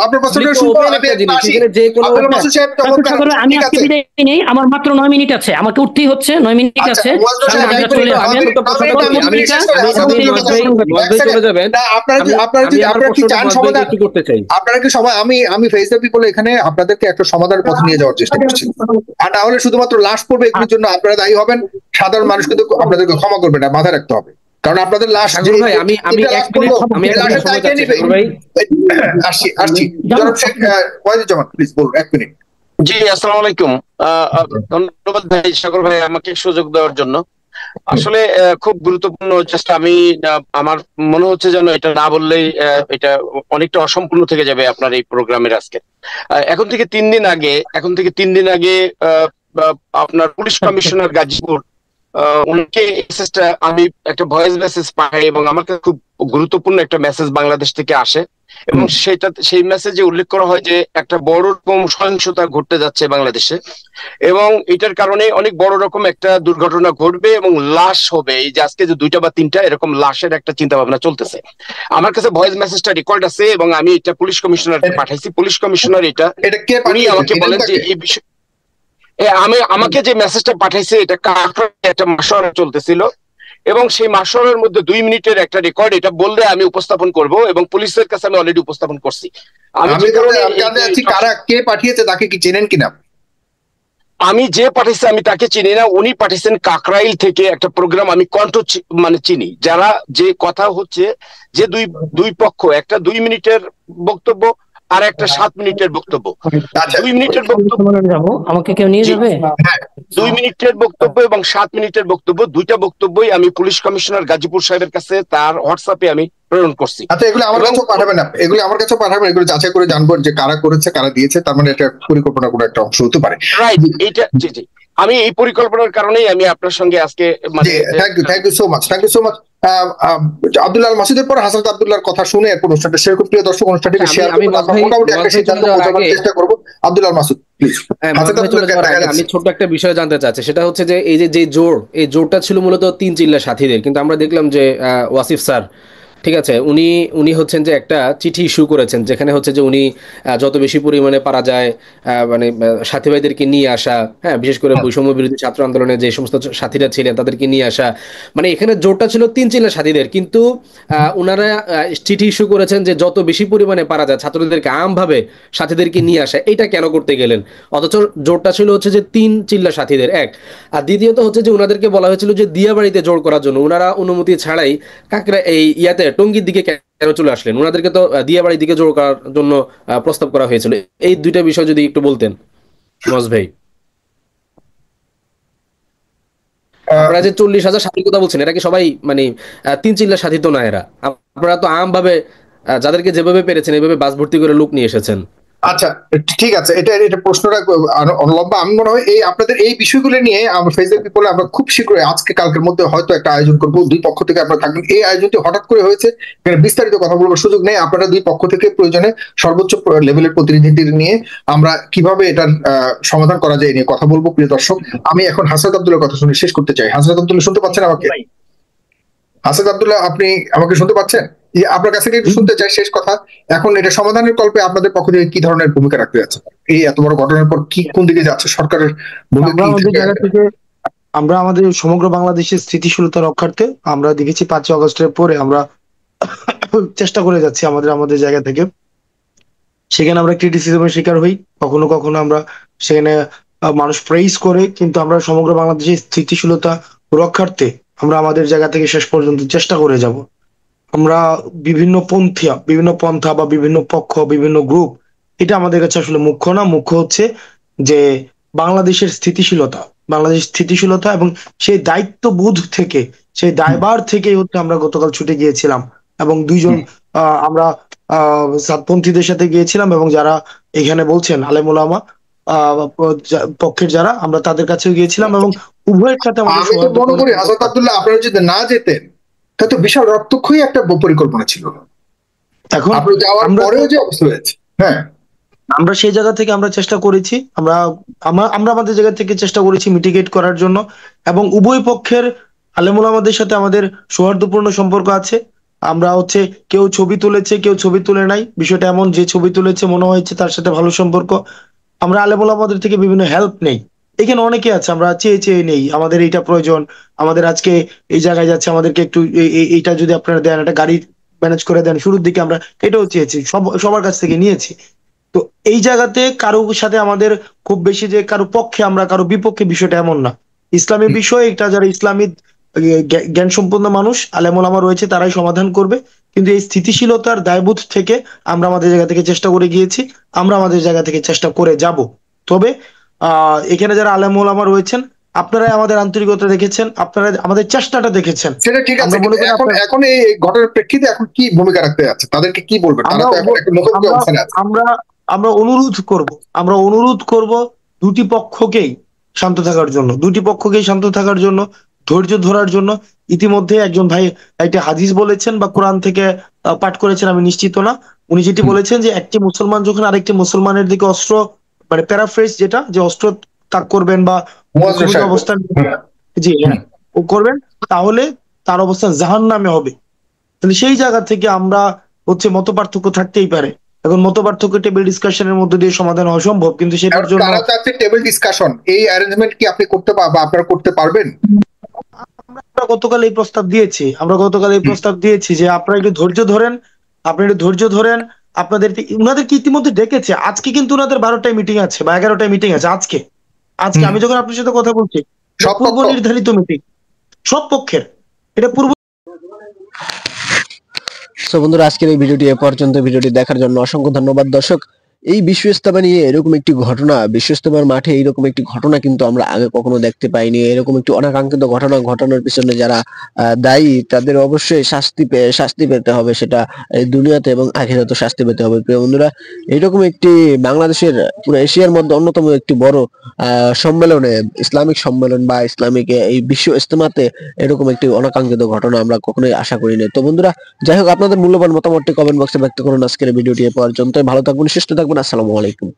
যে কোনো আমি আজকে বিদায় নেই, আমার মাত্র 9 মিনিট আছে, আমাকে উঠতেই হচ্ছে, 9 মিনিট আছে। আপনারা কি সময়, আমি ফেস দ্য পিপল এখানে আপনাদেরকে একটা সমাধানের পথে নিয়ে যাওয়ার চেষ্টা করছি, আর না হলে শুধুমাত্র লাশ পড়বে এগুলোর জন্য আপনারা দায়ী হবেন, সাধারণ মানুষ কিন্তু আপনাদেরকে ক্ষমা করবে না, মাথায় রাখতে হবে। কারণ আপনাদের লাশ আসছি প্লিজ বলুন 1 মিনিট। জি আসসালামু আলাইকুম, ধন্যবাদ ভাই সাগর ভাই আমাকে সুযোগ দেওয়ার জন্য। আসলে খুব গুরুত্বপূর্ণ জাস্ট আমি আমার মনে হচ্ছে যেন এটা না বললেই এটা অনেকটা অসম্পূর্ণ থেকে যাবে আপনার এই প্রোগ্রামের আজকে। এখন থেকে 3 দিন আগে আপনার পুলিশ কমিশনার গাজীপুর উনাকে আমি একটা ভয়েস মেসেজ পাই এবং আমার কাছে খুব গুরুত্বপূর্ণ একটা মেসেজ বাংলাদেশ থেকে আসে, এবং সেই মেসেজে উল্লেখ করা হয় যে একটা বড় রকম সহিংসতা ঘটতে যাচ্ছে বাংলাদেশে, এবং এটার কারণে অনেক বড় রকম একটা দুর্ঘটনা ঘটবে এবং লাশ হবে। এই যে আজকে যে 2টা বা 3টা এরকম লাশের একটা চিন্তা ভাবনা চলতেছে। আমার কাছে ভয়েস মেসেজটা রেকর্ড আছে এবং আমি এটা পুলিশ কমিশনারকে পাঠাইছি। পুলিশ কমিশনার এটা উনি আমাকে বলেন যে এই বিষয় আমাকে যে মেসেজটা পাঠাইছে এটা একটা মাসওয়ারা চলতেছিল, এবং সেই মাসরের মধ্যে 2 মিনিটের একটা রেকর্ড, এটা বললে আমি উপস্থাপন করব এবং পুলিশের কাছে আমি অলরেডি উপস্থাপন করছি। আমি জানতে চাচ্ছি কারা কে পাঠিয়েছে, তাকে কি চেনেন কিনা? আমি যে পাঠিয়েছি আমি তাকে চিনি না, উনি পাঠিয়েছেন কাকরাইল থেকে একটা প্রোগ্রাম, আমি কণ্ঠ মানে চিনি। যারা যে কথা হচ্ছে যে দুই পক্ষ, একটা 2 মিনিটের বক্তব্য আর একটা 7 মিনিটের বক্তব্য। 2 মিনিটের বক্তব্য আমাকে কেউ নিয়ে যাবে? 2 মিনিটের বক্তব্য এবং 7 মিনিটের বক্তব্য, দুইটা বক্তব্যই আমি পুলিশ কমিশনার গাজীপুর সাহেবের কাছে তার হোয়াটসঅ্যাপে আমি প্রেরণ করছি। আচ্ছা, এগুলো আমার কাছেও পাঠাবেন না, এগুলো আমার কাছেও পাঠাবেন, এগুলো যাচাই করে জানবো যে কারা করেছে কারা দিয়েছে, তার মানে এটা পরিকল্পনা কোনো একটা অংশ হতে পারে। রাইট, এইটা জি জি, আমি এই পরিকল্পনার কারণেই আমি আপনার সঙ্গে আজকে মানে thank you so much Abdullah Al মাসুদের পর হাসরাত আব্দুল্লাহর কথা শুনে এরপর অনুষ্ঠানটা শেয়ার করব। প্রিয় দর্শক, অনুষ্ঠানটিকে শেয়ার করুন, মোটামুটি একটা সিদ্ধান্ত পৌঁছানোর চেষ্টা করব। আব্দুল্লাহ আল মাসুদ প্লিজ। আমি ছোট্ট একটা বিষয় জানতে চাচ্ছি, সেটা হচ্ছে যে এই যে এই জোরটা ছিল মূলত 3 চিল্লা সাথীদের, কিন্তু আমরা দেখলাম যে ওয়াসিফ স্যার, ঠিক আছে, উনি হচ্ছেন যে একটা চিঠি ইস্যু করেছেন, যেখানে হচ্ছে যে উনি যত বেশি পরিমাণে পারা যায় মানে সাথী ভাইদেরকে নিয়ে আসা, হ্যাঁ, বিশেষ করে বৈষম্য বিরোধী ছাত্র আন্দোলনে যে সমস্ত সাথীরা ছিলেন তাদেরকে নিয়ে আসা, মানে এখানে জোরটা ছিল 3 চিল্লা সাথীদের, কিন্তু ওনারা চিঠি ইস্যু করেছেন যে যত বেশি পরিমাণে পারা যায় ছাত্রদেরকে আমভাবে সাথীদেরকে নিয়ে আসা। এইটা কেন করতে গেলেন? অথচ জোরটা ছিল হচ্ছে যে 3 চিল্লা সাথীদের, এক। আর দ্বিতীয়ত হচ্ছে যে ওনাদেরকে বলা হয়েছিল যে দিয়াবাড়িতে জোর করার জন্য, ওনারা অনুমতি ছাড়াই কাকরা এই ইয়াতে টঙ্গীর দিকে কেন চলে আসলেন? ওনাদেরকে তো দিয়াবাড়ির দিকে জোর করার জন্য প্রস্তাব করা হয়েছিল। এই দুইটা বিষয় যদি একটু বলতেন মজ ভাই। আপনারা যে 40,000 সাথীর কথা বলছেন, এরা কি সবাই মানে 3 চিল্লার সাথী তো না? এরা আপনারা তো আম ভাবে যাদেরকে যেভাবে পেরেছেন এইভাবে বাস ভর্তি করে লোক নিয়ে এসেছেন। আচ্ছা ঠিক আছে, এটা প্রশ্নটা লম্বা। আমি মনে হয় এই আপনাদের এই বিষয়গুলো নিয়ে আমরা ফেসবুক পিপলে আমরা খুব শীঘ্রই আজকে কালকের মধ্যে হয়তো একটা আয়োজন করবো, দুই পক্ষ থেকে আপনারা থাকবেন। এই আয়োজনটি হঠাৎ করে হয়েছে, এখানে বিস্তারিত কথা বলবার সুযোগ নেই। আপনারা দুই পক্ষ থেকে প্রয়োজনে সর্বোচ্চ লেভেলের প্রতিনিধিদের নিয়ে আমরা কিভাবে এটার সমাধান করা যায় নিয়ে কথা বলবো। প্রিয় দর্শক, আমি এখন হাসরাত আব্দুল্লাহর কথা শুনে শেষ করতে চাই। হাসরাত আব্দুল্লাহ শুনতে পাচ্ছেন আমাকে? হাসরাত আব্দুল্লাহ, আপনি আমাকে শুনতে পাচ্ছেন? আপনার কাছে একটু শুনতে চাই শেষ কথা। এখন এটা সমাধানের কল্পে আপনাদের পক্ষ থেকে কি ধরনের ভূমিকা রাখতে যাচ্ছে? এই এত বড় ঘটনার পর কি কোন দিকে যাচ্ছে সরকারের ভূমিকা? আমরা আমাদের সমগ্র বাংলাদেশের স্থিতিশীলতা রক্ষার্থে আমরা দেখেছি 5 আগস্টের পরে আমরা চেষ্টা করে যাচ্ছি আমাদের জায়গা থেকে। সেখানে আমরা ক্রিটিসিজমের শিকার হই, কখনো কখনো আমরা সেখানে মানুষ প্রেইজ করে, কিন্তু আমরা সমগ্র বাংলাদেশের স্থিতিশীলতা রক্ষার্থে আমরা আমাদের জায়গা থেকে শেষ পর্যন্ত চেষ্টা করে যাব। আমরা বিভিন্ন পন্থা বা বিভিন্ন পক্ষ, বিভিন্ন গ্রুপ, এটা আমাদের কাছে আসলে মুখ্য না। মুখ্য হচ্ছে যে বাংলাদেশের স্থিতিশীলতা এবং সেই দায়িত্ববোধ থেকে, সেই দায়ভার থেকে হচ্ছে আমরা গতকাল ছুটে গিয়েছিলাম এবং দুইজন আমরা সাতপন্থীদের সাথে গিয়েছিলাম এবং যারা এখানে বলছেন আলেম ওলামা পক্ষের যারা, আমরা তাদের কাছেও গিয়েছিলাম এবং উভয়ের সাথে আমাদের মনে করি হাসান আব্দুল্লাহ আপনারা যদি না যেতেন তা তো বিশাল রক্তক্ষয়ী একটা পরিকল্পনা ছিল। এখন যাওয়ার পরেও যে অবস্থা হয়েছে, হ্যাঁ, আমরা সেই জায়গা থেকে আমরা চেষ্টা করেছি, আমরা আমাদের জায়গা থেকে চেষ্টা করেছি মিটিগেট করার জন্য, এবং উভয় পক্ষের আলেম ওলামাদের সাথে আমাদের সৌহার্দ্যপূর্ণ সম্পর্ক আছে। আমরা হচ্ছে কেউ ছবি তুলেছে, কেউ ছবি তুলে নাই, বিষয়টা এমন যে ছবি তুলেছে মনে হয়েছে তার সাথে ভালো সম্পর্ক। আমরা আলেম ওলামাদের থেকে বিভিন্ন হেল্প নেই, এখানে অনেকে আছে, আমরা চেয়ে নেই, আমাদের এইটা প্রয়োজন, আমাদের আজকে এই জায়গায় যাচ্ছে, আমাদেরকে একটু এইটা যদি আপনারা দেন, একটা গাড়ি ম্যানেজ করে দেন, শুরুর দিকে আমরা এটাও চেয়েছি, সবার কাছ থেকে নিয়েছি। তো এই জায়গাতে কারো সাথে আমাদের খুব বেশি যে কারো পক্ষে আমরা কারো বিপক্ষে, বিষয়টা এমন না। ইসলামী বিষয় এটা যারা ইসলামী জ্ঞান সম্পন্ন মানুষ আলেম ওলামা রয়েছে তারাই সমাধান করবে, কিন্তু এই স্থিতিশীলতার দায়বোধ থেকে আমরা আমাদের জায়গা থেকে চেষ্টা করে গিয়েছি, আমরা আমাদের জায়গা থেকে চেষ্টা করে যাব। তবে এখানে যারা আলেম ওলামা রয়েছেন, আপনারাই আমাদের আন্তরিকতা দেখেছেন, আপনারা আমাদের চেষ্টাটা দেখেছেন, সেটা ঠিক আছে। এখন এই ঘটনার প্রেক্ষিতে এখন কি ভূমিকা রাখতে যাচ্ছে, তাদেরকে কি বলবেন? আমরা অনুরোধ করব দুটি পক্ষকেই শান্ত থাকার জন্য, ধৈর্য ধরার জন্য। ইতিমধ্যে একজন ভাই একটা হাদিস বলেছেন বা কোরআন থেকে পাঠ করেছেন, আমি নিশ্চিত না, উনি যেটি বলেছেন যে একটি মুসলমান যখন আরেকটি মুসলমানের দিকে অস্ত্র, মানে প্যারাফ্রেজ যেটা, যে অস্ত্র তাক করবেন বা অবস্থান করবেন, তাহলে তার অবস্থান জাহান্নামে হবে। তাহলে সেই জায়গা থেকে আমরা হচ্ছে মত পার্থক্য থাকতেই পারে, এখন মত পার্থক্য টেবিল ডিসকাশনের মধ্যে দিয়ে সমাধান হওয়া সম্ভব, কিন্তু সেটার জন্য টেবিল ডিসকাশন এই অ্যারেঞ্জমেন্ট কি আপনি করতে বা আপনারা করতে পারবেন? আমরা গতকাল এই প্রস্তাব দিয়েছি, যে আপনারা একটু ধৈর্য ধরেন, আপনাদের উনাদেরকে ইতিমধ্যে ডেকেছে। আজকে কিন্তু উনাদের 12টায় মিটিং আছে বা 11টায় মিটিং আছে। আজকে আমি যখন আপনার সাথে কথা বলছি, পূর্ব নির্ধারিত মিটিং সব পক্ষের, এটা পূর্ব। তো বন্ধুরা, আজকের এই ভিডিওটি এ পর্যন্ত। ভিডিওটি দেখার জন্য অসংখ্য ধন্যবাদ। দর্শক, এই বিশ্ব ইজতেমা নিয়ে এরকম একটি ঘটনা, বিশ্ব ইজতেমার মাঠে এইরকম একটি ঘটনা কিন্তু আমরা আগে কখনো দেখতে পাইনি। এরকম একটি অনাকাঙ্ক্ষিত ঘটনা ঘটানোর পিছনে যারা দায়ী, তাদের অবশ্যই শাস্তি পেতে হবে। সেটা এই দুনিয়াতে এবং আখিরাতে শাস্তি পেতে হবে। প্রিয় বন্ধুরা, এইরকম একটি বাংলাদেশের পুরো এশিয়ার মধ্যে অন্যতম একটি বড় সম্মেলনে, ইসলামিক সম্মেলন বা ইসলামিক এই বিশ্ব ইজতেমাতে এরকম একটি অনাকাঙ্ক্ষিত ঘটনা আমরা কখনোই আশা করিনি। তো বন্ধুরা, যাই হোক, আপনাদের মূল্যবান মতামতটি কমেন্ট বক্সে ব্যক্ত করুন। আজকের ভিডিওটি এ পর্যন্ত। ভালো থাকবেন, সুস্থ থাকবেন। আসসালামু আলাইকুম।